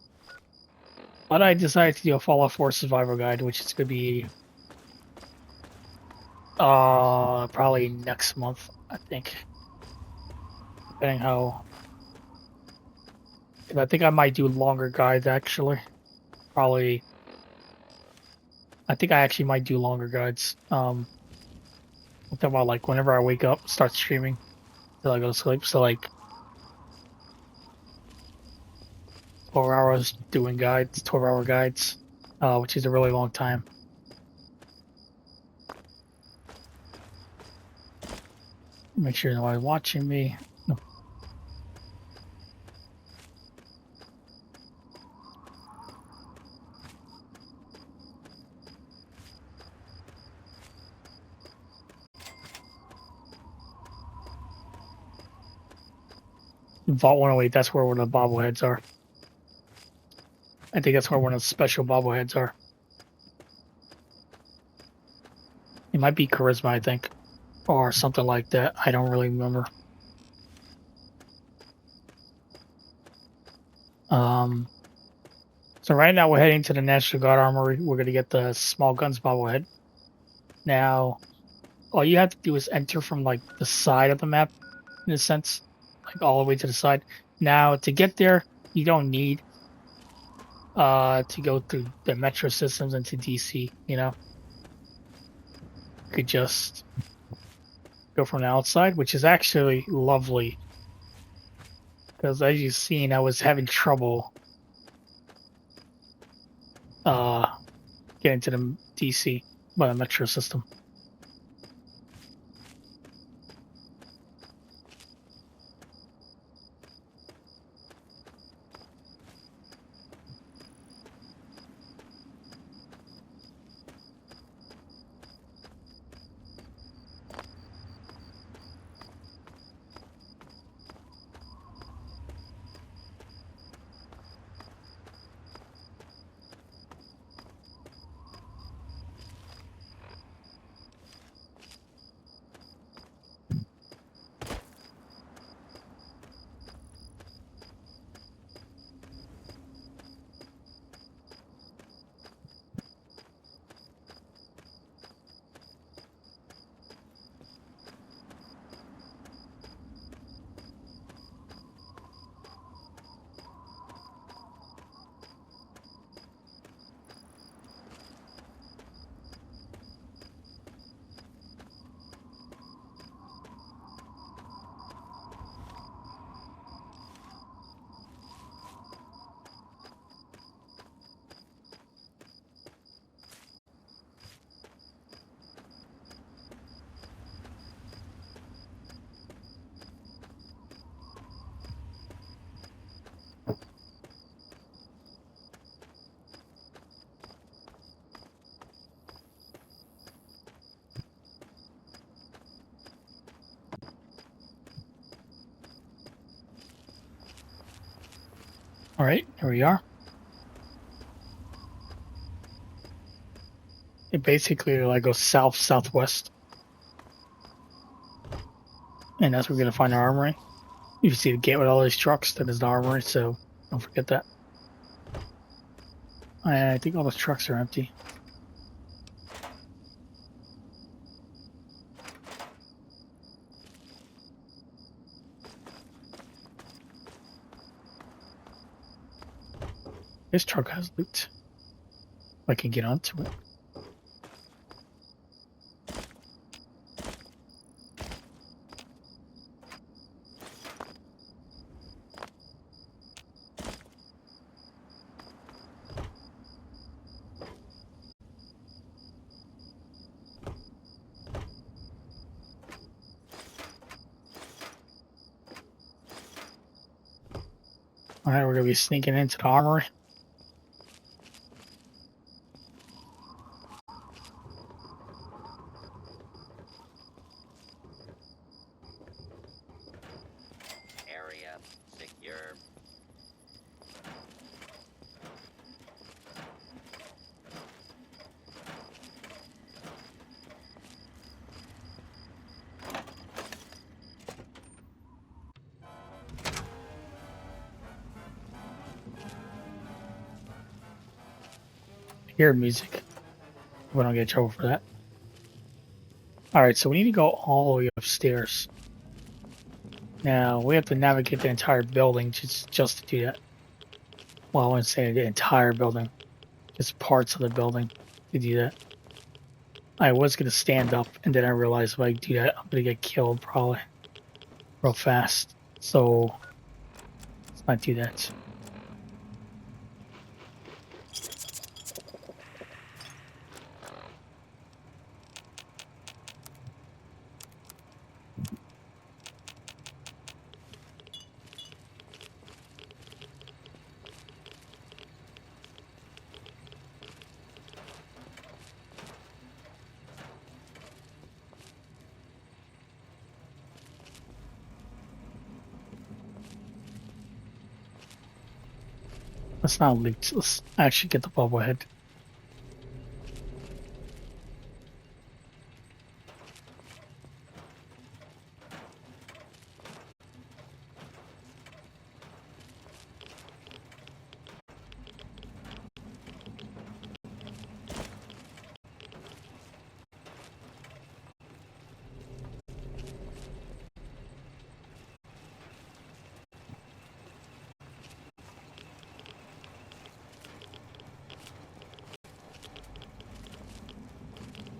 But I decided to do a Fallout 4 survival guide, which is gonna be probably next month, I think. Depending how And I think I might do longer guides actually. Probably. I think I actually might do longer guides. I'm talking about like whenever I wake up, start streaming till I go to sleep. So like 4 hours doing guides, 12-hour guides, which is a really long time. Make sure nobody's watching me. No. Vault 108, that's where one of the bobbleheads are. I think that's where one of the special bobbleheads are. It might be Charisma, I think, or something like that. I don't really remember. So right now we're heading to the National Guard Armory. We're gonna get the small guns bobblehead. Now, all you have to do is enter from like the side of the map, in a sense, like all the way to the side. Now, to get there, you don't need to go through the metro systems into DC. You know, you could just go from the outside, which is actually lovely. Because as you've seen, I was having trouble getting to the DC by the metro system. All right, here we are. It basically like goes south southwest, and that's where we're gonna find our armory. You see the gate with all these trucks. That is the armory, so don't forget that. I think all those trucks are empty. This truck has loot. I can get onto it. All right, we're gonna be sneaking into the armory. Area secure. Hear music. We don't get in trouble for that. All right, so we need to go all the way upstairs. Now we have to navigate the entire building just to do that. Well, I wouldn't say the entire building, just parts of the building to do that. I was gonna stand up, and then I realized if I do that, I'm gonna get killed probably real fast. So let's not do that. Let's not leak. Let's actually get the bobblehead.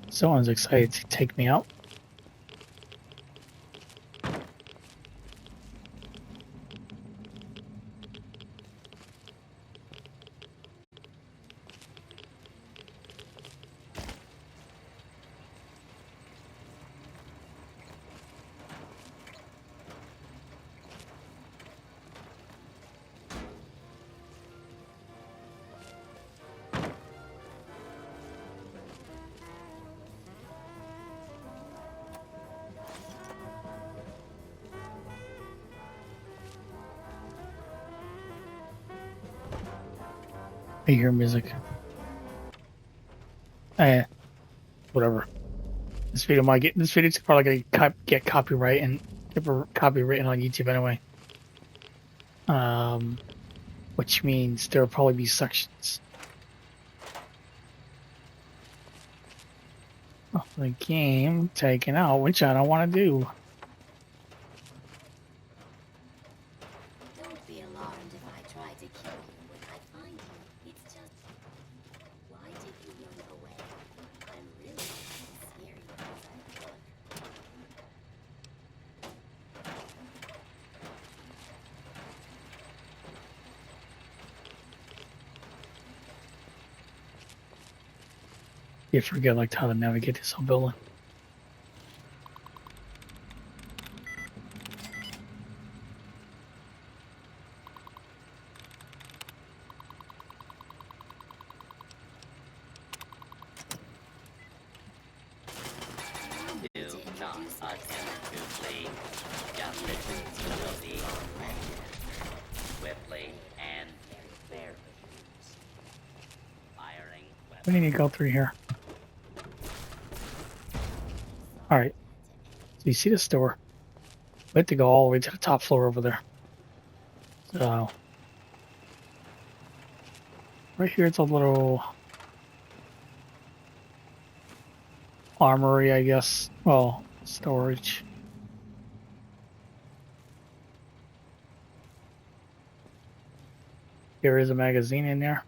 Someone's excited to take me out. I hear music. Whatever. This video's probably gonna get copyright and get copywritten on YouTube anyway. Which means there will probably be sections of the game taken out, which I don't want to do. Don't be alarmed if I try to kill you when I find you. It's just... Why did you run away? I'm really not as scary as I look. You forget like how to navigate this whole building. We need to go through here. Alright. So you see the store. We have to go all the way to the top floor over there. So right here it's a little armory, I guess. Well, storage. There is a magazine in there.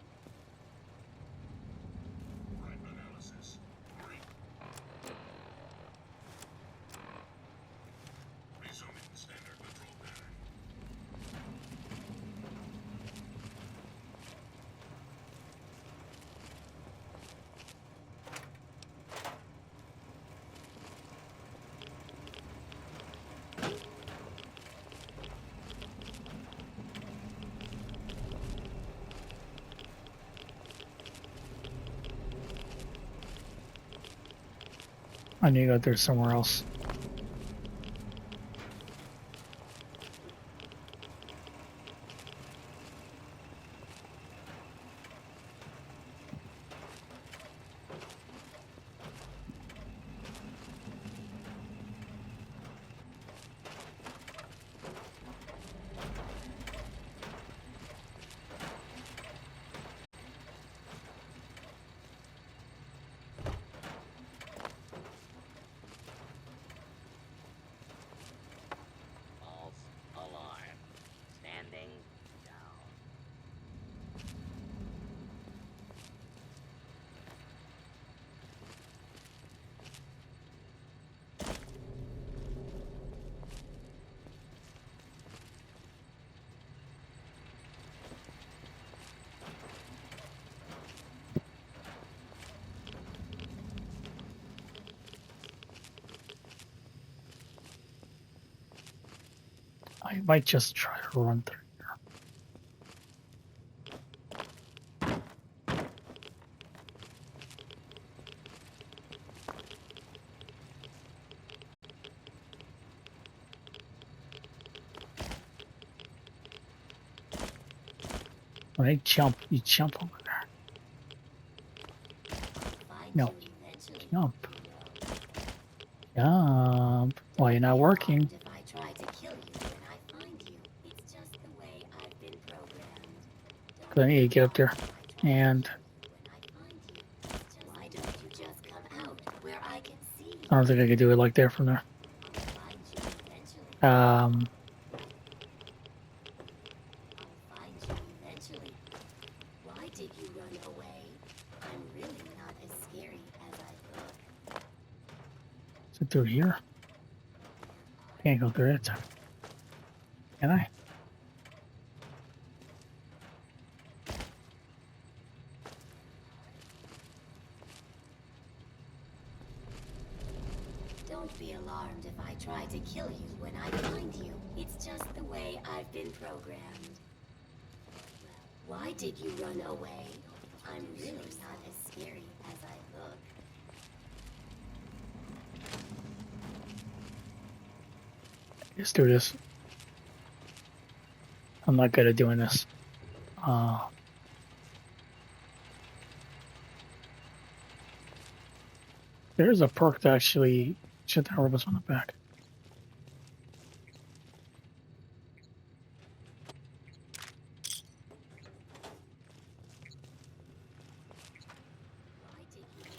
I need to go there somewhere else. I might just try to run through here. When I jump, you jump over there. No. Jump. Jump. Why you're not working? If I try to kill you when I find you, it's just the way I've been programmed. Cause I need to get up there. And Why don't you just come out where I can see? I don't think I could do it like there from there. I'll find you eventually. Um, I'll find you eventually. Why did you run away? I'm really not as scary as I look. is it through here? Can't go through it. Can I? Don't be alarmed if I try to kill you when I find you. It's just the way I've been programmed. Why did you run away? I'm really not as scary as I look. Let's do this. I'm not good at doing this. There's a perk to actually shut down robots on the back. Why did you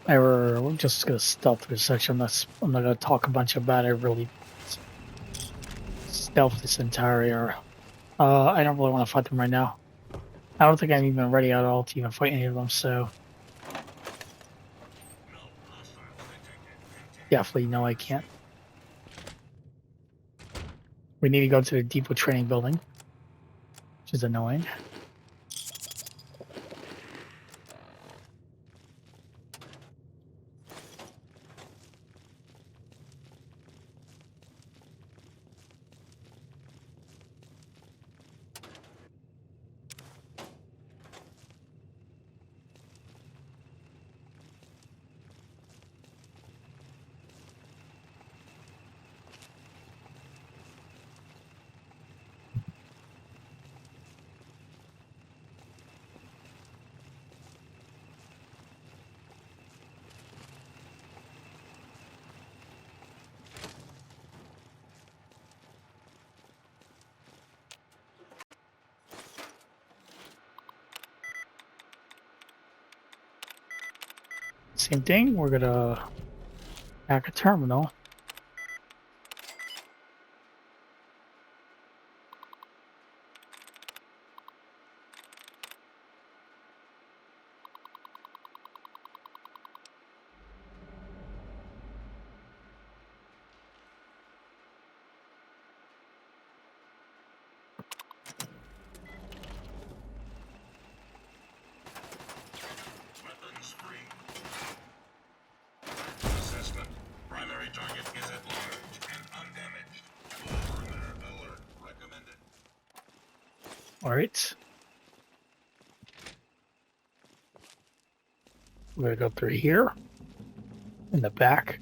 We're just gonna stealth through this section. I'm not gonna talk a bunch about it. Really stealth this entire area. I don't really want to fight them right now. I don't think I'm even ready at all to even fight any of them. So definitely no, I can't. We need to go to the depot training building, which is annoying. Same thing. We're gonna hack a terminal. Weapons free. Assessment. Primary target is at large and undamaged. Full perimeter alert recommended. All right. We're gonna go through here in the back.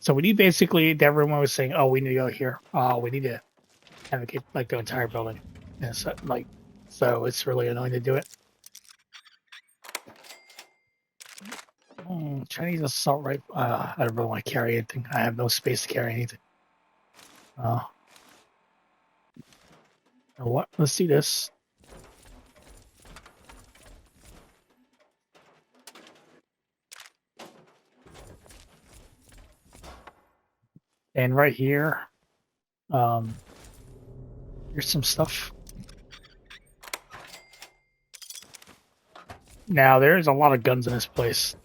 So we need basically, everyone was saying, oh, we need to go here. Oh, we need to navigate like the entire building. And so it's really annoying to do it. Chinese assault rifle. I don't really want to carry anything. I have no space to carry anything. What? Let's see this. And right here, here's some stuff. Now there's a lot of guns in this place.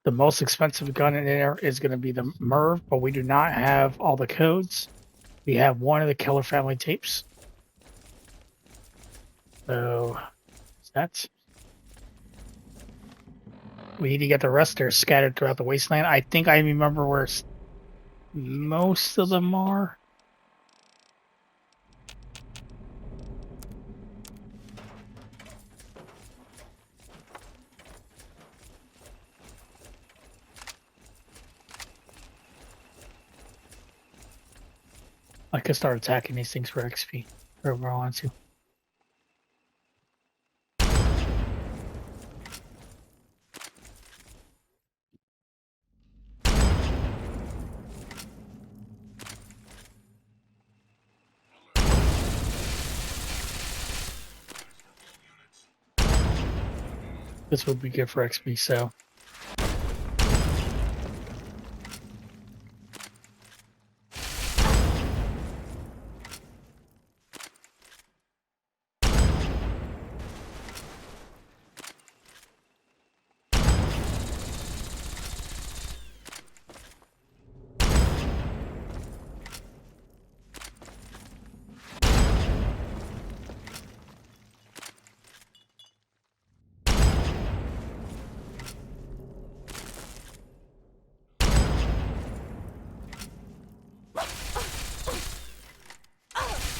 The most expensive gun in there is going to be the Merv, but we do not have all the codes. We have one of the Killer Family tapes. So that's. We need to get the rest. They're scattered throughout the wasteland. I think I remember where most of them are. I could start attacking these things for XP, wherever I want to. This would be good for XP, so.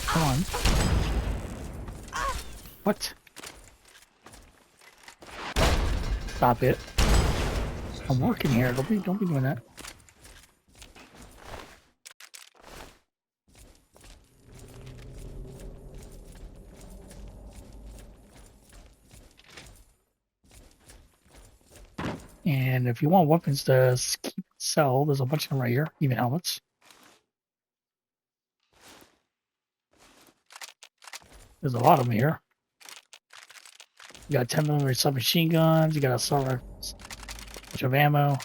Come on. What? Stop it. I'm working here. Don't be doing that. And if you want weapons to sell, there's a bunch of them right here, even helmets. There's a lot of them here. You got 10mm submachine guns, you got assault rifles, a bunch of ammo.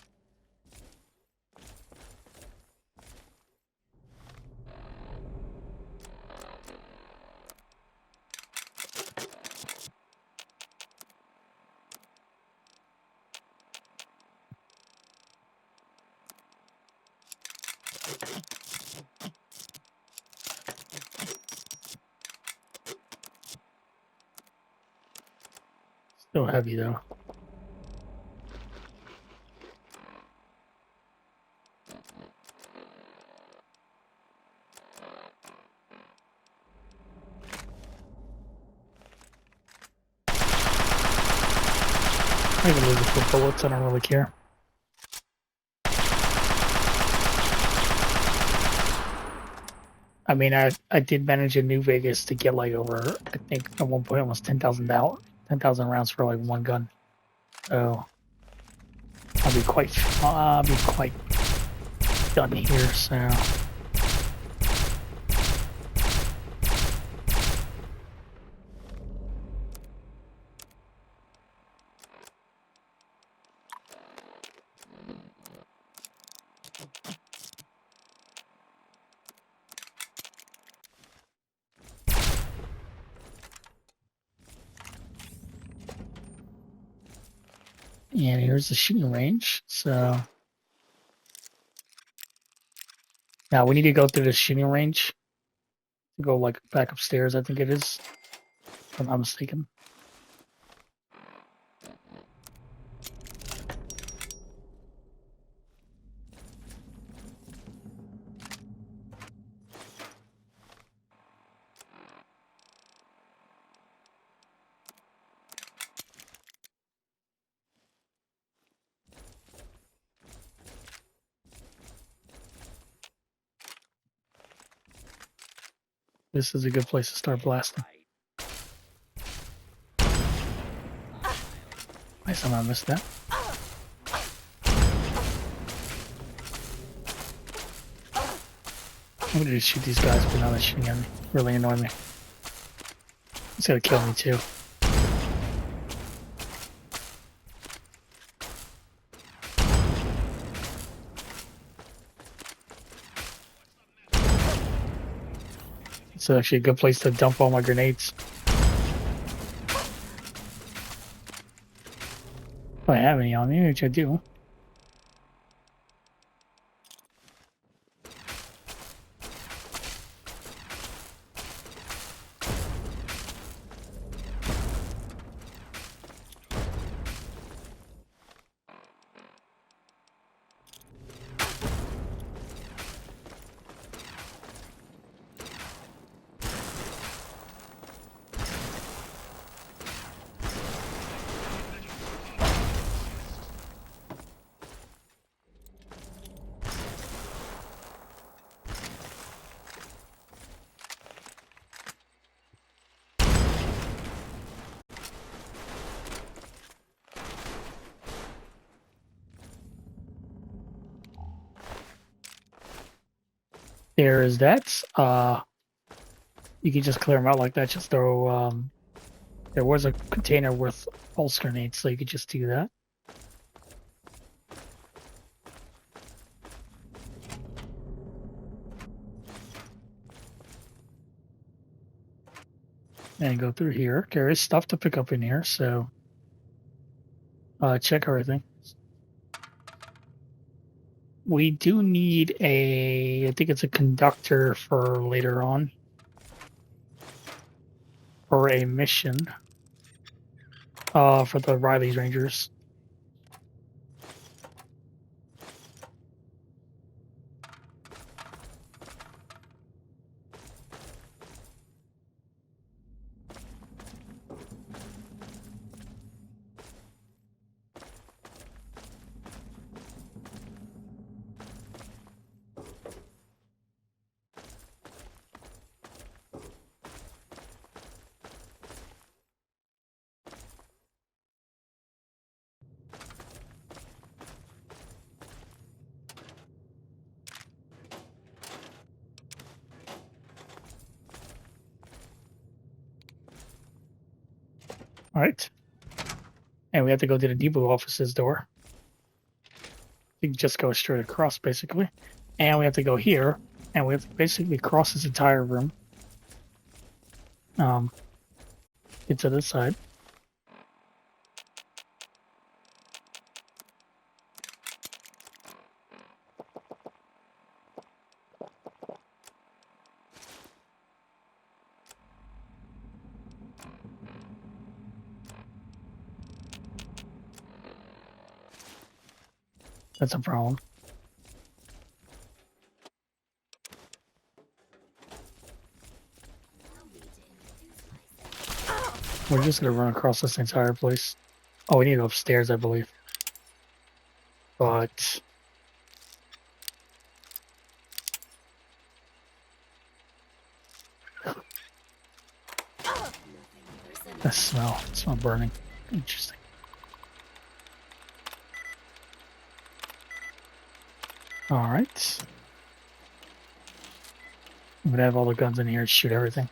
Still heavy though. I can lose it for bullets, I don't really care. I mean, I did manage in New Vegas to get like over, I think at one point almost 10,000 rounds for like one gun. So I'll be quite done here. So and here's the shooting range. So now we need to go through the shooting range to go like back upstairs. I think it is, if I'm not mistaken. This is a good place to start blasting. I somehow missed that. I'm gonna just shoot these guys, but now they're shooting at me. Really annoy me. It's gonna kill me too. It's actually a good place to dump all my grenades. If I have any on me, which I do. There is that. You can just clear them out like that. Just throw. There was a container with pulse grenades, so you could just do that. And go through here. There is stuff to pick up in here, so check everything. We do need I think it's a conductor for later on. For a mission. For the Riley's Rangers. Alright. And we have to go to the depot office's door. You can just go straight across, basically. And we have to go here, and we have to basically cross this entire room. Get to this side. That's a problem. We're just gonna run across this entire place. Oh, we need to go upstairs, I believe. But that smell. It smells burning. Interesting. Alright. I'm gonna have all the guns in here and shoot everything.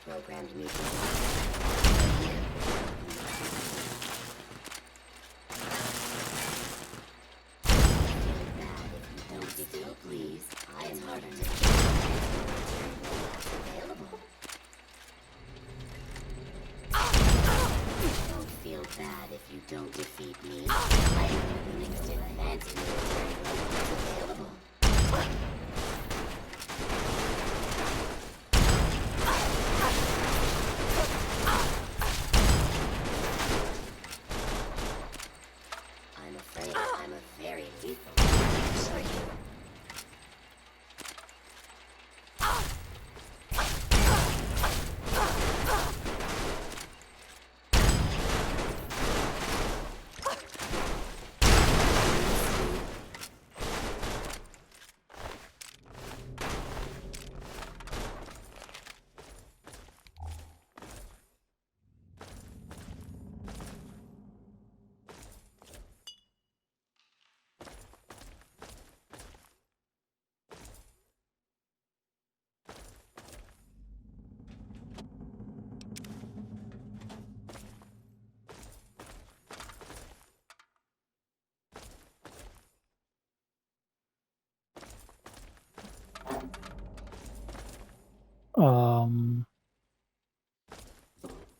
Programmed me. Still, please. It's harder to available. Don't feel bad if you don't defeat me. I have the next advanced military robots available. afraid I'm a very lethal, I assure you.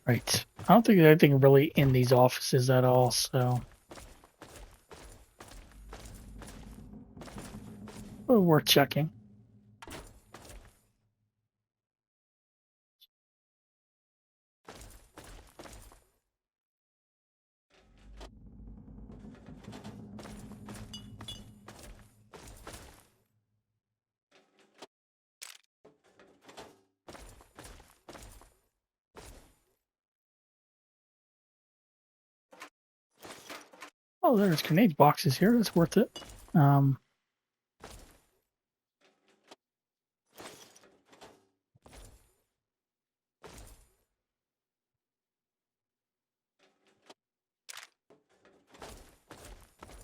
Right. I don't think there's anything really in these offices at all, so. Well, worth checking. Oh, there's grenade boxes here. That's worth it.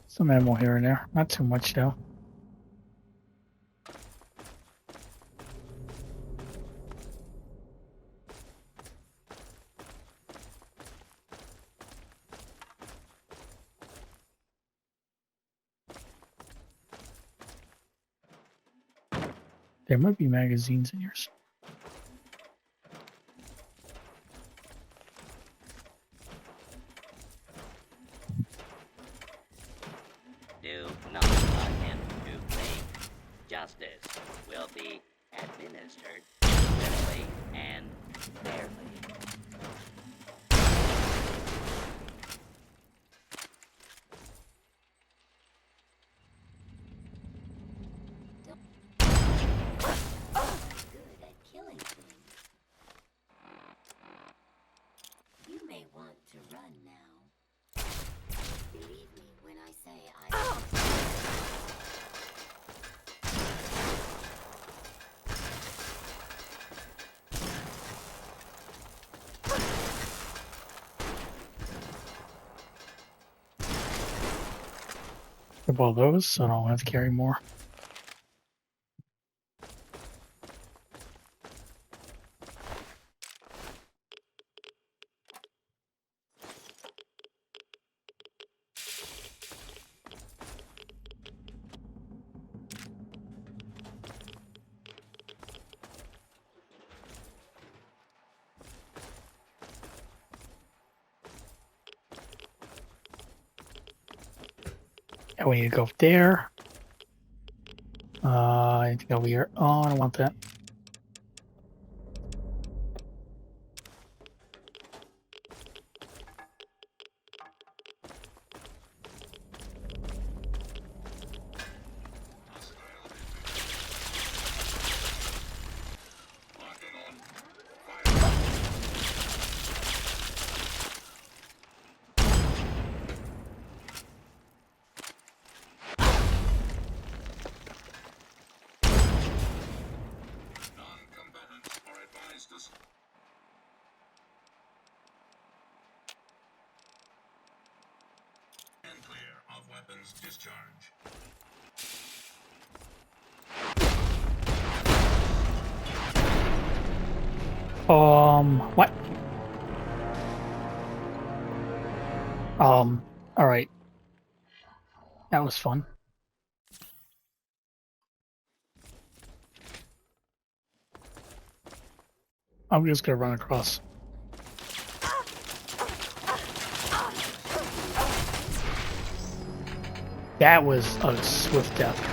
Some ammo here and there. Not too much, though. There might be magazines in here. Do not attempt to think. Justice will be administered swiftly and fairly. Good at killing things. You may want to run now. Believe me when I say Grab all those, so I don't have to carry more. And we need to go there. I need to go over here. Oh, I don't want that. And clear of weapons discharge. What? All right. That was fun. I'm just gonna run across. That was a swift death.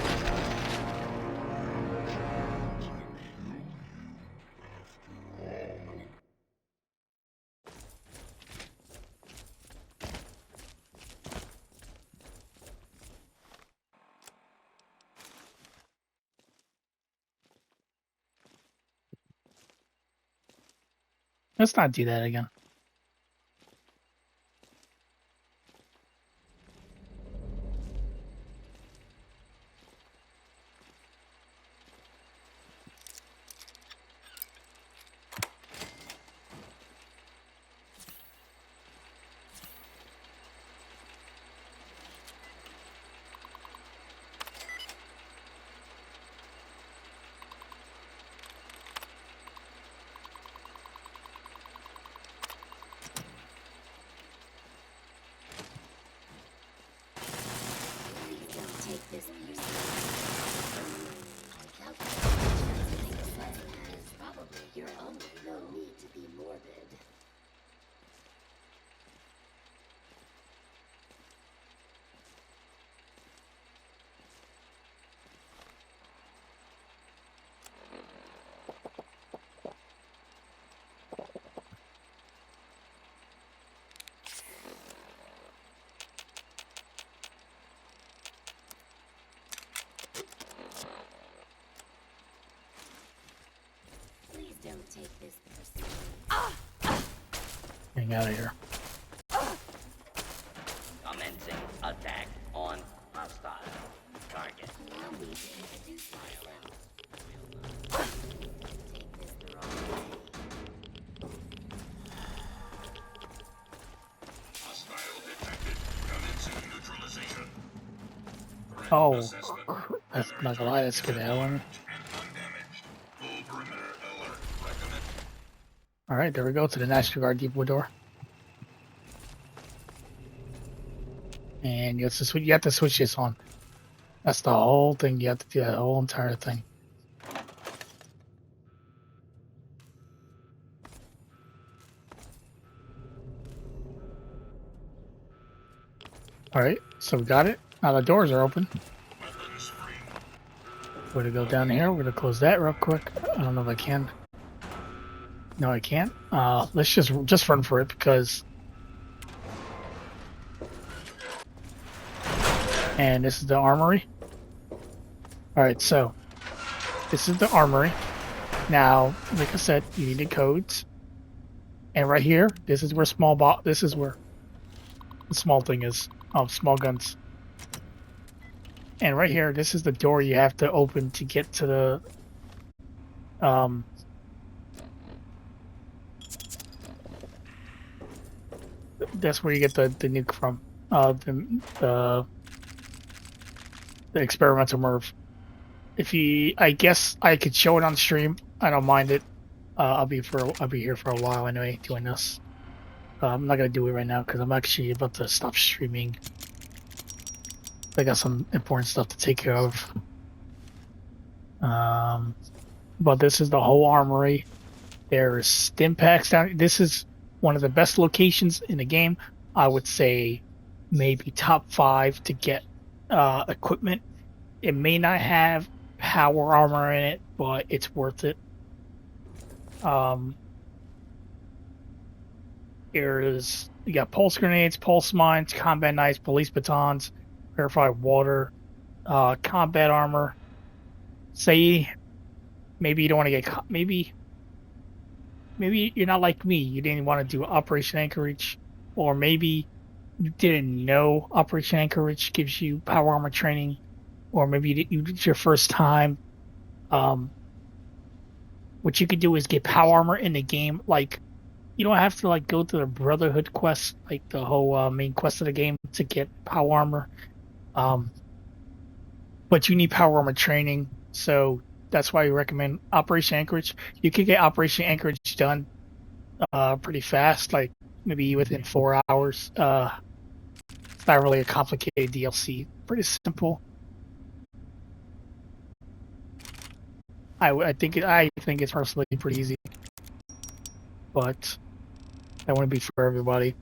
Let's not do that again. Don't take this personally. I calculate the chance is probably your own. No need to be morbid. Please don't take this personally. Getting out of here. Commencing attack on hostile target. Allow me to introduce myself. Take this the wrong way. Hostile detected. Commencing neutralization. Oh, that's not gonna lie, that scared the hell out of me. Full perimeter alert. Recommend. Alright, there we go to the National Guard depot door. And you have to switch this on. That's the whole thing. You have to do that whole entire thing. Alright, so we got it. Now the doors are open. We're gonna go down here. We're gonna close that real quick. I don't know if I can. No, I can't. Let's just run for it because. And this is the armory. Alright, so this is the armory. Now, like I said, you need the codes. And right here, this is where this is where the small thing is. Small guns. And right here, this is the door you have to open to get to the that's where you get the nuke from. The experimental MIRV. I guess I could show it on stream. I don't mind it. I'll be here for a while anyway doing this. I'm not gonna do it right now because I'm actually about to stop streaming. I got some important stuff to take care of. But this is the whole armory. There's stim packs down. This is one of the best locations in the game. I would say maybe top 5 to get equipment. It may not have power armor in it, but it's worth it. You got pulse grenades, pulse mines, combat knives, police batons, purified water, combat armor. Say maybe you don't want to get maybe you're not like me. You didn't want to do Operation Anchorage, or maybe you didn't know Operation Anchorage gives you power armor training, or maybe it's your first time. What you could do is get power armor in the game. Like, you don't have to like go to the Brotherhood quest, like the whole main quest of the game, to get power armor. But you need power armor training, so that's why we recommend Operation Anchorage. You can get Operation Anchorage done pretty fast, like maybe within 4 hours. It's not really a complicated DLC. Pretty simple. I think it's personally pretty easy, but that wouldn't be for everybody.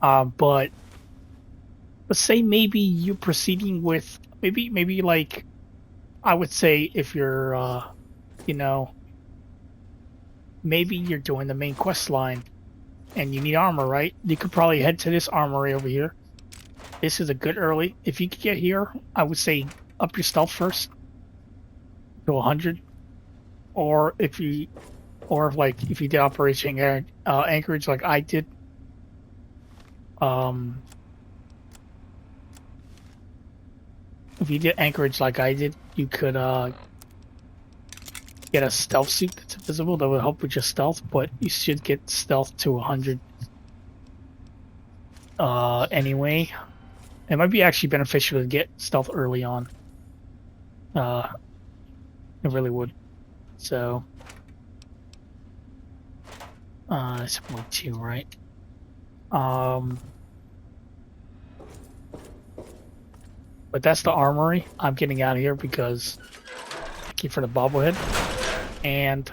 But let's say maybe you're proceeding with maybe like, I would say if you're maybe you're doing the main quest line and you need armor, right? You could probably head to this armory over here. This is a good early. If you could get here, I would say up your stealth first to 100, or if you or like if you did Operation Anchorage like I did, um, if you did Anchorage like I did, you could get a stealth suit that's invisible that would help with your stealth, but you should get stealth to 100 anyway. It might be actually beneficial to get stealth early on. Uh, it really would. So, it's 0.2, right? But that's the armory. I'm getting out of here because thank you for the bobblehead. And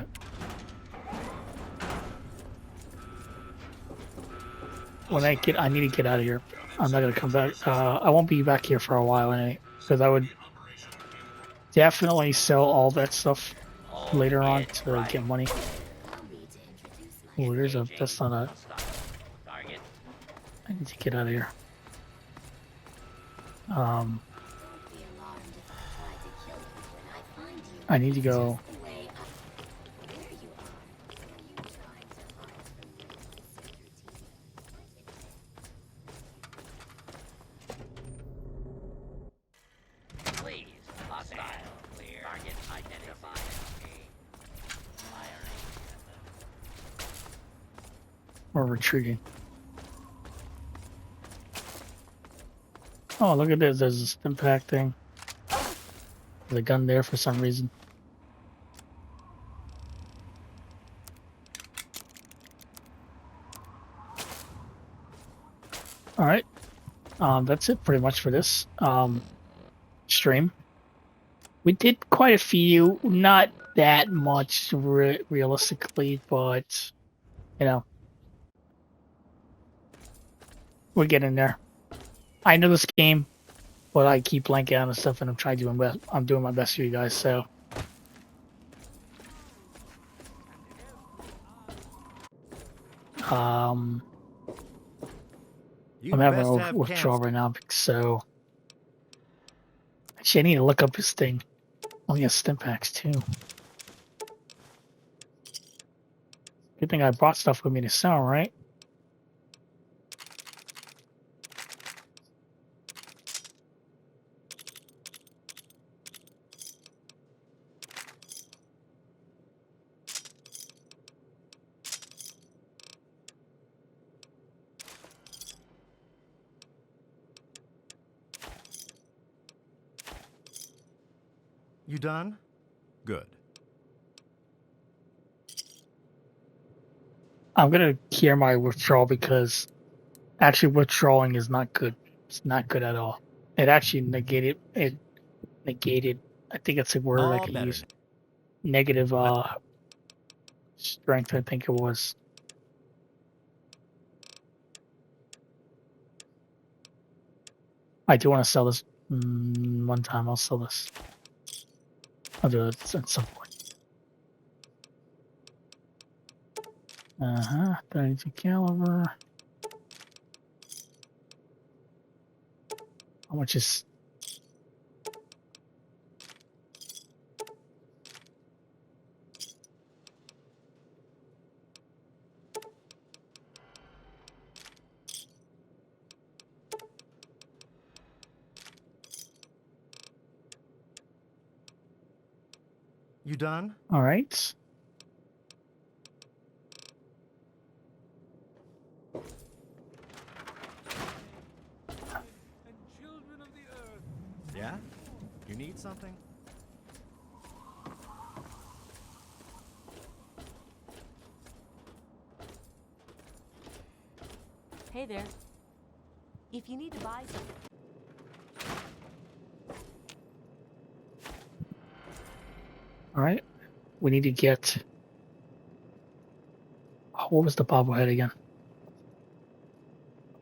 when I need to get out of here. I'm not gonna come back. I won't be back here for a while anyway, because I would definitely sell all that stuff Oh, later on it's to right. get money. Oh, there's a. That's not a. Target. I need to get out of here. I need to go. Please. Hostile. Clear. Target identified. Firing. Or retreating. Oh, look at this. There's a stim pack thing. There's a gun there for some reason. All right. That's it pretty much for this stream. We did quite a few, not that much realistically, but you know, we're getting there. I know this game, but I keep blanking out and stuff, and I'm trying to do my best. I'm doing my best for you guys. So, I'm having a withdrawal right now, so actually I need to look up this thing. Oh, he has stim packs too. Good thing I brought stuff with me to sell, right? You done? Good. I'm gonna clear my withdrawal because actually withdrawing is not good. It's not good at all. It actually negated. It negated. I think that's a word I All could better use. Negative strength. I think it was. I do want to sell this one time. I'll sell this. I'll do it at some point. 32 caliber. How much is? You done? All right. Yeah? You need something? Hey there. If you need to buy something. All right. We need to get. Oh, what was the bobblehead again?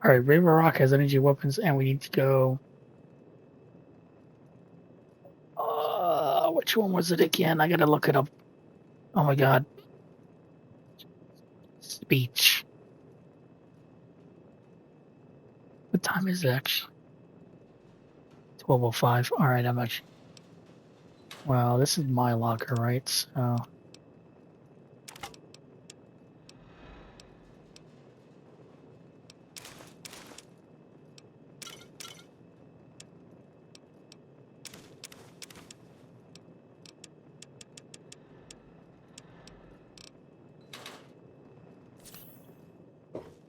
All right. Raven Rock has energy weapons, and we need to go. Which one was it again? I gotta look it up. Oh my god. Speech. What time is it actually? 12:05. All right, I'm actually. Well, this is my locker, right? So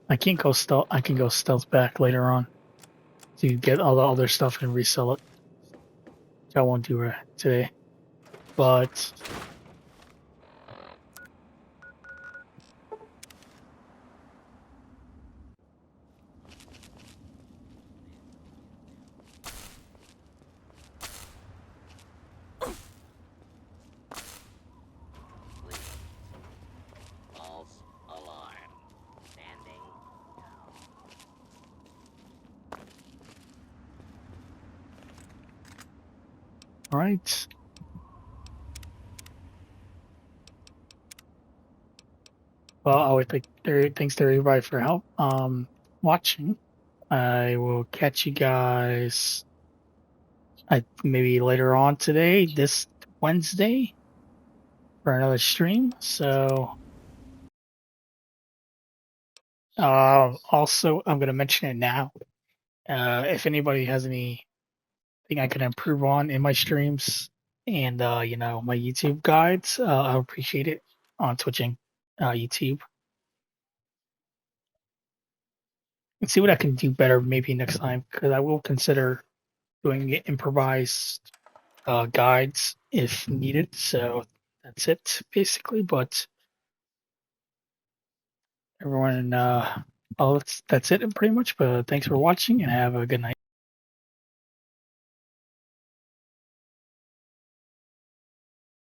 I can't go stealth. I can go stealth back later on to get all the other stuff and resell it. Which I won't do today, but Please. False alarm. Standing down. all right. Well, I would think thanks to everybody for help watching. I will catch you guys maybe later on today, this Wednesday, for another stream. So also I'm gonna mention it now. If anybody has anything I can improve on in my streams and you know, my YouTube guides, I would appreciate it on Twitching, YouTube. And see what I can do better maybe next time, because I will consider doing improvised guides if needed. So that's it basically. But everyone, well, that's it pretty much. But thanks for watching and have a good night.